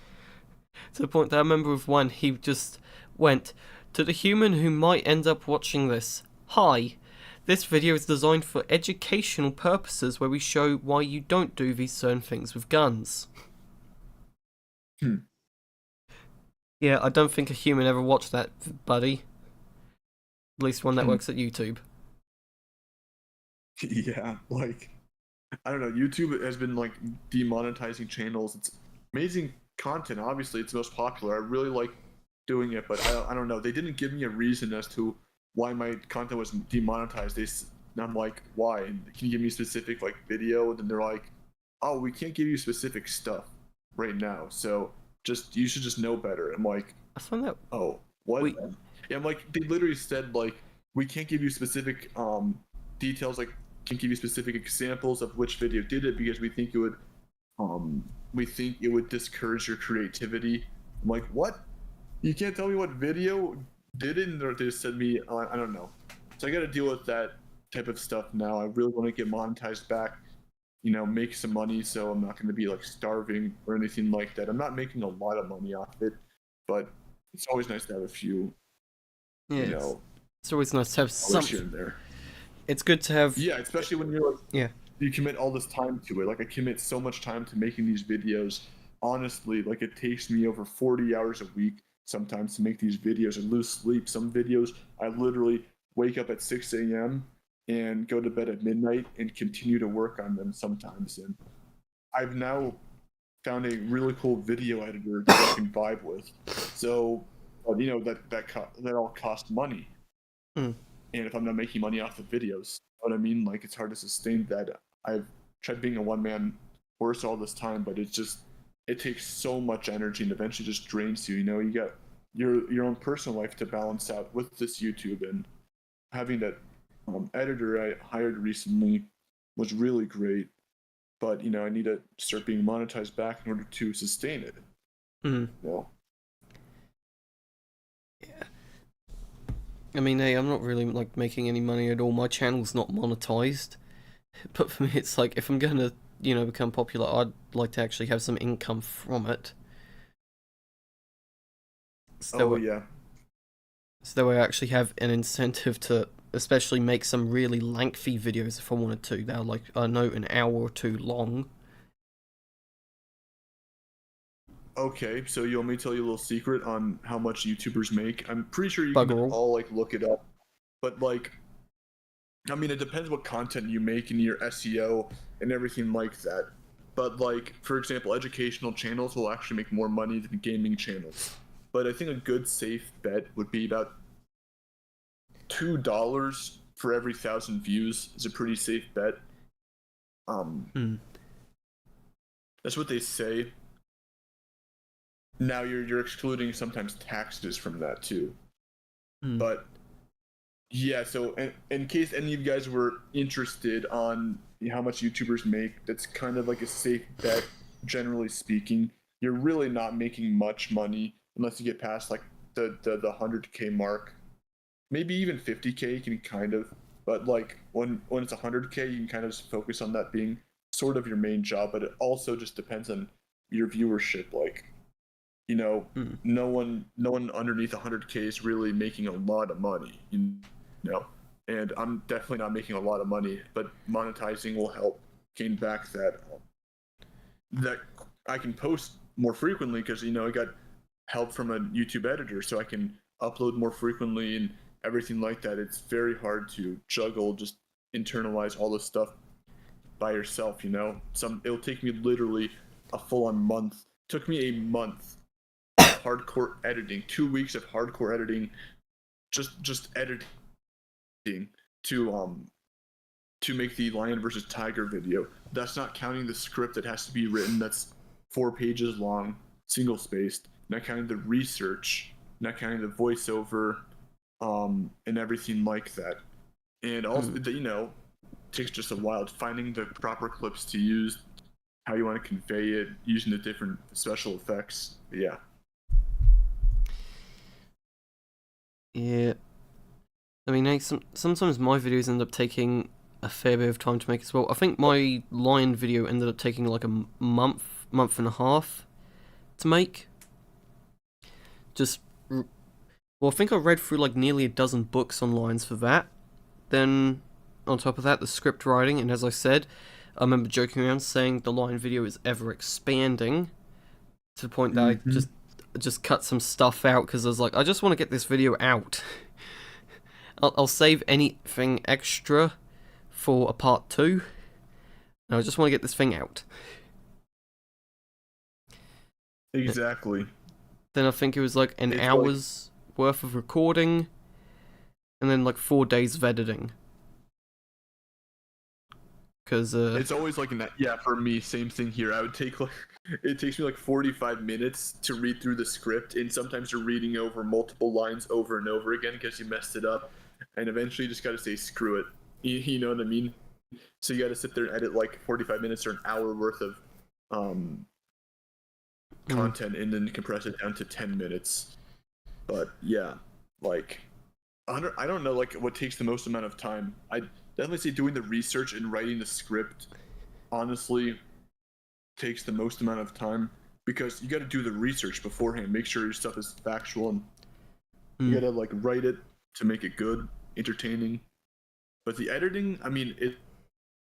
To the point that I remember with one, he just went, "To the human who might end up watching this, hi. This video is designed for educational purposes where we show why you don't do these certain things with guns." Yeah, I don't think a human ever watched that, buddy. At least one that works at YouTube. Yeah, like I don't know. YouTube has been like demonetizing channels. It's amazing content. Obviously, it's the most popular. I really like doing it, but I don't know. They didn't give me a reason as to why my content was demonetized. And I'm like, why? And can you give me specific like video? And then they're like, oh, we can't give you specific stuff right now. So you should just know better. I'm like, I find that. Oh, what? Yeah, I'm like, they literally said like, we can't give you specific details, like can't give you specific examples of which video did it because we think it would discourage your creativity. I'm like, what? You can't tell me what video did it, and they just said me, I don't know. So I got to deal with that type of stuff now. I really want to get monetized back, make some money, so I'm not going to be like starving or anything like that. I'm not making a lot of money off it, but it's always nice to have a few. Yeah, it's always nice to have something here and there. It's good to have. Yeah, especially when you're like, you commit all this time to it. Like I commit so much time to making these videos. Honestly, like it takes me over 40 hours a week sometimes to make these videos and lose sleep. Some videos I literally wake up at 6 a.m. and go to bed at midnight and continue to work on them sometimes. And I've now found a really cool video editor that I can vibe with. So, that all costs money. And if I'm not making money off the videos, you know what I mean? Like it's hard to sustain that. I've tried being a one-man horse all this time, but it takes so much energy and eventually just drains you. You got your own personal life to balance out with this YouTube, and having that editor I hired recently was really great. But I need to start being monetized back in order to sustain it. Yeah. I mean, hey, I'm not really like making any money at all. My channel's not monetized, but for me, it's like if I'm gonna, become popular, I'd like to actually have some income from it. So I actually have an incentive to, especially make some really lengthy videos if I wanted to. They're like, an hour or two long. Okay, so you want me to tell you a little secret on how much YouTubers make? I'm pretty sure you can all like look it up, but like, I mean, it depends what content you make and your SEO and everything like that. But like, for example, educational channels will actually make more money than gaming channels. But I think a good safe bet would be about $2 for every 1,000 views is a pretty safe bet. That's what they say. Now you're excluding sometimes taxes from that too. But yeah, so in case any of you guys were interested on how much YouTubers make, that's kind of like a safe bet, generally speaking. You're really not making much money unless you get past like the 100K mark. Maybe even 50K you can kind of, but like when it's 100K, you can kind of just focus on that being sort of your main job, but it also just depends on your viewership. Like, no one underneath 100K is really making a lot of money, and I'm definitely not making a lot of money, but monetizing will help gain back that I can post more frequently because, I got help from a YouTube editor, so I can upload more frequently and everything like that. It's very hard to juggle, just internalize all this stuff by yourself, it'll take me literally a full-on month. It took me a month hardcore editing, 2 weeks of hardcore editing, just editing to make the lion versus tiger video. That's not counting the script that has to be written, that's 4 pages long, single spaced, not counting the research, not counting the voiceover, and everything like that. And also, it takes just a while finding the proper clips to use, how you want to convey it, using the different special effects. Yeah. Yeah. I mean, sometimes my videos end up taking a fair bit of time to make as well. I think my lion video ended up taking like a month and a half to make. Well, I think I read through like nearly a dozen books on lions for that. Then, on top of that, the script writing, and as I said, I remember joking around saying the lion video is ever expanding to the point that I just cut some stuff out because I was like, I just want to get this video out. I'll save anything extra for a part 2. I just want to get this thing out. Exactly. Then I think it was like an It's like hour's worth of recording, and then like 4 days of editing. Because it's always like yeah, for me, same thing here. I would take like it takes me like 45 minutes to read through the script, and sometimes you're reading over multiple lines over and over again because you messed it up, and eventually you just got to say screw it. You know what I mean? So you got to sit there and edit like 45 minutes or an hour worth of um, content, and then compress it down to 10 minutes. But yeah, like I don't know like what takes the most amount of time. I definitely say doing the research and writing the script honestly takes the most amount of time because you got to do the research beforehand, make sure your stuff is factual, and you got to like write it to make it good, entertaining. But the editing, I mean,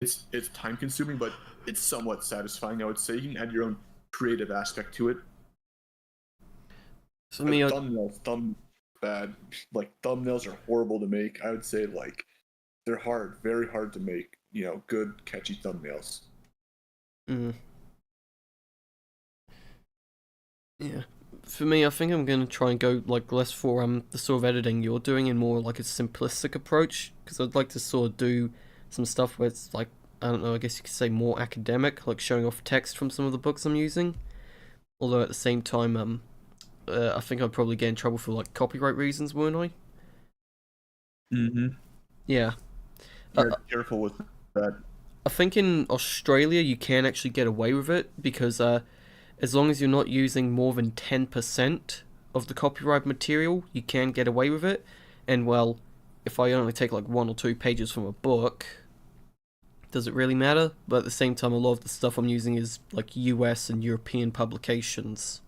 it's time consuming, but it's somewhat satisfying. I would say you can add your own creative aspect to it. For me, Thumbnails bad. Like thumbnails are horrible to make. I would say like they're hard, very hard to make. You know, good catchy thumbnails. Yeah. For me, I think I'm gonna try and go like less for the sort of editing you're doing and more like a simplistic approach, because I'd like to sort of do some stuff where it's like, I don't know, I guess you could say more academic, like showing off text from some of the books I'm using. Although at the same time, I think I'd probably get in trouble for like copyright reasons, wouldn't I? Mm-hmm. Yeah. Be careful with that. I think in Australia you can actually get away with it because as long as you're not using more than 10% of the copyright material, you can get away with it. And well, if I only take like 1 or 2 pages from a book, does it really matter? But at the same time, a lot of the stuff I'm using is like US and European publications.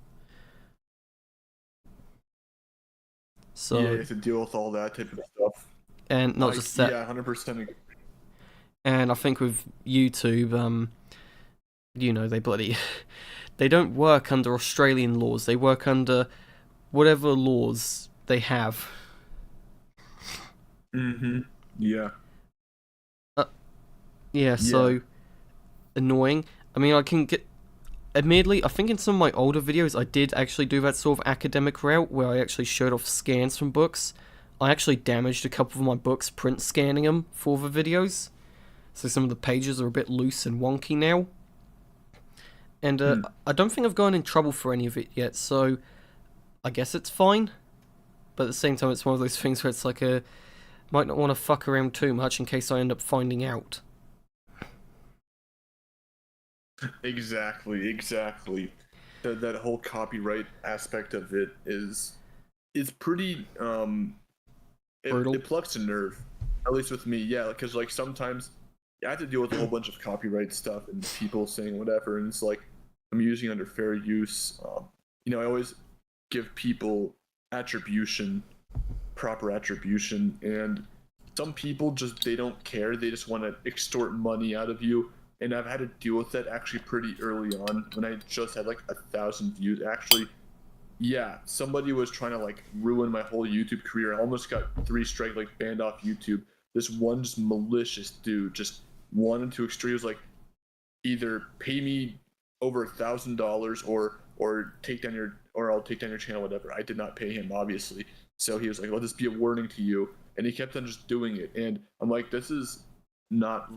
So, yeah, you have to deal with all that type of stuff. and not Like, just that. yeah, 100%. And I think with YouTube, they bloody they don't work under Australian laws. They work under whatever laws they have. Mm-hmm. Yeah. Yeah, so annoying. I mean, I can get. Admittedly, I think in some of my older videos, I did actually do that sort of academic route where I actually showed off scans from books. I actually damaged a couple of my books print scanning them for the videos. So some of the pages are a bit loose and wonky now. And I don't think I've gone in trouble for any of it yet, so I guess it's fine. But at the same time, it's one of those things where it's like might not want to fuck around too much in case I end up finding out. Exactly. That whole copyright aspect of it is pretty Brutal. it plucks a nerve, at least with me. Yeah, because like sometimes I have to deal with a whole bunch of copyright stuff and people saying whatever, and it's like I'm using under fair use. I always give people proper attribution, and some people just they don't care. They just want to extort money out of you. And I've had to deal with that actually pretty early on when I just had like 1,000 views. Actually, yeah, somebody was trying to like ruin my whole YouTube career. I almost got 3 strike, like banned off YouTube. This one just malicious dude just wanted to extort. He was like, either pay me over $1,000 or take down or I'll take down your channel, whatever. I did not pay him, obviously. So he was like, let this be a warning to you. And he kept on just doing it. And I'm like, this is not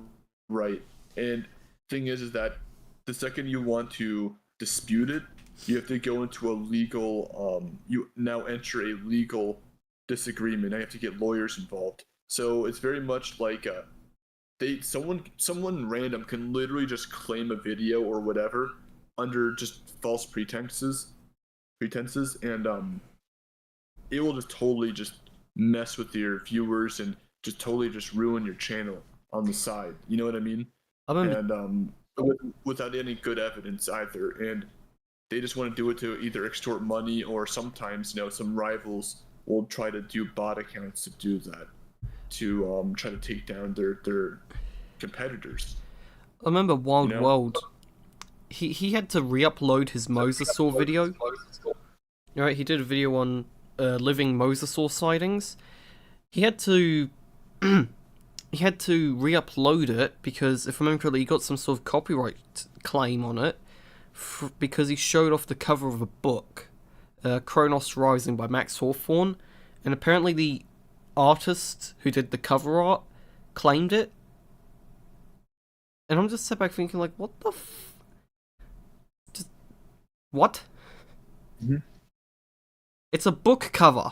right. And thing is that the second you want to dispute it, you have to go into a legal you now enter a legal disagreement. I have to get lawyers involved. So it's very much like someone random can literally just claim a video or whatever under just false pretenses, and it will just totally just mess with your viewers and just totally just ruin your channel on the side. You know what I mean? And without any good evidence either. And they just want to do it to either extort money, or sometimes some rivals will try to do bot accounts to do that, to try to take down their competitors. I remember Wild World. He had to re-upload his mosasaur video. Right, he did a video on living mosasaur sightings. He had to re-upload it because, if I remember correctly, he got some sort of copyright claim on it. because he showed off the cover of a book, Kronos Rising by Max Hawthorne, and apparently the artist who did the cover art claimed it. And I'm just sitting back thinking, like, what the just what? Mm-hmm. It's a book cover.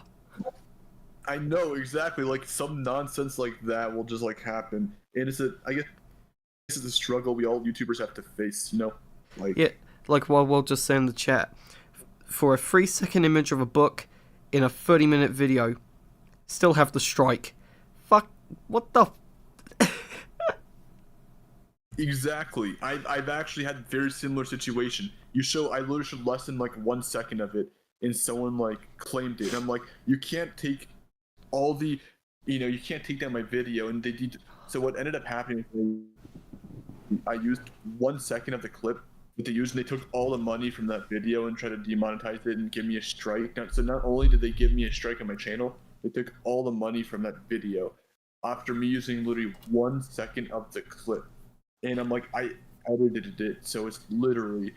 I know, exactly. Like, some nonsense like that will just, like, happen. And I guess this is a struggle we all YouTubers have to face, you know? Like, yeah, like, well, we'll just say in the chat, for a 3-second image of a book in a 30-minute video, still have the strike. Fuck, what the... Exactly. I've actually had a very similar situation. I literally showed less than, like, 1 second of it, and someone, like, claimed it. And I'm like, you can't take all the, you can't take down my video. And they did. So what ended up happening, I used 1 second of the clip that they used, and they took all the money from that video and tried to demonetize it and give me a strike. So not only did they give me a strike on my channel, they took all the money from that video after me using literally 1 second of the clip. And I'm like, I edited it, so it's literally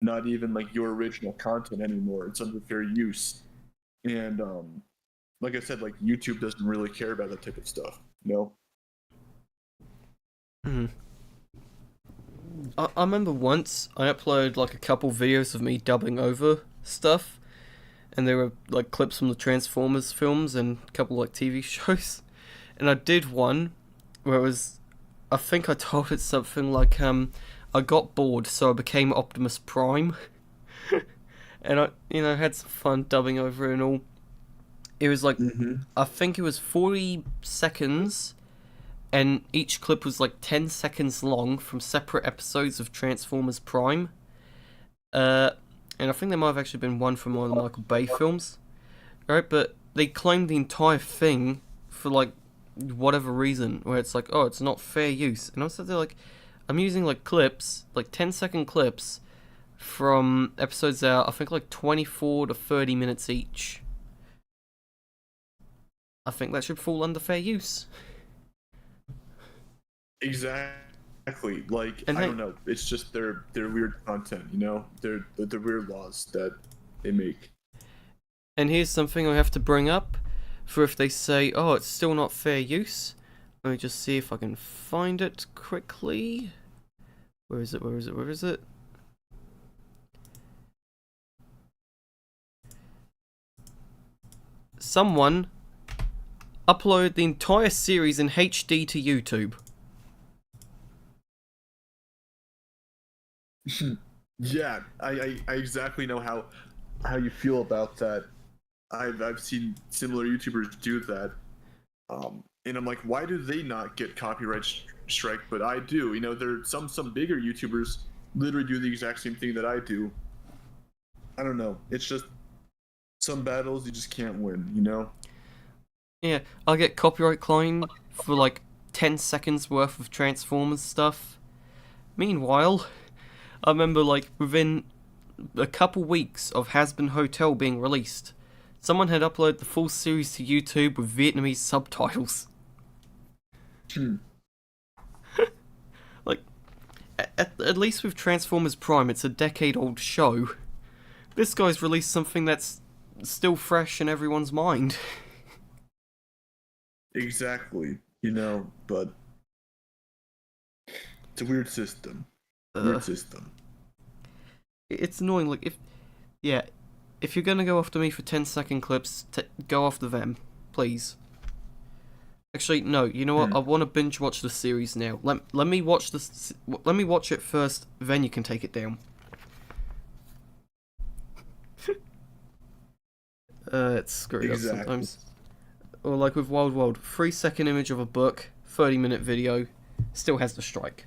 not even like your original content anymore. It's under fair use. And like I said, like, YouTube doesn't really care about that type of stuff, you know? Mm. I remember once I uploaded like a couple videos of me dubbing over stuff, and they were like clips from the Transformers films and a couple like TV shows. And I did one where it was, I think I told it something like, I got bored, so I became Optimus Prime. And I, had some fun dubbing over it and all. It was like, I think it was 40 seconds, and each clip was like 10 seconds long from separate episodes of Transformers Prime. And I think there might have actually been one from one of the Michael Bay films. Right, but they claimed the entire thing for like whatever reason, where it's like, oh, it's not fair use. And I was sitting there like, I'm using like clips, like 10-second clips from episodes that are, I think, like 24 to 30 minutes each. I think that should fall under fair use. Exactly. Like, and I don't know. It's just their weird content, you know? They're the weird laws that they make. And here's something I have to bring up for if they say, oh, it's still not fair use. Let me just see if I can find it quickly. Where is it? Someone uploaded the entire series in HD to YouTube. Yeah, I exactly know how you feel about that. I've seen similar YouTubers do that, and I'm like, why do they not get copyright strike, but I do? You know, there some bigger YouTubers literally do the exact same thing that I do. I don't know. It's just some battles you just can't win, you know? Yeah, I'll get copyright claim for like 10 seconds worth of Transformers stuff. Meanwhile, I remember like within a couple weeks of Hazbin Hotel being released, someone had uploaded the full series to YouTube with Vietnamese subtitles. Like, at least with Transformers Prime, it's a decade-old show. This guy's released something that's still fresh in everyone's mind. Exactly, you know, but it's a weird system. It's annoying. Like, if you're gonna go after me for 10-second clips, go after them, please. Actually, no. You know what? I want to binge watch the series now. Let me watch this. Let me watch it first. Then you can take it down. It's screwed up sometimes. Or like with Wild World, 3-second image of a book, 30-minute video, still has the strike.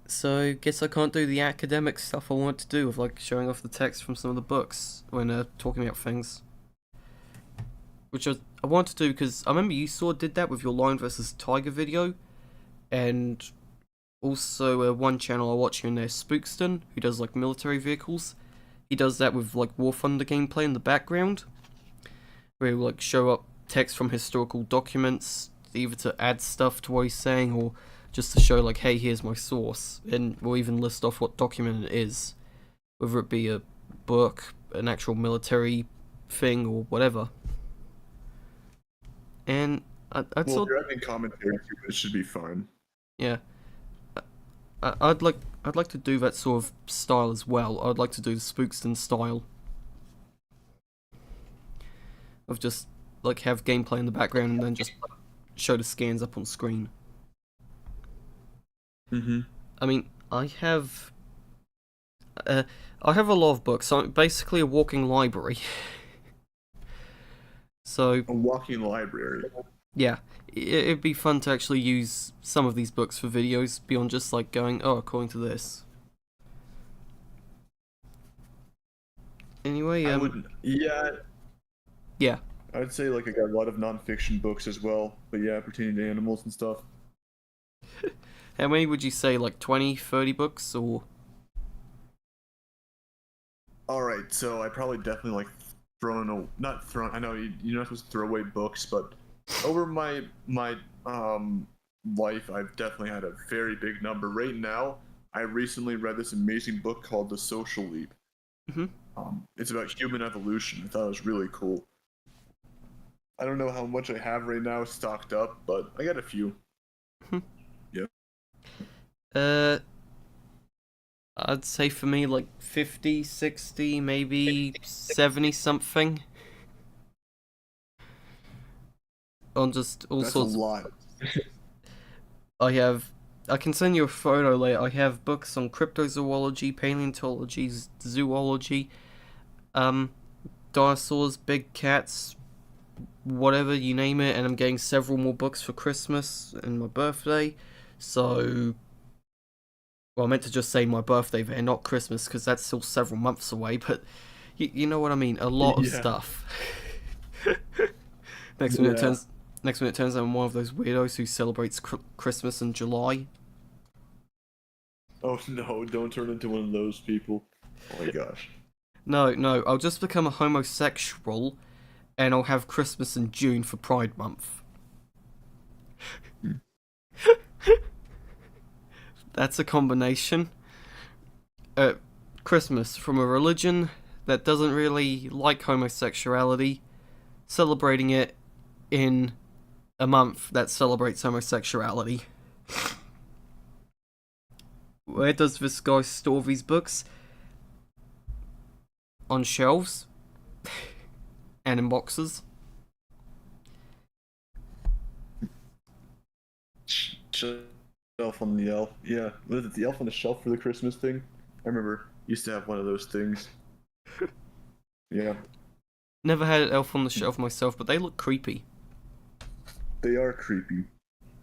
So, guess I can't do the academic stuff I want to do of like showing off the text from some of the books when talking about things. Which I want to do because I remember you did that with your Lion vs. Tiger video, and also one channel I watch here in there, Spookston, who does like military vehicles. He does that with like War Thunder gameplay in the background, where he'll like show up text from historical documents, either to add stuff to what he's saying or just to show like, hey, here's my source, and we'll even list off what document it is, whether it be a book, an actual military thing, or whatever. And I'd Well, sort if you're having commentary, it should be fine. yeah, I'd like to do that sort of style as well. I'd like to do the Spookston style of just like have gameplay in the background and then just show the scans up on screen. I mean, I have a lot of books. So I'm basically a walking library. So A walking library. yeah, it'd be fun to actually use some of these books for videos beyond just like going, oh, according to this. Anyway, I would, yeah. I'd say like I got a lot of nonfiction books as well, but yeah, pertaining to animals and stuff. How many would you say, like 20, 30 books, or? All right, so I probably definitely like not thrown. I know you're not supposed to throw away books, but over my life, I've definitely had a very big number. Right now, I recently read this amazing book called The Social Leap. It's about human evolution. I thought it was really cool. I don't know how much I have right now stocked up, but I got a few. Yeah. I'd say for me like 50, 60, maybe 70 something. On just all That's sorts. a lot. I can send you a photo later. I have books on cryptozoology, paleontology, zoology, dinosaurs, big cats, whatever, you name it, and I'm getting several more books for Christmas and my birthday. So, well, I meant to just say my birthday there, not Christmas, because that's still several months away, but you know what I mean, a lot of stuff. Next minute it turns out I'm one of those weirdos who celebrates Christmas in July. Oh no, don't turn into one of those people. Oh my gosh. No, I'll just become a homosexual, and I'll have Christmas in June for Pride Month. That's a combination. Christmas from a religion that doesn't really like homosexuality, celebrating it in a month that celebrates homosexuality. Where does this guy store these books? On shelves. And in boxes. Elf on the Elf. Yeah, was it the Elf on the Shelf for the Christmas thing? I remember used to have one of those things. Yeah. Never had an Elf on the Shelf myself, but they look creepy. They are creepy.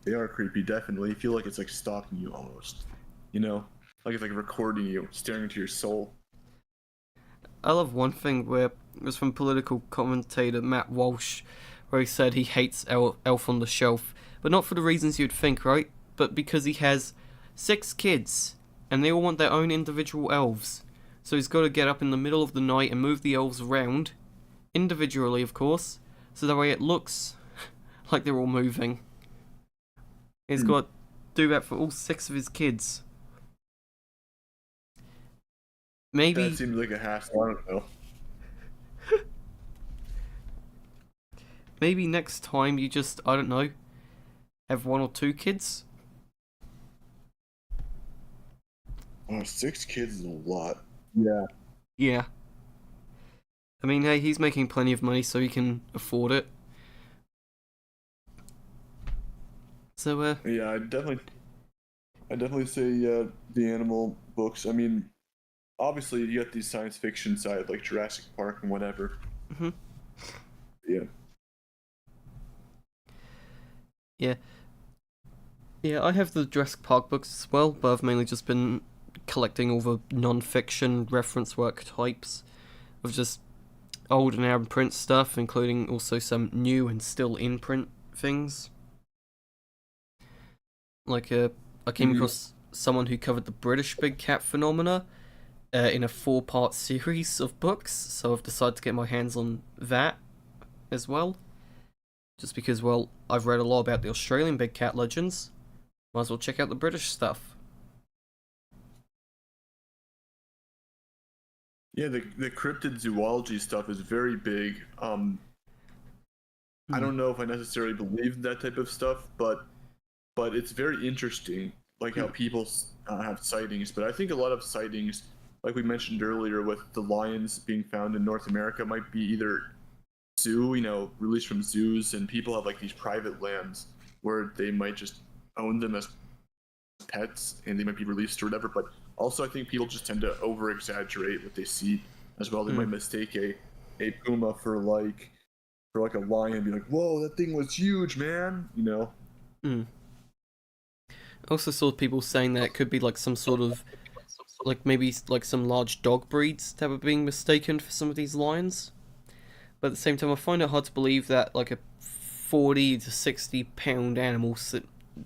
They are creepy, definitely. You feel like it's like stalking you almost. You know? Like it's like recording you, staring into your soul. I love one thing where it was from political commentator Matt Walsh, where he said he hates Elf on the Shelf, but not for the reasons you'd think, right? But because he has 6 kids, and they all want their own individual elves. So he's got to get up in the middle of the night and move the elves around, individually of course, so that way it looks like they're all moving. He's got to do that for all 6 of his kids. Maybe That seems like a hassle, I don't know. Maybe next time you just, I don't know, have 1 or 2 kids? Oh, 6 kids is a lot. Yeah. Yeah. I mean, hey, he's making plenty of money, so he can afford it. So, Yeah, I definitely say the animal books. I mean, obviously you got these science fiction side like Jurassic Park and whatever. Yeah. Yeah, I have the Jurassic Park books as well, but I've mainly just been collecting all the non-fiction reference work types of just old and out of print stuff, including also some new and still in print things. Like, I came across someone who covered the British big cat phenomena in a 4-part series of books, so I've decided to get my hands on that as well. Just because, well, I've read a lot about the Australian big cat legends, Might as well check out the British stuff. Yeah, the cryptid zoology stuff is very big. I don't know if I necessarily believe in that type of stuff, but it's very interesting, like how people have sightings. But I think a lot of sightings, like we mentioned earlier, with the lions being found in North America, might be either released from zoos, and people have like these private lands where they might just own them as pets, and they might be released or whatever. But also, I think people just tend to over exaggerate what they see as well. They might mistake a puma for a lion, and be like, "Whoa, that thing was huge, man!" I also saw people saying that it could be like some sort of, like maybe like some large dog breeds that were being mistaken for some of these lions. But at the same time, I find it hard to believe that like a 40 to 60 pound animal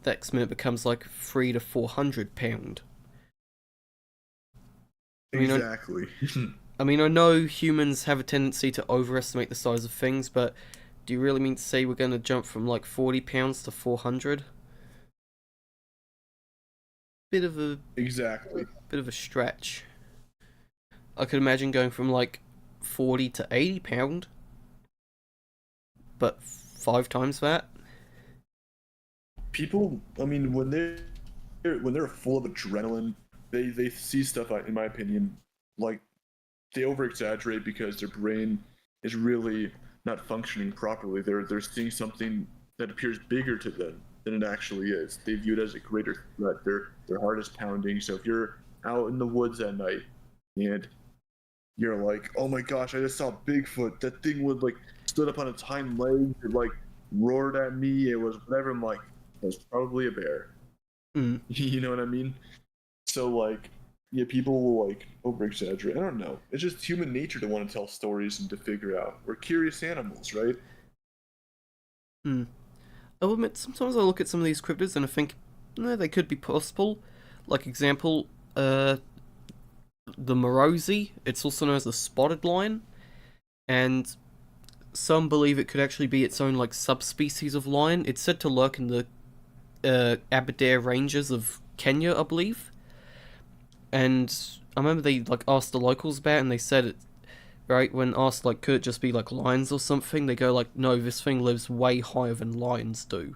next minute becomes like 300 to 400 pound. Exactly. I know humans have a tendency to overestimate the size of things, but do you really mean to say we're going to jump from like 40 pounds to 400? Bit of a stretch. I could imagine going from like 40 to 80 pound, but 5 times that. People, when they're full of adrenaline, they see stuff, in my opinion, like they over exaggerate because their brain is really not functioning properly. They're seeing something that appears bigger to them than it actually is. They view it as a greater threat. Their heart is pounding. So if you're out in the woods at night and you're like, "Oh my gosh, I just saw Bigfoot. That thing would stood up on its hind legs. It roared at me. It was whatever." I'm like, "That's probably a bear." You know what I mean? So yeah, people will over exaggerate. I don't know. It's just human nature to want to tell stories and to figure out. We're curious animals, right? I'll admit, sometimes I look at some of these cryptids and I think, no, they could be possible. Like example, the Morosi. It's also known as the spotted lion, and some believe it could actually be its own subspecies of lion. It's said to lurk in the Aberdare ranges of Kenya, I believe. And I remember they asked the locals about it, and they said it, right, when asked could it just be lions or something, they go no, this thing lives way higher than lions do.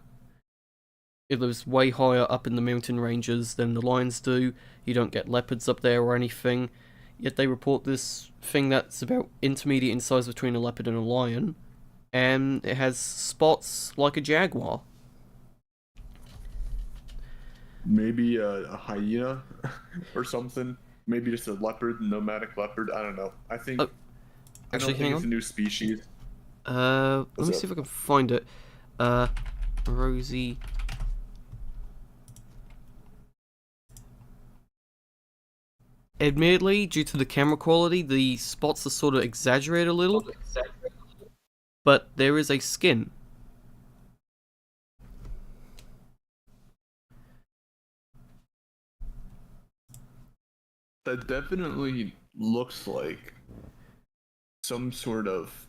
It lives way higher up in the mountain ranges than the lions do. You don't get leopards up there or anything. Yet they report this thing that's about intermediate in size between a leopard and a lion, and it has spots like a jaguar. Maybe a hyena or something. Maybe just a leopard, nomadic leopard. I don't know. I think. Actually, hang on. It's a new species. Let me see if I can find it. Rosie. Admittedly, due to the camera quality, the spots are sort of exaggerated a little. But there is a skin. That definitely looks like some sort of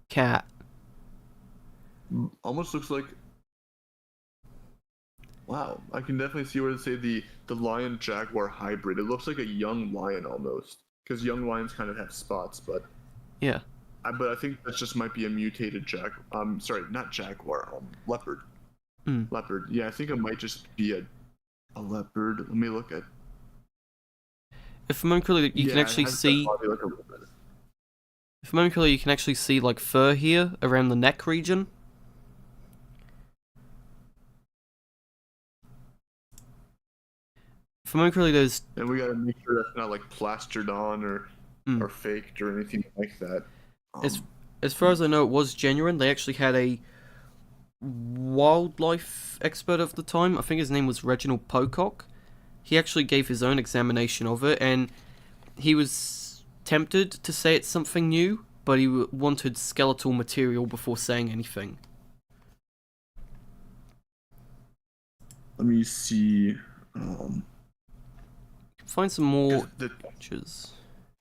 cat. Almost looks like. Wow, I can definitely see where to say the lion jaguar hybrid. It looks like a young lion almost, because young lions kind of have spots, but yeah. But I think that just might be a mutated not jaguar, leopard. Leopard. Yeah, I think it might just be a leopard. Let me look at. If I remember correctly, you can actually see. If I remember correctly, you can actually see fur here around the neck region. If I remember correctly, there's. And we gotta make sure that's not plastered on or faked or anything like that. As far as I know, it was genuine. They actually had a wildlife expert of the time. I think his name was Reginald Pocock. He actually gave his own examination of it, and he was tempted to say it's something new, but he wanted skeletal material before saying anything. Let me see. Find some more pictures.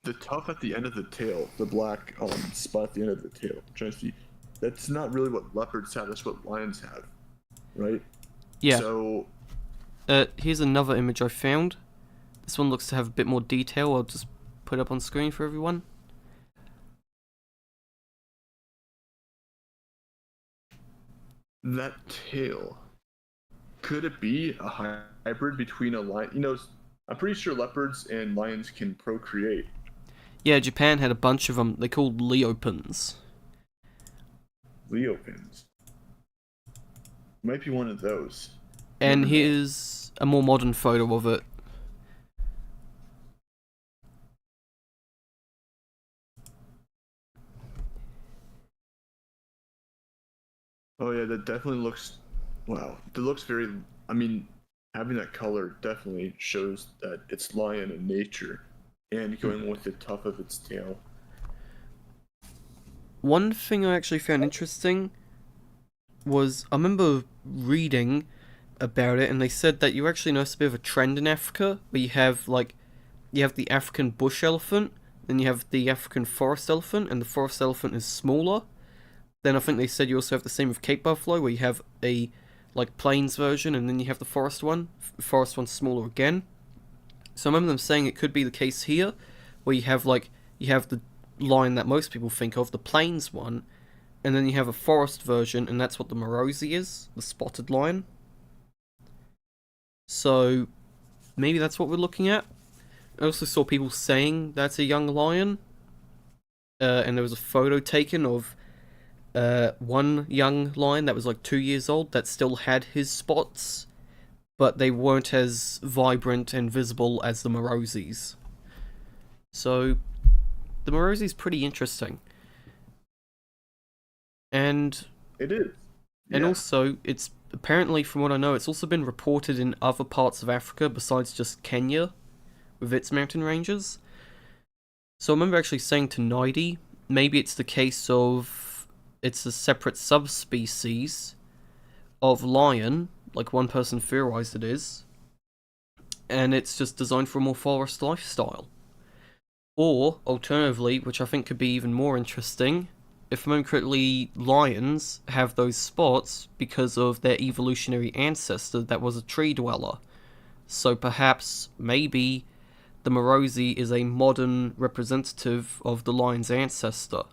The tuft at the end of the tail, the black spot at the end of the tail. I'm trying to see. That's not really what leopards have. That's what lions have, right? Yeah. So Here's another image I found. This one looks to have a bit more detail. I'll just put it up on screen for everyone. That tail. Could it be a hybrid between a lion? I'm pretty sure leopards and lions can procreate. Yeah, Japan had a bunch of them. They're called leopins. Leopins. Might be one of those. And here's a more modern photo of it. Oh yeah, that definitely looks... Wow. It looks very... I mean, having that color definitely shows that it's lion in nature. And going with the tuft of its tail. One thing I actually found interesting was, I remember reading about it, and they said that you actually notice a bit of a trend in Africa, where you have the African bush elephant, then you have the African forest elephant, and the forest elephant is smaller. Then I think they said you also have the same with Cape Buffalo, where you have a plains version, and then you have the forest one. Forest one's smaller again. So I remember them saying it could be the case here, where you have the lion that most people think of, the plains one, and then you have a forest version, and that's what the Morosi is, the spotted lion. So maybe that's what we're looking at. I also saw people saying that's a young lion, and there was a photo taken of one young lion that was 2 years old that still had his spots, but they weren't as vibrant and visible as the Morosis. So the Morosi's pretty interesting. And it is. And also, it's apparently, from what I know, it's also been reported in other parts of Africa besides just Kenya with its mountain ranges. So I remember actually saying to Nighty, maybe it's the case of it's a separate subspecies of lion, like one person theorized it is, and it's just designed for a more forest lifestyle. Or, alternatively, which I think could be even more interesting, if I remember correctly, lions have those spots because of their evolutionary ancestor that was a tree dweller. So perhaps, maybe, the Morosi is a modern representative of the lion's ancestor.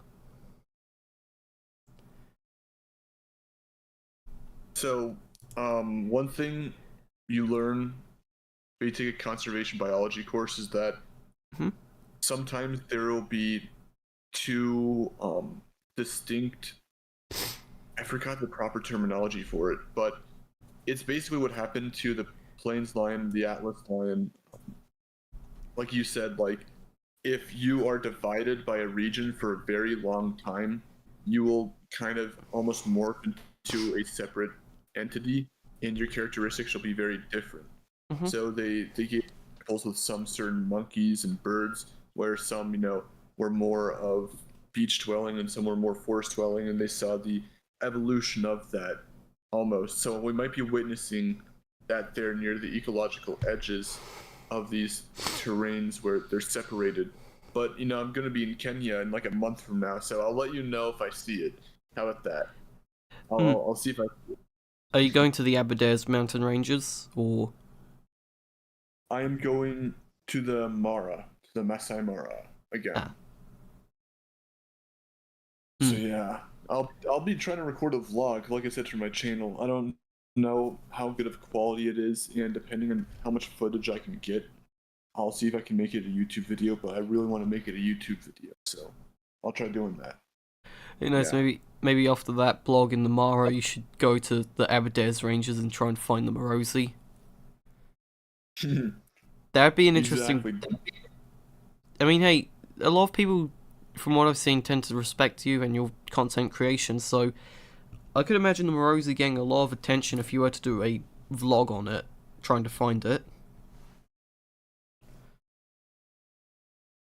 So, one thing you learn when you take a conservation biology course is that sometimes there will be two distinct, I forgot the proper terminology for it, but it's basically what happened to the plains lion, the Atlas lion. Like you said, if you are divided by a region for a very long time, you will kind of almost morph into a separate entity, and your characteristics will be very different. So they get examples with some certain monkeys and birds, where some, were more of beach dwelling and some were more forest dwelling, and they saw the evolution of that almost. So we might be witnessing that they're near the ecological edges of these terrains where they're separated. But, I'm going to be in Kenya in a month from now, so I'll let you know if I see it. How about that? I'll see if I see it. Are you going to the Aberdares mountain ranges, or...? I am going to the Masai Mara again. So yeah, I'll be trying to record a vlog, like I said, for my channel. I don't know how good of quality it is, and depending on how much footage I can get, I'll see if I can make it a YouTube video, but I really want to make it a YouTube video, so I'll try doing that. Who knows, maybe after that blog in the Mara, you should go to the Aberdares Ranges and try and find the Morosi. That'd be an interesting... Exactly. I mean, hey, a lot of people, from what I've seen, tend to respect you and your content creation, so I could imagine the Morosi getting a lot of attention if you were to do a vlog on it, trying to find it.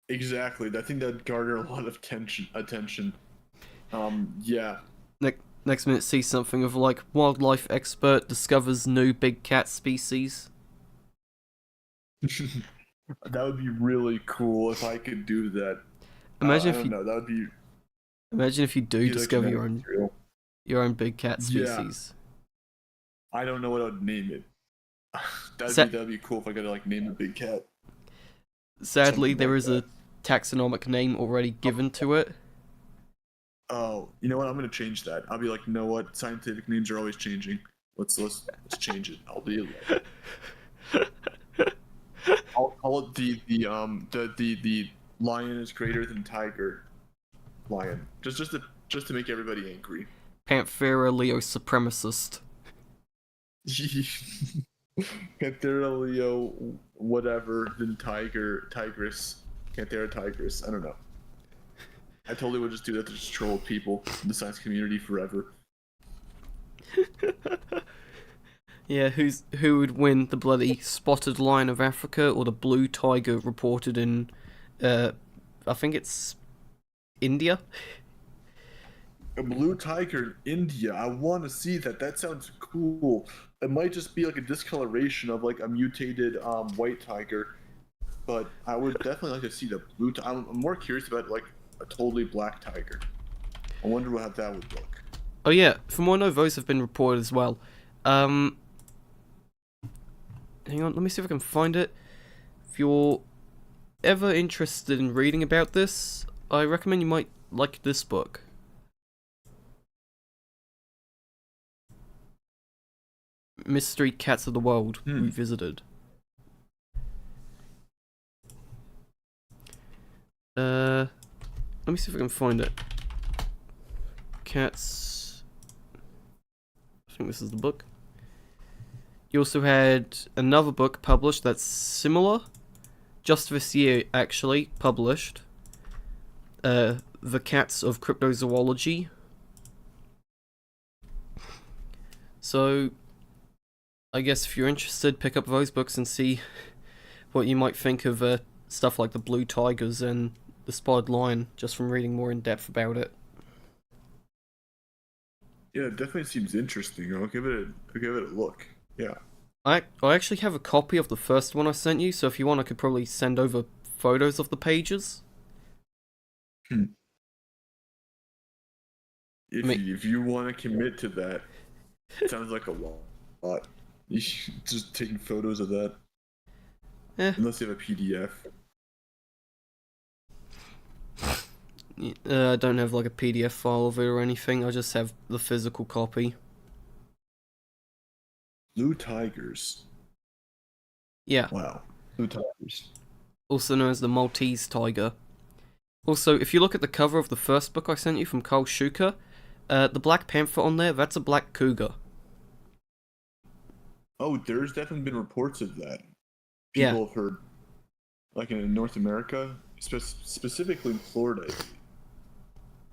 Exactly. I think that'd garner a lot of attention. Yeah. Next minute, see something of wildlife expert discovers new big cat species. That would be really cool if I could do that. Imagine if you do discover your own big cat species. Yeah. I don't know what I'd name it. That'd be cool if I could like name a big cat. Sadly, Something there like is that. a taxonomic name already given to it. Oh, you know what? I'm gonna change that. I'll be like, you know what? Scientific names are always changing. Let's change it. I'll call it the lion is greater than tiger lion. Just to make everybody angry. Panthera Leo supremacist. Panthera Leo whatever than tigress. Panthera tigris. I don't know. I totally would just do that to just troll people in the science community forever. Yeah, who would win, the bloody spotted lion of Africa or the blue tiger reported in, I think it's India? A blue tiger in India. I want to see that. That sounds cool. It might just be like a discoloration of like a mutated white tiger, but I would definitely like to see the blue. I'm more curious about like a totally black tiger. I wonder how that would look. Oh yeah, from what I know, those have been reported as well. Hang on, let me see if I can find it. If you're ever interested in reading about this, I recommend you might like this book. Mystery Cats of the World Revisited. Let me see if I can find it. Cats. I think this is the book. You also had another book published that's similar, just this year actually, published. The Cats of Cryptozoology. So, I guess if you're interested, pick up those books and see what you might think of stuff like the blue tigers and the spotted lion, just from reading more in depth about it. Yeah, it definitely seems interesting. I'll give it a look. Yeah. I actually have a copy of the first one I sent you, so if you want, I could probably send over photos of the pages. If you want to commit to that, it sounds like a lot. You should just taking photos of that. Unless you have a PDF. I don't have like a PDF file of it or anything. I just have the physical copy. Blue tigers. Yeah. Wow. Blue tigers. Also known as the Maltese tiger. Also, if you look at the cover of the first book I sent you from Carl Schuker, the Black Panther on there, that's a black cougar. Oh, there's definitely been reports of that. Yeah. People have heard, like in North America, specifically in Florida.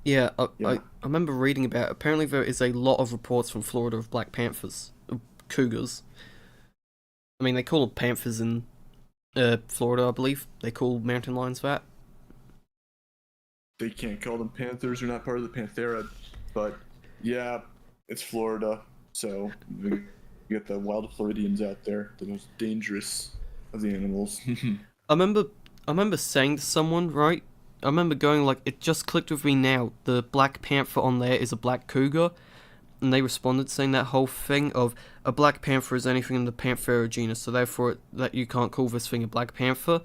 Yeah, I remember reading about it. Apparently there is a lot of reports from Florida of black panthers, cougars. I mean, they call them panthers in Florida, I believe. They call mountain lions that. They can't call them panthers, they're not part of the Panthera, but yeah, it's Florida, so we get the wild Floridians out there, the most dangerous of the animals. I remember saying to someone, right? I remember going like, it just clicked with me now. The black panther on there is a black cougar, and they responded saying that whole thing of a black panther is anything in the Panthera genus, so therefore that you can't call this thing a black panther.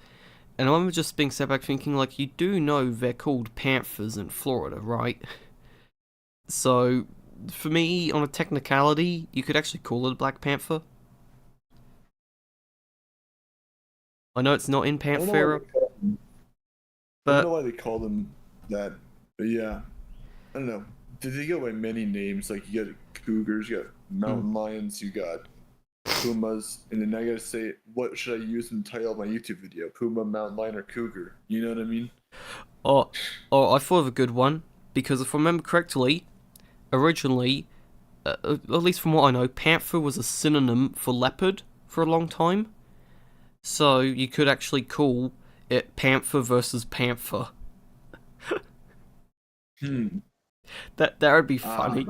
And I remember just being set back thinking like, you do know they're called panthers in Florida, right? So for me, on a technicality, you could actually call it a black panther. I know it's not in Panthera. I don't know why they call them that, but yeah, I don't know. Did they go by many names? Like you got cougars, you got mountain lions, you got pumas, and then I gotta say, what should I use in the title of my YouTube video? Puma, mountain lion, or cougar? You know what I mean? Oh, I thought of a good one, because if I remember correctly, originally, at least from what I know, panther was a synonym for leopard for a long time. So you could actually call it panther versus panther. That would be funny.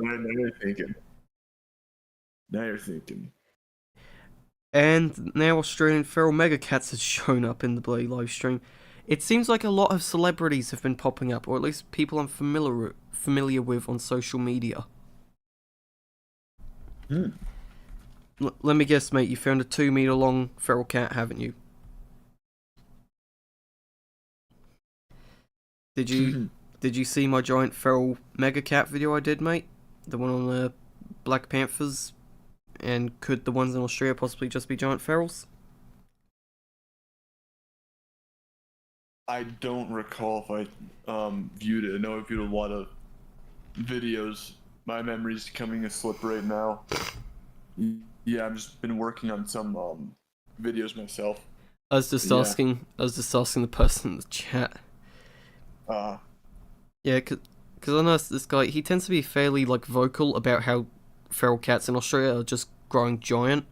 Now you're thinking. And now Australian feral megacats has shown up in the bloody live stream. It seems like a lot of celebrities have been popping up, or at least people I'm familiar with on social media. Let me guess, mate. You found a 2 meter long feral cat, haven't you? Did you did you see my giant feral mega cat video I did, mate? The one on the Black Panthers. And could the ones in Australia possibly just be giant ferals? I don't recall if I viewed it. I know I viewed a lot of videos. My memory's coming a slip right now. Yeah, I've just been working on some videos myself. I was just asking the person in the chat. Yeah, cause I noticed this guy. He tends to be fairly like vocal about how feral cats in Australia are just growing giant.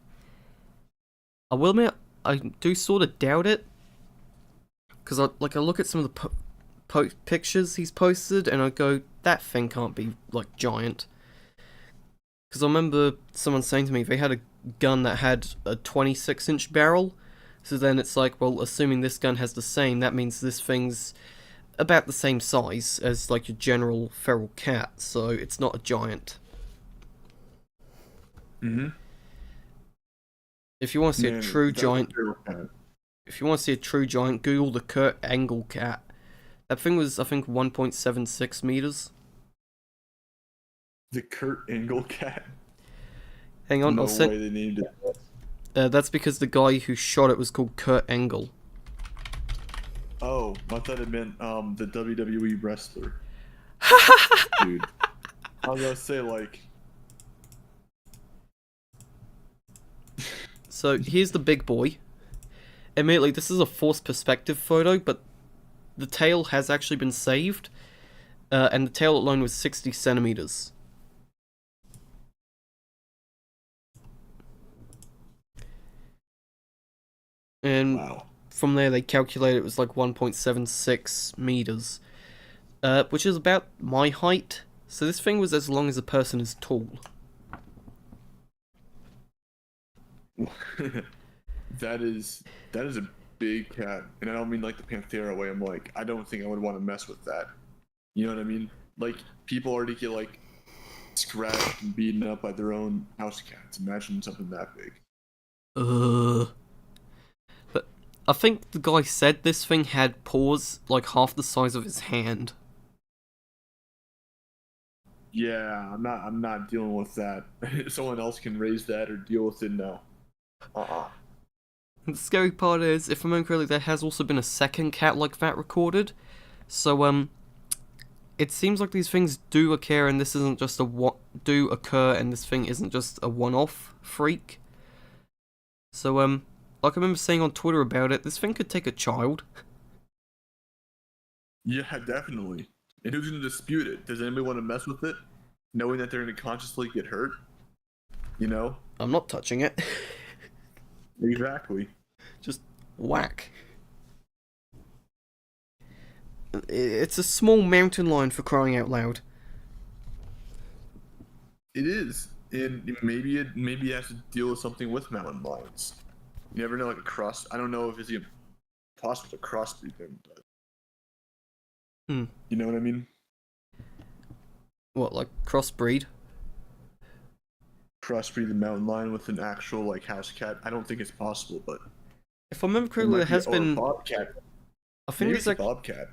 I will admit, I do sort of doubt it. Cause I look at some of the pictures he's posted, and I go, that thing can't be like giant. Because I remember someone saying to me they had a gun that had a 26-inch barrel. So then it's like, well, assuming this gun has the same, that means this thing's about the same size as like your general feral cat. So it's not a giant. Mm-hmm. If you want to see a true giant, Google the Kurt Angle cat. That thing was, I think, 1.76 meters. The Kurt Angle cat. Hang on, no way they named it. That's because the guy who shot it was called Kurt Angle. Oh, I thought it meant the WWE wrestler. Dude, I was gonna say like. So here's the big boy. Immediately, this is a forced perspective photo, but the tail has actually been saved, and the tail alone was 60 centimeters. And wow. From there, they calculated it was like 1.76 meters, which is about my height. So this thing was as long as a person is tall. That is a big cat, and I don't mean like the Panthera way. I'm like, I don't think I would want to mess with that. You know what I mean? Like, people already get like scratched and beaten up by their own house cats. Imagine something that big. But I think the guy said this thing had paws like half the size of his hand. Yeah, I'm not dealing with that. Someone else can raise that or deal with it now. The scary part is, if I remember correctly, there has also been a second cat like that recorded. So, it seems like these things do occur, and this isn't just and this thing isn't just a one-off freak. So, like I remember saying on Twitter about it, this thing could take a child. Yeah, definitely. And who's gonna dispute it? Does anybody want to mess with it, knowing that they're gonna consciously get hurt? You know? I'm not touching it. Exactly. Just whack. It's a small mountain lion, for crying out loud. It is, and maybe it has to deal with something with mountain lions. You never know, like a cross. I don't know if it's even possible to crossbreed them, but you know what I mean. What, like crossbreed? Crossbreed the mountain lion with an actual like house cat. I don't think it's possible, but if I remember correctly, there has been bobcat. I think Maybe there's it's a bobcat.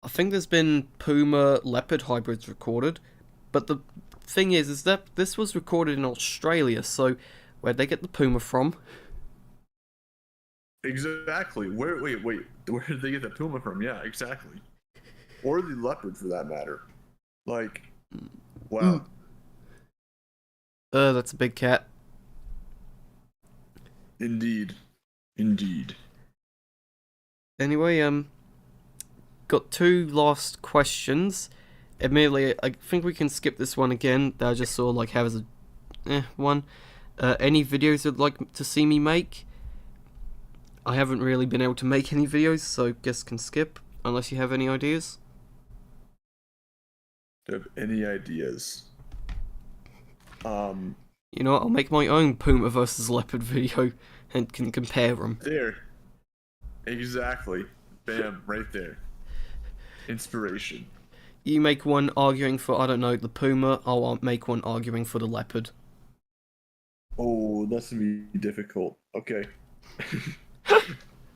I think there's been puma leopard hybrids recorded, but the thing is that this was recorded in Australia. So where'd they get the puma from? Exactly. Wait. Where did they get the puma from? Yeah, exactly. Or the leopard, for that matter. Like, wow. That's a big cat. Indeed. Anyway, got two last questions. Admittedly, I think we can skip this one again. That I just sort of like have as a one. Any videos you'd like to see me make? I haven't really been able to make any videos, so guess can skip unless you have any ideas. Do you have any ideas? You know what, I'll make my own puma versus leopard video and can compare them. There. Exactly. Bam, right there. Inspiration. You make one arguing for, I don't know, the puma, I'll make one arguing for the leopard. Oh, Oh, that's gonna be difficult. Okay.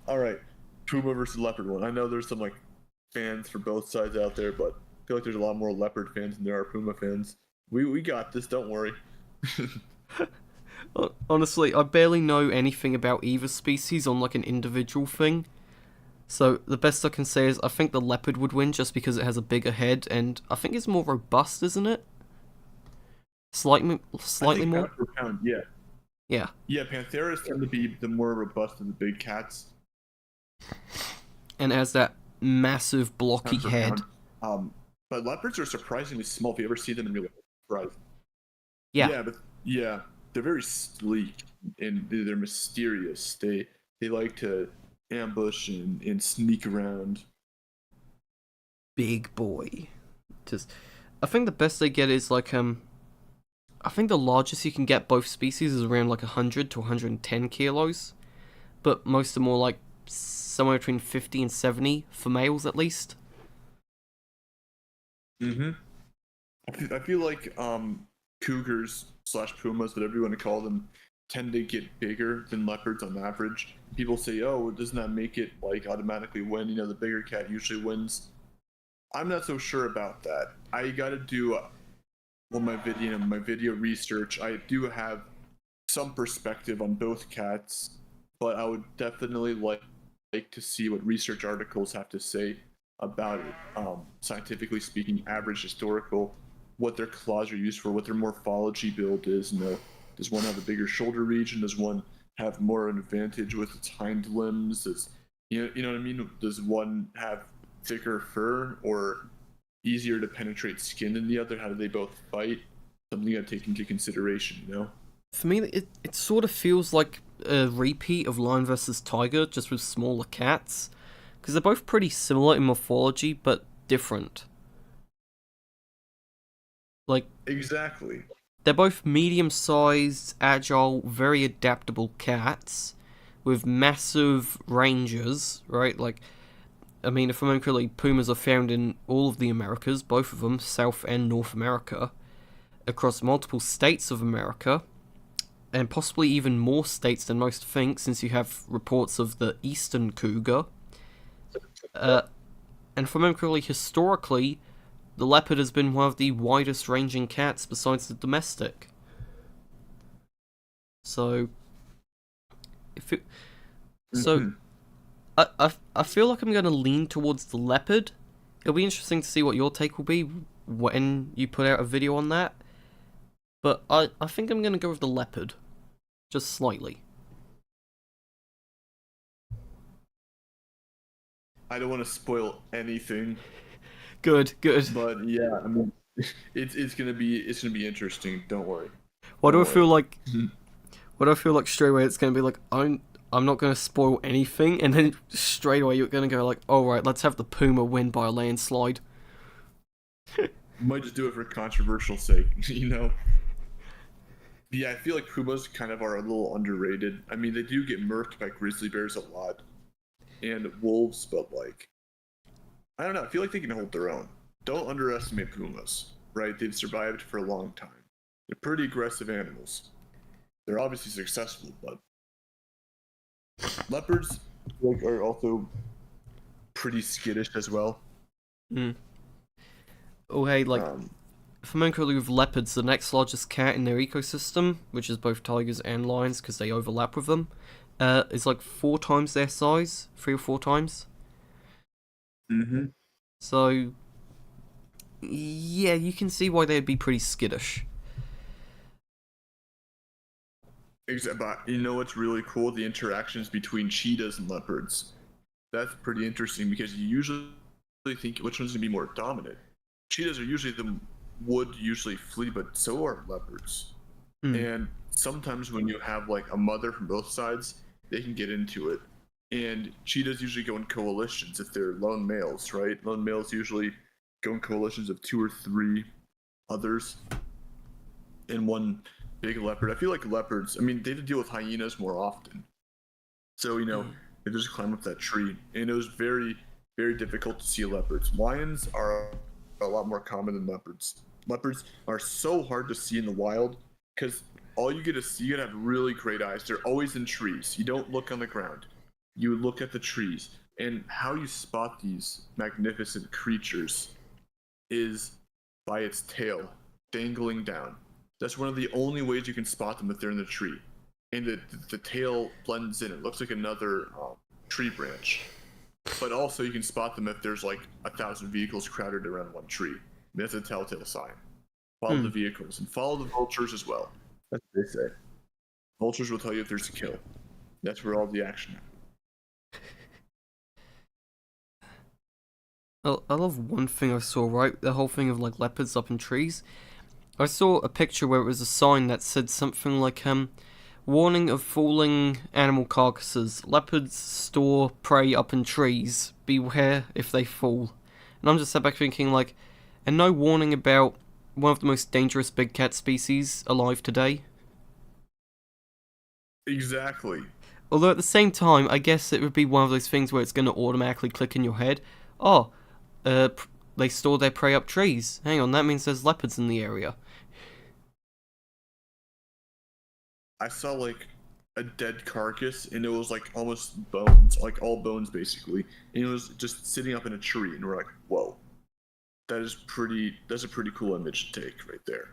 All right. Puma versus leopard one. I know there's some like fans for both sides out there, but I feel like there's a lot more leopard fans than there are Puma fans. We got this. Don't worry. Honestly, I barely know anything about either species on like an individual thing. So the best I can say is I think the leopard would win just because it has a bigger head and I think it's more robust, isn't it? Slightly more. Pound for pound, yeah. Yeah. Yeah, Pantheras tend to be the more robust of the big cats. And it has that massive blocky Pound for head. pound. But leopards are surprisingly small. If you ever see them in real life, Yeah. Yeah, they're very sleek and they're mysterious. They like to ambush and sneak around. Big boy. I think the best they get is like I think the largest you can get both species is around like 100 to 110 kilos, but most are more like somewhere between 50 and 70 for males at least. Mm-hmm. I feel like cougars / pumas, whatever you want to call them, tend to get bigger than leopards on average. People say, oh, doesn't that make it like automatically win? You know, the bigger cat usually wins. I'm not so sure about that. I got to do my video research. I do have some perspective on both cats, but I would definitely like to see what research articles have to say about it. Scientifically speaking, average, historical, what their claws are used for, what their morphology build is. You know, does one have a bigger shoulder region? Does one have more an advantage with its hind limbs? You know what I mean? Does one have thicker fur or easier to penetrate skin than the other? How do they both fight? Something you gotta take into consideration, you know? For me, it sort of feels like a repeat of Lion versus Tiger, just with smaller cats. Because they're both pretty similar in morphology, but different. Like, exactly. They're both medium-sized, agile, very adaptable cats with massive ranges, right? Like, I mean, if I remember correctly, pumas are found in all of the Americas, both of them, South and North America, across multiple states of America, and possibly even more states than most think, since you have reports of the eastern cougar. And if I remember correctly, historically, the leopard has been one of the widest ranging cats besides the domestic. So, I feel like I'm going to lean towards the leopard. It'll be interesting to see what your take will be when you put out a video on that. But I think I'm going to go with the leopard. Just slightly. I don't want to spoil anything. Good. But yeah, I mean, it's gonna be interesting. Don't worry. Why do I feel like straight away it's gonna be like I'm not gonna spoil anything, and then straight away you're gonna go like, all right, let's have the puma win by a landslide. Might just do it for controversial sake, you know. Yeah, I feel like pumas kind of are a little underrated. I mean, they do get murked by grizzly bears a lot and wolves, but like, I don't know. I feel like they can hold their own. Don't underestimate pumas, right? They've survived for a long time. They're pretty aggressive animals. They're obviously successful, but leopards are also pretty skittish as well. Oh, hey, like, if I'm correctly with leopards, the next largest cat in their ecosystem, which is both tigers and lions because they overlap with them, is like 4 times their size, 3 or 4 times. Mm-hmm. So, yeah, you can see why they'd be pretty skittish. But you know what's really cool? The interactions between cheetahs and leopards. That's pretty interesting because you usually think which one's going to be more dominant. Cheetahs are usually would usually flee, but so are leopards. And sometimes when you have like a mother from both sides, they can get into it. And cheetahs usually go in coalitions if they're lone males, right? Lone males usually go in coalitions of 2 or 3 others and one big leopard. I feel like leopards, I mean, they have to deal with hyenas more often. So, you know, they just climb up that tree. And it was very, very difficult to see leopards. Lions are a lot more common than leopards. Leopards are so hard to see in the wild because all you get to see, you gotta have really great eyes. They're always in trees. You don't look on the ground. You look at the trees. And how you spot these magnificent creatures is by its tail dangling down. That's one of the only ways you can spot them if they're in the tree. And the tail blends in. It looks like another tree branch. But also you can spot them if there's like 1,000 vehicles crowded around one tree. That's a telltale sign. Follow the vehicles and follow the vultures as well. That's what they say. Vultures will tell you if there's a kill. That's where all the action happens. I love one thing I saw, right? The whole thing of like leopards up in trees. I saw a picture where it was a sign that said something like, warning of falling animal carcasses. Leopards store prey up in trees. Beware if they fall. And I'm just sat back thinking like, and no warning about one of the most dangerous big cat species alive today. Exactly. Although at the same time, I guess it would be one of those things where it's going to automatically click in your head. Oh, they store their prey up trees. Hang on, that means there's leopards in the area. I saw like a dead carcass and it was like almost bones, like all bones basically. And it was just sitting up in a tree and we're like, whoa. That's a pretty cool image to take right there.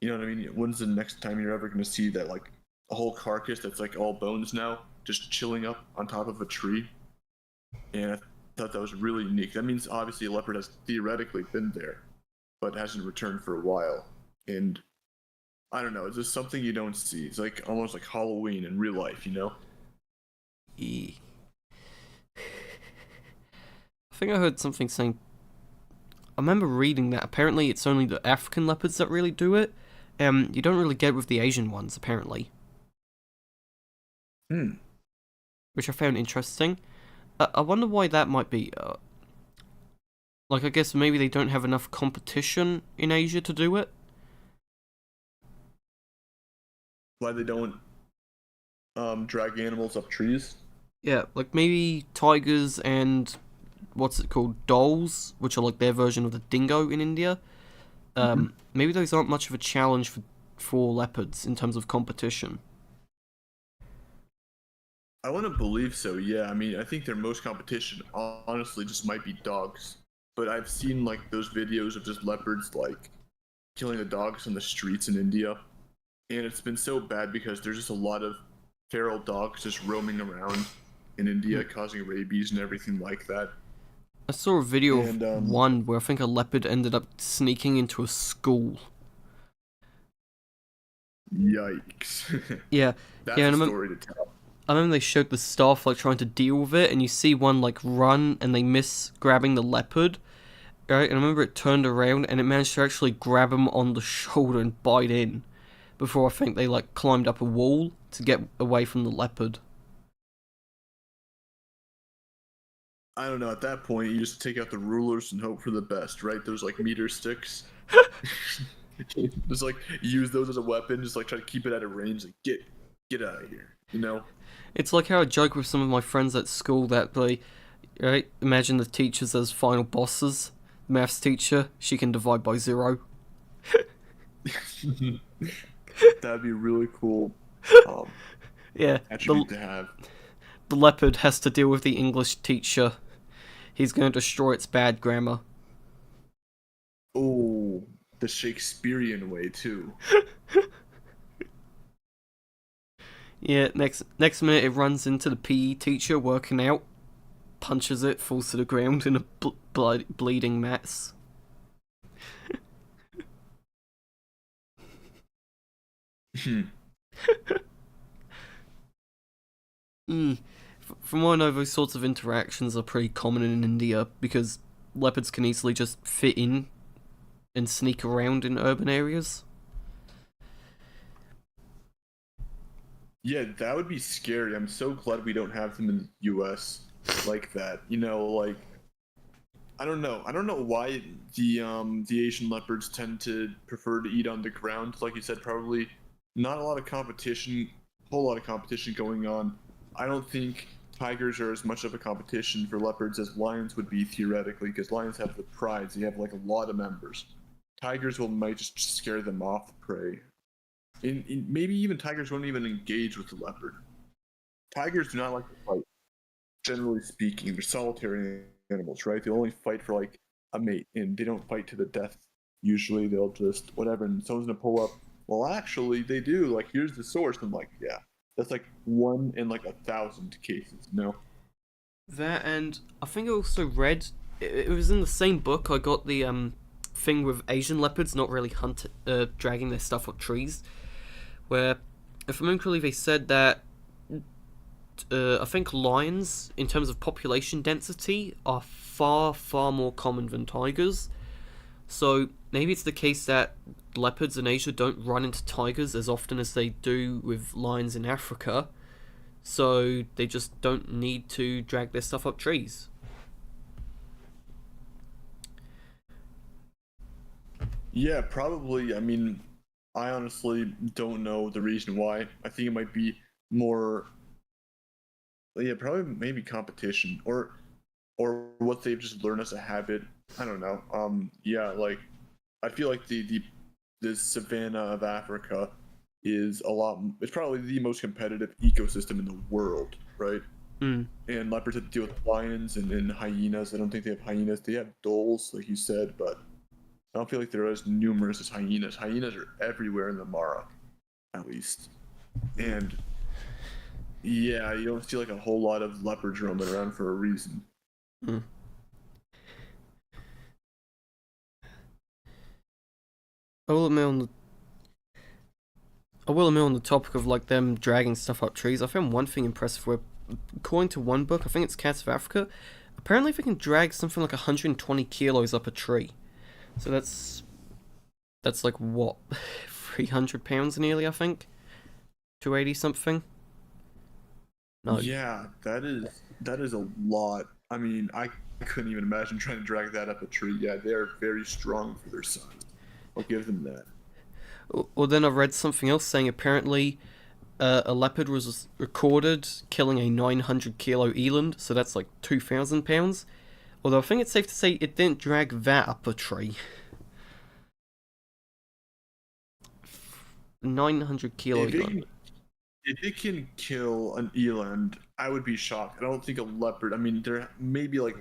You know what I mean? When's the next time you're ever gonna see that like a whole carcass that's like all bones now, just chilling up on top of a tree? And I thought that was really unique. That means obviously a leopard has theoretically been there, but hasn't returned for a while. And I don't know, it's just something you don't see. It's like almost like Halloween in real life, you know? I think I heard something saying. I remember reading that apparently it's only the African leopards that really do it. You don't really get it with the Asian ones, apparently. Which I found interesting. I wonder why that might be. Like, I guess maybe they don't have enough competition in Asia to do it. Why they don't drag animals up trees? Yeah, like maybe tigers and what's it called, dolls, which are like their version of the dingo in India. Maybe those aren't much of a challenge for leopards in terms of competition. I want to believe so, yeah. I mean, I think their most competition, honestly, just might be dogs. But I've seen, like, those videos of just leopards, like, killing the dogs on the streets in India. And it's been so bad because there's just a lot of feral dogs just roaming around in India, causing rabies and everything like that. I saw a video of one where I think a leopard ended up sneaking into a school. Yikes. Yeah. That's a story to tell. I remember they showed the staff like trying to deal with it, and you see one like run, and they miss grabbing the leopard, right? And I remember it turned around, and it managed to actually grab him on the shoulder and bite in, before I think they like climbed up a wall to get away from the leopard. I don't know, at that point, you just take out the rulers and hope for the best, right? Those, like, meter sticks. Just, like, use those as a weapon, just, like, try to keep it at a range, like, get out of here, you know? It's like how I joke with some of my friends at school that they, right, imagine the teachers as final bosses. The maths teacher, she can divide by 0. That'd be really cool. Yeah, attribute to have. The leopard has to deal with the English teacher. He's going to destroy its bad grammar. Oh, the Shakespearean way, too. Yeah, next minute it runs into the PE teacher working out, punches it, falls to the ground in a bleeding mess. From what I know, those sorts of interactions are pretty common in India because leopards can easily just fit in and sneak around in urban areas. Yeah, that would be scary. I'm so glad we don't have them in the US like that. You know, like I don't know why the Asian leopards tend to prefer to eat on the ground. Like you said, probably not a lot of competition, whole lot of competition going on. I don't think tigers are as much of a competition for leopards as lions would be theoretically, because lions have the prides. They have like a lot of members. Tigers might just scare them off the prey. maybe even tigers won't even engage with the leopard. Tigers do not like to fight. Generally speaking, they're solitary animals, right? They only fight for like a mate, and they don't fight to the death. Usually, they'll just whatever, and someone's gonna pull up. Well, actually, they do. Like, here's the source. I'm like, yeah, that's like 1 in like 1,000 cases. That, and I think I also read it was in the same book. I got the thing with Asian leopards not really dragging their stuff up trees, where if I remember correctly, they said that I think lions, in terms of population density, are far, far more common than tigers. So maybe it's the case that leopards in Asia don't run into tigers as often as they do with lions in Africa. So they just don't need to drag their stuff up trees. Yeah, probably. I mean, I honestly don't know the reason why. I think it might be more, yeah, probably maybe competition or what they've just learned as a habit. I don't know. Yeah, like I feel like the savanna of Africa is it's probably the most competitive ecosystem in the world, right? Mm. And leopards have to deal with lions and hyenas. I don't think they have hyenas. They have dholes, like you said, but I don't feel like they're as numerous as hyenas. Hyenas are everywhere in the Mara, at least. And yeah, you don't see like a whole lot of leopards roaming around for a reason. Mm. I will admit on the topic of like them dragging stuff up trees, I found one thing impressive where, according to one book, I think it's Cats of Africa, apparently they can drag something like 120 kilos up a tree. So that's like what, 300 pounds nearly, I think? 280 something? No. Yeah, that is a lot. I mean, I couldn't even imagine trying to drag that up a tree. Yeah, they are very strong for their size. I'll give them that. Well, then I read something else saying apparently a leopard was recorded killing a 900 kilo eland, so that's like 2,000 pounds. Although I think it's safe to say it didn't drag that up a tree. 900 kilo eland. If it can kill an eland, I would be shocked. I don't think a leopard. I mean, there may be like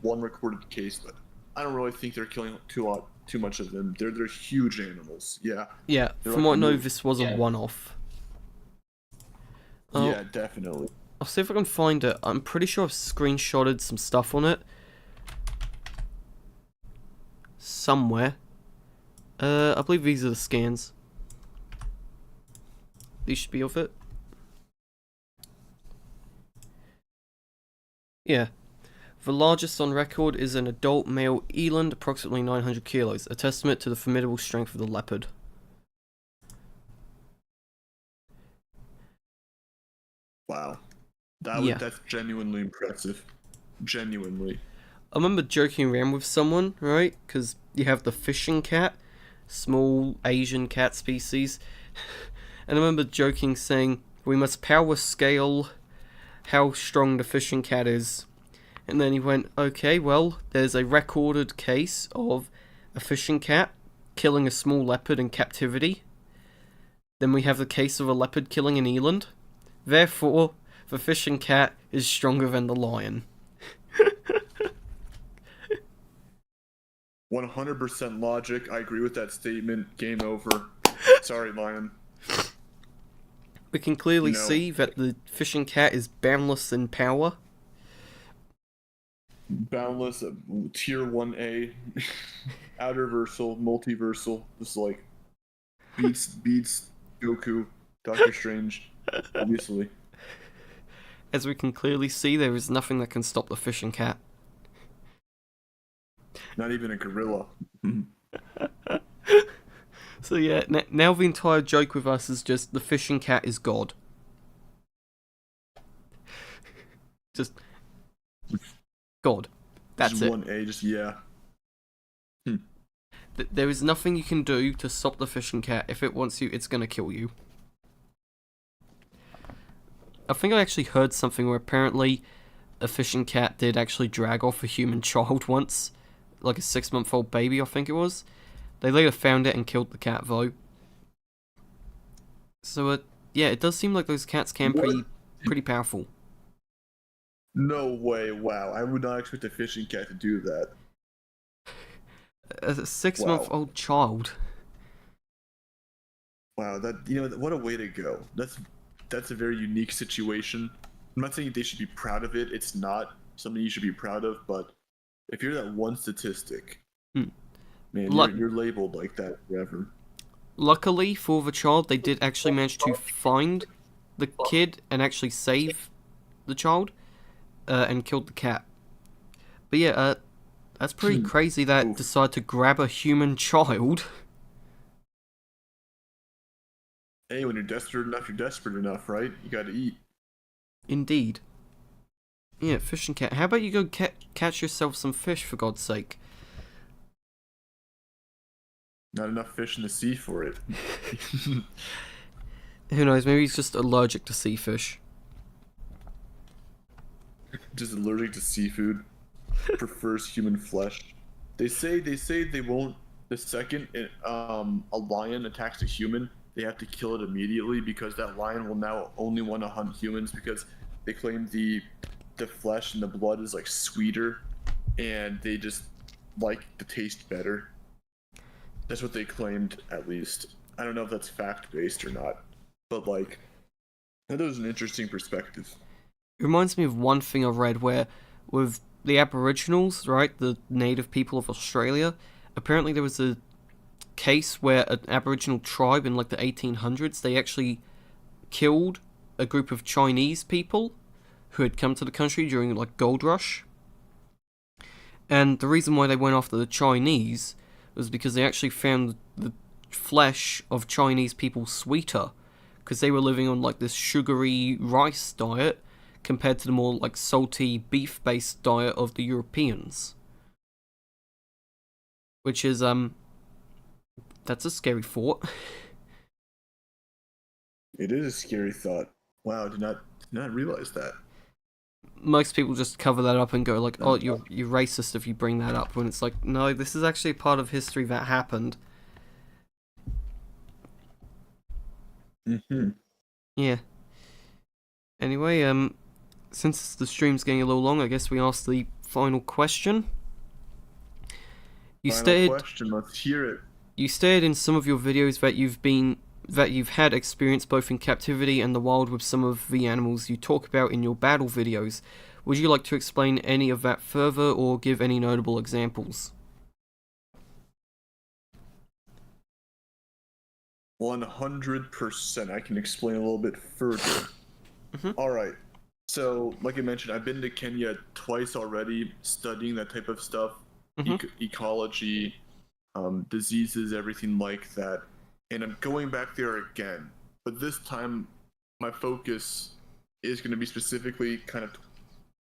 one recorded case, but I don't really think they're killing too much of them. They're huge animals. Yeah. Yeah. From what I know, this was a one-off. Yeah, definitely. I'll see if I can find it. I'm pretty sure I've screenshotted some stuff on it somewhere. I believe these are the scans. These should be of it. Yeah. The largest on record is an adult male eland, approximately 900 kilos, a testament to the formidable strength of the leopard. Wow. That's genuinely impressive. Genuinely. I remember joking around with someone, right? Because you have the fishing cat, small Asian cat species. And I remember joking, saying, we must power scale how strong the fishing cat is. And then he went, okay, well, there's a recorded case of a fishing cat killing a small leopard in captivity. Then we have the case of a leopard killing an eland. Therefore, the fishing cat is stronger than the lion. 100% logic. I agree with that statement. Game over. Sorry, lion. We can clearly see that the fishing cat is boundless in power. Boundless, tier 1A, outerversal, multiversal, just like beats Goku, Doctor Strange, obviously. As we can clearly see, there is nothing that can stop the fishing cat. Not even a gorilla. So yeah, now the entire joke with us is just the fishing cat is God. Just God. That's just it. 1A, just yeah. There is nothing you can do to stop the fishing cat. If it wants you, it's gonna kill you. I think I actually heard something where apparently a fishing cat did actually drag off a human child once. Like a 6-month-old baby, I think it was. They later found it and killed the cat, though. So, yeah, it does seem like those cats can What? pretty powerful. No way! Wow, I would not expect a fishing cat to do that. A 6-month Wow, old child. wow, what a way to go. That's a very unique situation. I'm not saying they should be proud of it. It's not something you should be proud of, but if you're that one statistic, Hmm. man, Luck- you're labeled like that forever. Luckily for the child, they did actually manage to find the kid and actually save the child, and killed the cat. But yeah, that's pretty crazy that Oof. decide to grab a human child. Hey, when you're desperate enough, right? You gotta eat. Indeed. Yeah, fishing cat. How about you go catch yourself some fish, for God's sake? Not enough fish in the sea for it. Who knows, maybe he's just allergic to sea fish. Just allergic to seafood. Prefers human flesh. They say they won't. The second a lion attacks a human, they have to kill it immediately because that lion will now only want to hunt humans because they claim the flesh and the blood is like sweeter, and they just like the taste better. That's what they claimed, at least. I don't know if that's fact based or not, but like that was an interesting perspective. It reminds me of one thing I read where, with the Aboriginals, right, the native people of Australia, apparently there was a case where an Aboriginal tribe in like the 1800s, they actually killed a group of Chinese people who had come to the country during like gold rush. And the reason why they went after the Chinese was because they actually found the flesh of Chinese people sweeter, because they were living on like this sugary rice diet compared to the more like salty beef-based diet of the Europeans. Which is that's a scary thought. It is a scary thought. Wow, did not realize that. Most people just cover that up and go like, "Oh, you're racist if you bring that up." When it's like, no, this is actually a part of history that happened. Mm-hmm. Yeah. Anyway, since the stream's getting a little long, I guess we ask the final question. Final question. Let's hear it. You stated in some of your videos that you've had experience both in captivity and the wild with some of the animals you talk about in your battle videos. Would you like to explain any of that further or give any notable examples? 100%. I can explain a little bit further. Mm-hmm. All right. So, like I mentioned, I've been to Kenya twice already, studying that type of stuff, ecology, diseases, everything like that. And I'm going back there again. But this time, my focus is going to be specifically kind of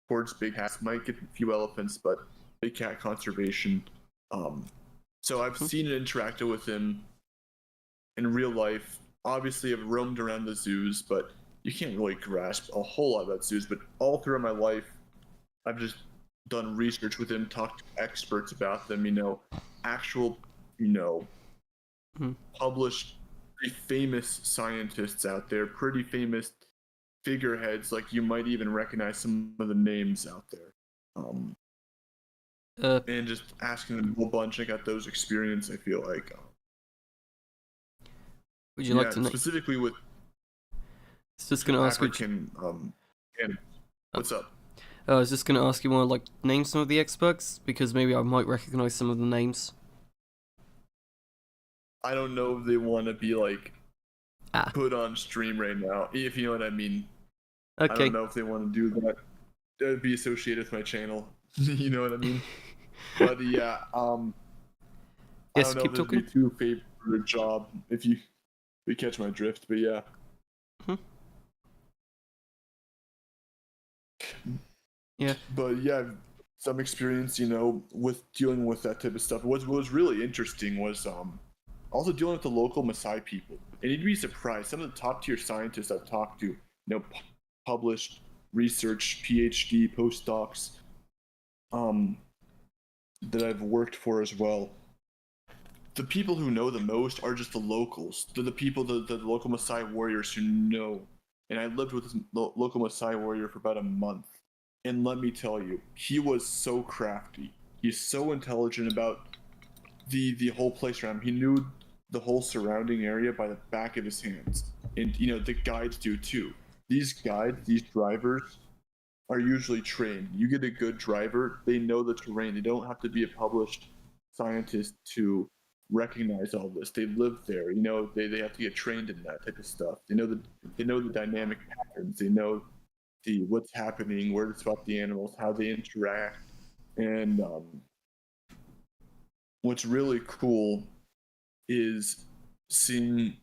towards big cats. Might get a few elephants, but big cat conservation. So I've seen and interacted with him in real life. Obviously, I've roamed around the zoos, but you can't really grasp a whole lot about zoos. But all throughout my life, I've just done research with him, talked to experts about them, actual, published, pretty famous scientists out there, pretty famous figureheads, like you might even recognize some of the names out there. And just asking them a whole bunch. I got those experience, I feel like. Would you like to specifically with just gonna ask African and what's up? I was just gonna ask you want to like name some of the experts, because maybe I might recognize some of the names. I don't know if they want to be like put on stream right now, if you know what I mean. Okay. I don't know if they want to do that. That would be associated with my channel. You know what I mean? But yeah, yes, I don't know keep if talking. it'd be too favorite job if you catch my drift, but yeah. Yeah. But yeah, some experience, with dealing with that type of stuff. What was really interesting was also dealing with the local Maasai people. And you'd be surprised. Some of the top tier scientists I've talked to, published research, PhD, postdocs, that I've worked for as well. the people who know the most are just the locals. They're the people, the local Maasai warriors who know. And I lived with this local Maasai warrior for about a month. And let me tell you, he was so crafty. He's so intelligent about the whole place around him. He knew the whole surrounding area by the back of his hands. And, you know, the guides do too. These guides, these drivers, are usually trained. You get a good driver, they know the terrain. They don't have to be a published scientist to recognize all this. They live there. You know, they have to get trained in that type of stuff. They know the dynamic patterns. They know what's happening, where to spot the animals, how they interact. And what's really cool is seeing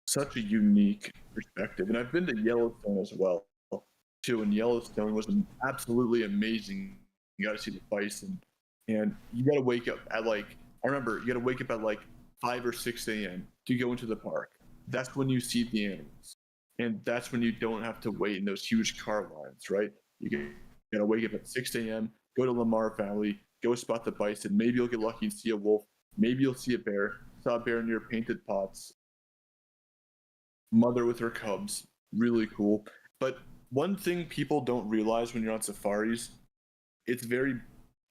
such a unique perspective. And I've been to Yellowstone as well too, and Yellowstone was absolutely amazing. You got to see the bison, and you got to wake up at I remember you got to wake up at 5 or 6 a.m. to go into the park. That's when you see the animals, and that's when you don't have to wait in those huge car lines, right? You got to wake up at 6 a.m., go to Lamar Valley, go spot the bison. Maybe you'll get lucky and see a wolf. Maybe you'll see a bear. Saw a bear near Painted Pots. Mother with her cubs, really cool. But one thing people don't realize when you're on safaris, it's very,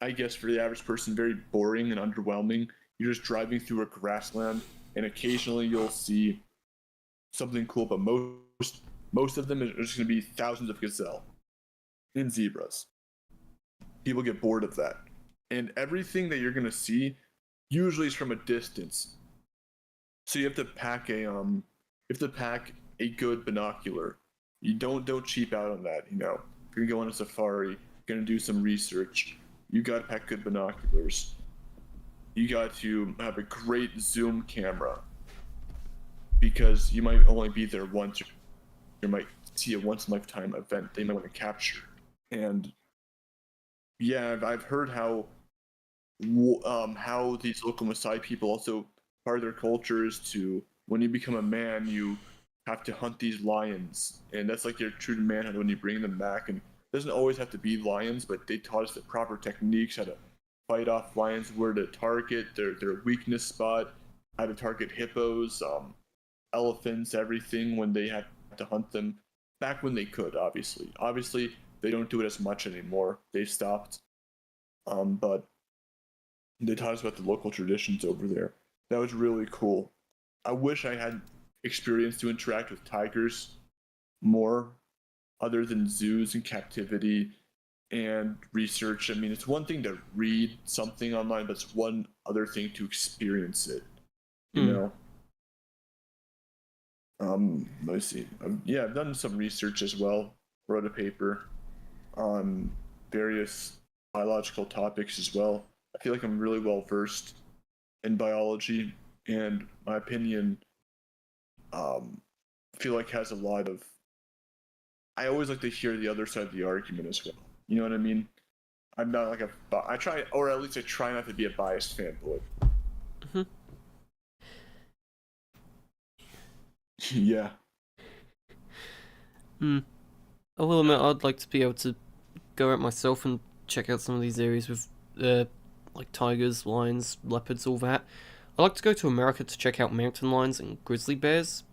I guess for the average person, very boring and underwhelming. You're just driving through a grassland, and occasionally you'll see something cool, but most of them are just going to be thousands of gazelle and zebras. People get bored of that. And everything that you're going to see usually is from a distance. So you have to pack a good binocular. You don't cheap out on that, you know. If you're gonna go on a safari, gonna do some research, you gotta pack good binoculars. You got to have a great zoom camera, because you might only be there once. You might see a once in a lifetime event they might want to capture. And yeah, I've heard how these local Maasai people also, part of their culture is to, when you become a man, you have to hunt these lions, and that's like your true manhood when you bring them back. And it doesn't always have to be lions, but they taught us the proper techniques, how to fight off lions, where to target their weakness spot, how to target hippos, elephants, everything, when they had to hunt them back when they could. Obviously they don't do it as much anymore. They've stopped, but they taught us about the local traditions over there. That was really cool. I wish I had experience to interact with tigers more, other than zoos and captivity and research. I mean, it's one thing to read something online, but it's one other thing to experience it, you know? Let me see. Yeah, I've done some research as well. Wrote a paper on various biological topics as well. I feel like I'm really well versed in biology, and my opinion, feel like has a lot of. I always like to hear the other side of the argument as well. You know what I mean? I'm not like I try, or at least I try not to be a biased fanboy. Mm-hmm. Yeah. I will admit, I'd like to be able to go out myself and check out some of these areas with, like tigers, lions, leopards, all that. I like to go to America to check out mountain lions and grizzly bears.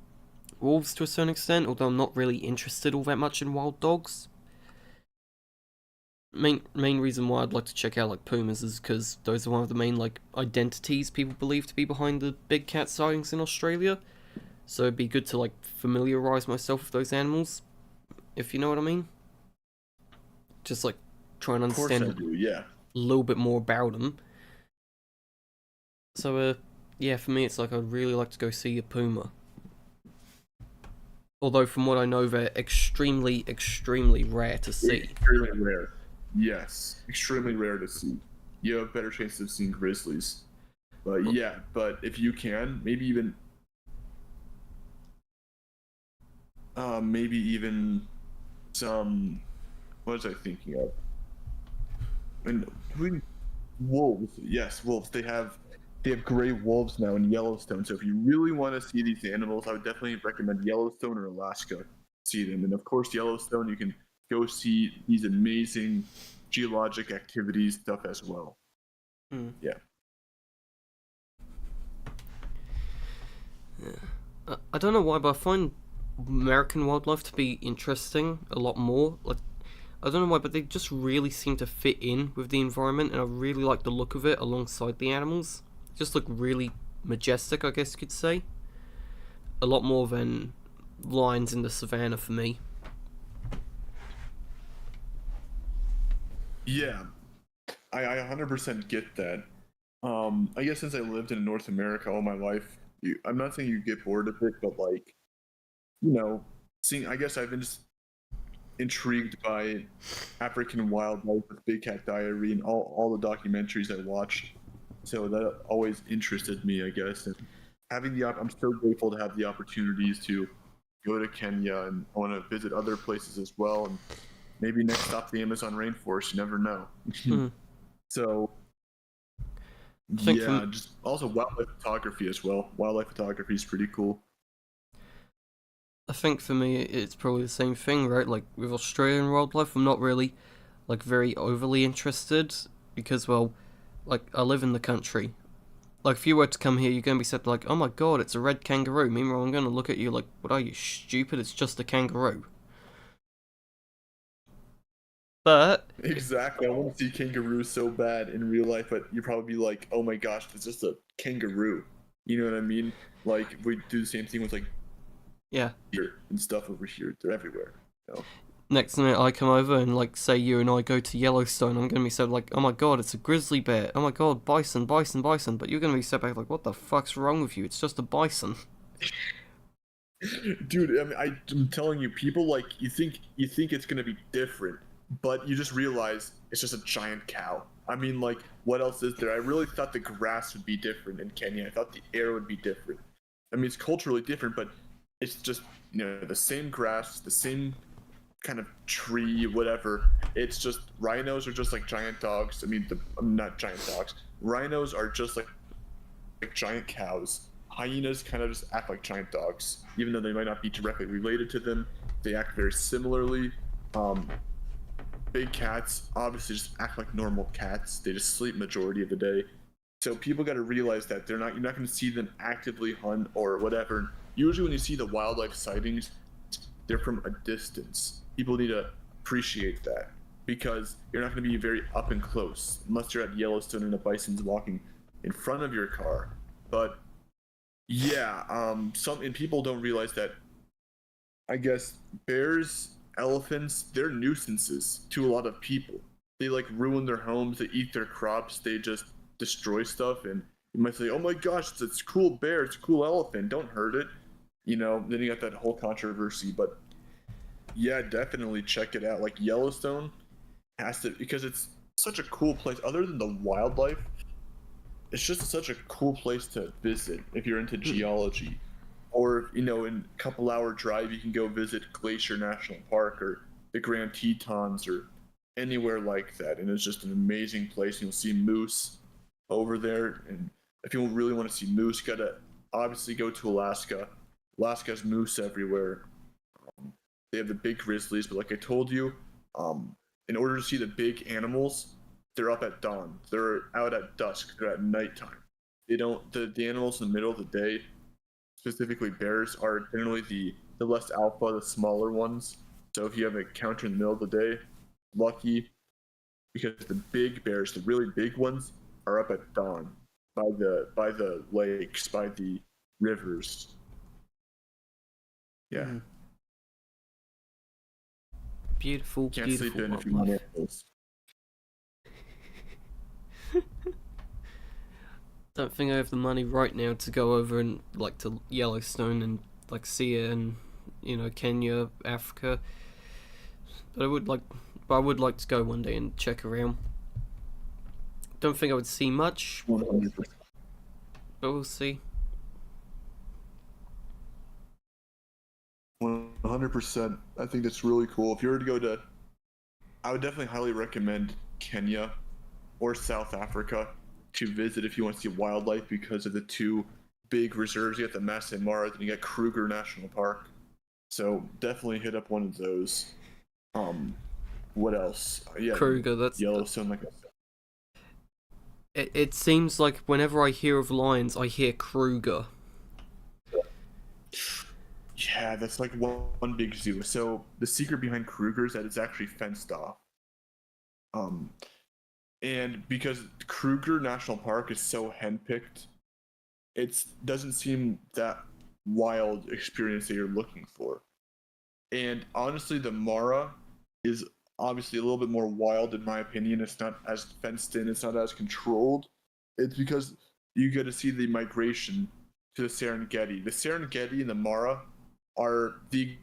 Wolves to a certain extent, although I'm not really interested all that much in wild dogs. Main reason why I'd like to check out like pumas is because those are one of the main like identities people believe to be behind the big cat sightings in Australia. So it'd be good to like familiarise myself with those animals, if you know what I mean. Just like try and understand a little bit more about them. So yeah, for me it's like I'd really like to go see a puma. Although from what I know, they're extremely, extremely rare to see. Extremely rare. Yes, extremely rare to see. You have better chances of seeing grizzlies. But yeah, but if you can, maybe even some, what was I thinking of? And wolves. Yes, wolves. They have gray wolves now in Yellowstone. So if you really want to see these animals, I would definitely recommend Yellowstone or Alaska. See them. And of course, Yellowstone, you can go see these amazing geologic activities stuff as well. Yeah. I don't know why, but I find American wildlife to be interesting a lot more. Like, I don't know why, but they just really seem to fit in with the environment, and I really like the look of it alongside the animals. Just look really majestic, I guess you could say. A lot more than lions in the savannah for me. Yeah, I 100% get that. I guess since I lived in North America all my life, I'm not saying you get bored of it, but like, seeing, I guess I've been just intrigued by African wildlife with Big Cat Diary and all the documentaries I watched. So that always interested me, I guess. And I'm so grateful to have the opportunities to go to Kenya, and I want to visit other places as well. And maybe next stop the Amazon rainforest. You never know. So yeah, just also wildlife photography as well. Wildlife photography is pretty cool. I think for me, it's probably the same thing, right? Like, with Australian wildlife, I'm not really, like, very overly interested, because, well, like, I live in the country. Like, if you were to come here, you're going to be said, like, oh my god, it's a red kangaroo. Meanwhile, I'm going to look at you like, what are you, stupid? It's just a kangaroo. But... Exactly, I want to see kangaroos so bad in real life, but you'd probably be like, oh my gosh, it's just a kangaroo. You know what I mean? Like, we do the same thing with, like, yeah, deer and stuff over here. They're everywhere. Next minute I come over and, like, say you and I go to Yellowstone, I'm gonna be so like, oh my god, it's a grizzly bear. Oh my god, bison, bison, bison. But you're gonna be so back like, what the fuck's wrong with you? It's just a bison. Dude, I mean, I'm telling you, people, like, you think it's gonna be different, but you just realize it's just a giant cow. I mean, like, what else is there? I really thought the grass would be different in Kenya. I thought the air would be different. I mean, it's culturally different, but it's just, the same grass, the same kind of tree, whatever. It's just, rhinos are just like giant dogs. I mean, not giant dogs. Rhinos are just like giant cows. Hyenas kind of just act like giant dogs, even though they might not be directly related to them. They act very similarly. Big cats obviously just act like normal cats. They just sleep majority of the day. So people got to realize that you're not going to see them actively hunt or whatever. Usually when you see the wildlife sightings, they're from a distance. People need to appreciate that, because you're not going to be very up and close unless you're at Yellowstone and a bison's walking in front of your car. But yeah, and people don't realize that, I guess, bears, elephants, they're nuisances to a lot of people. They, like, ruin their homes, they eat their crops, they just destroy stuff. And you might say, oh my gosh, it's a cool bear, it's a cool elephant, don't hurt it. Then you got that whole controversy. But yeah, definitely check it out. Like, Yellowstone has to, because it's such a cool place. Other than the wildlife, it's just such a cool place to visit if you're into geology. Or, in a couple-hour drive, you can go visit Glacier National Park or the Grand Tetons or anywhere like that. And it's just an amazing place. You'll see moose over there. And if you really want to see moose, you gotta obviously go to Alaska. Alaska's moose everywhere. They have the big grizzlies, but like I told you, in order to see the big animals, they're up at dawn. They're out at dusk. They're at nighttime. They don't. The animals in the middle of the day, specifically bears, are generally the less alpha, the smaller ones. So if you have an encounter in the middle of the day, lucky, because the big bears, the really big ones, are up at dawn by the lakes, by the rivers. Yeah. Mm-hmm. Beautiful, Can't beautiful sleep in if you want animals. Don't think I have the money right now to go over and, like, to Yellowstone and, like, see it in, Kenya, Africa. But I would like to go one day and check around. Don't think I would see much, 100%. but we'll see. 100%. I think that's really cool. If you were to go I would definitely highly recommend Kenya or South Africa to visit if you want to see wildlife, because of the two big reserves. You got the Masai Mara, then you got Kruger National Park. So definitely hit up one of those. What else? Yeah, Kruger, that's Yellowstone, like I said. It seems like whenever I hear of lions, I hear Kruger. Yeah, that's like one big zoo. So the secret behind Kruger is that it's actually fenced off. Um, and because Kruger National Park is so handpicked, it doesn't seem that wild experience that you're looking for. And honestly, the Mara is obviously a little bit more wild in my opinion. It's not as fenced in, it's not as controlled. It's because you get to see the migration to the Serengeti. The Serengeti and the Mara are the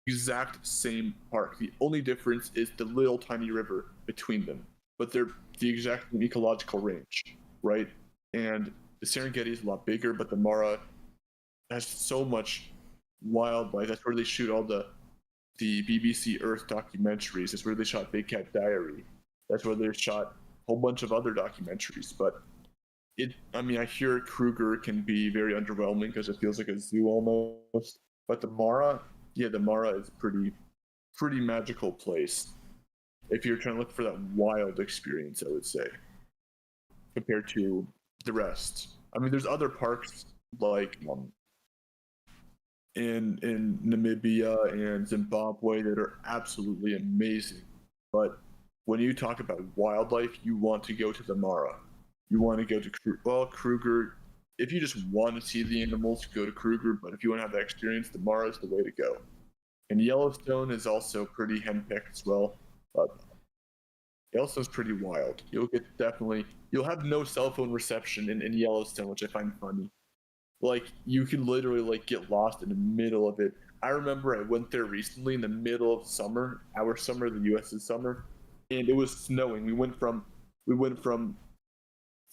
exact same park. The only difference is the little tiny river between them, but they're the exact same ecological range, right? And the Serengeti is a lot bigger, but the Mara has so much wildlife. That's where they shoot all the BBC Earth documentaries. That's where they shot Big Cat Diary. That's where they shot a whole bunch of other documentaries. But I hear Kruger can be very underwhelming because it feels like a zoo almost. But the Mara is a pretty magical place. If you're trying to look for that wild experience, I would say, compared to the rest. I mean, there's other parks like in Namibia and Zimbabwe that are absolutely amazing. But when you talk about wildlife, you want to go to the Mara. You want to go to Kruger. If you just want to see the animals, go to Kruger. But if you want to have that experience, the Mara is the way to go. And Yellowstone is also pretty handpicked as well. But Yellowstone's pretty wild. You'll have no cell phone reception in Yellowstone, which I find funny. Like, you can literally like get lost in the middle of it. I remember I went there recently in the middle of summer, our summer, the US's summer, and it was snowing. We went from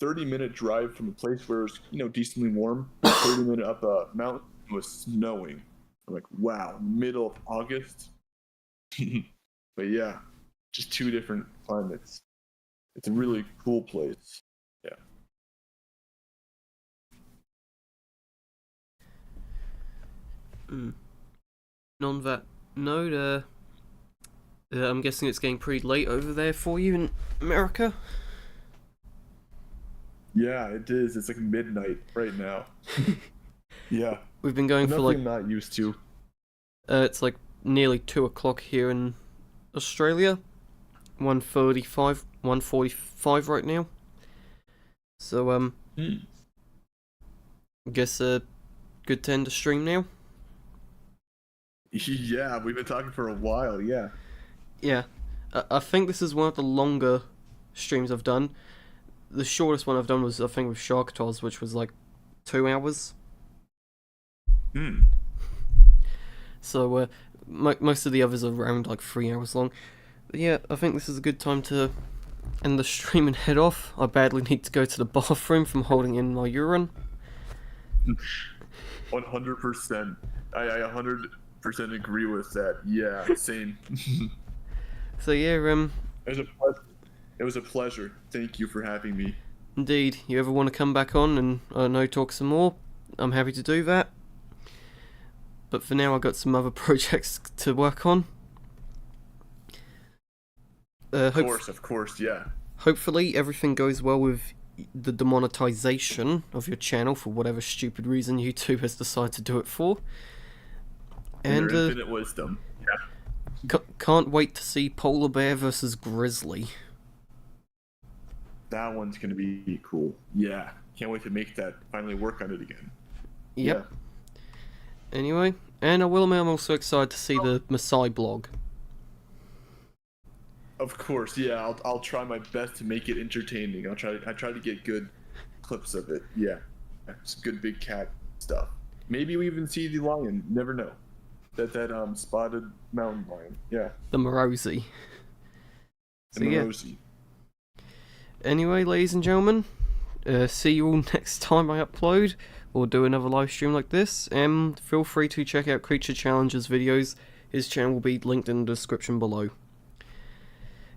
30-minute drive from a place where it was, decently warm, 30-minute up a mountain, it was snowing. I'm like, wow, middle of August. But yeah, just two different climates. It's a really cool place. Yeah. On that note, I'm guessing it's getting pretty late over there for you in America. Yeah, it is. It's like midnight right now. Yeah. We've been going for like... I'm not used to. It's like nearly 2 o'clock here in Australia. 1:45 right now. So, I guess good to end the stream now. Yeah, we've been talking for a while, yeah. Yeah. I think this is one of the longer streams I've done. The shortest one I've done was, I think, with Shark Toss, which was like 2 hours. So, most of the others are around like 3 hours long. But yeah, I think this is a good time to end the stream and head off. I badly need to go to the bathroom from holding in my urine. 100%. I 100% agree with that. Yeah, same. So yeah, it was a pleasure. Thank you for having me. Indeed. You ever want to come back on and talk some more? I'm happy to do that. But for now, I've got some other projects to work on. Of course, yeah. Hopefully, everything goes well with the demonetization of your channel for whatever stupid reason YouTube has decided to do it for. And infinite wisdom. Yeah. Can't wait to see Polar Bear versus Grizzly. That one's gonna be cool. Yeah, can't wait to make that finally work on it again. Yep. Yeah. Anyway, and I will admit I'm also excited to see the Maasai blog. Of course, yeah. I'll try my best to make it entertaining. I try to get good clips of it. Yeah, it's good big cat stuff. Maybe we even see the lion. Never know. That spotted mountain lion. Yeah. The Morosi. The Morosi. Yeah. Anyway, ladies and gentlemen, see you all next time I upload or do another live stream like this. Feel free to check out Creature Challenger's videos. His channel will be linked in the description below.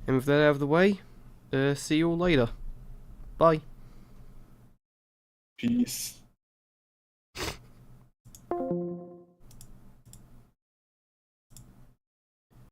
And with that out of the way, see you all later. Bye. Peace.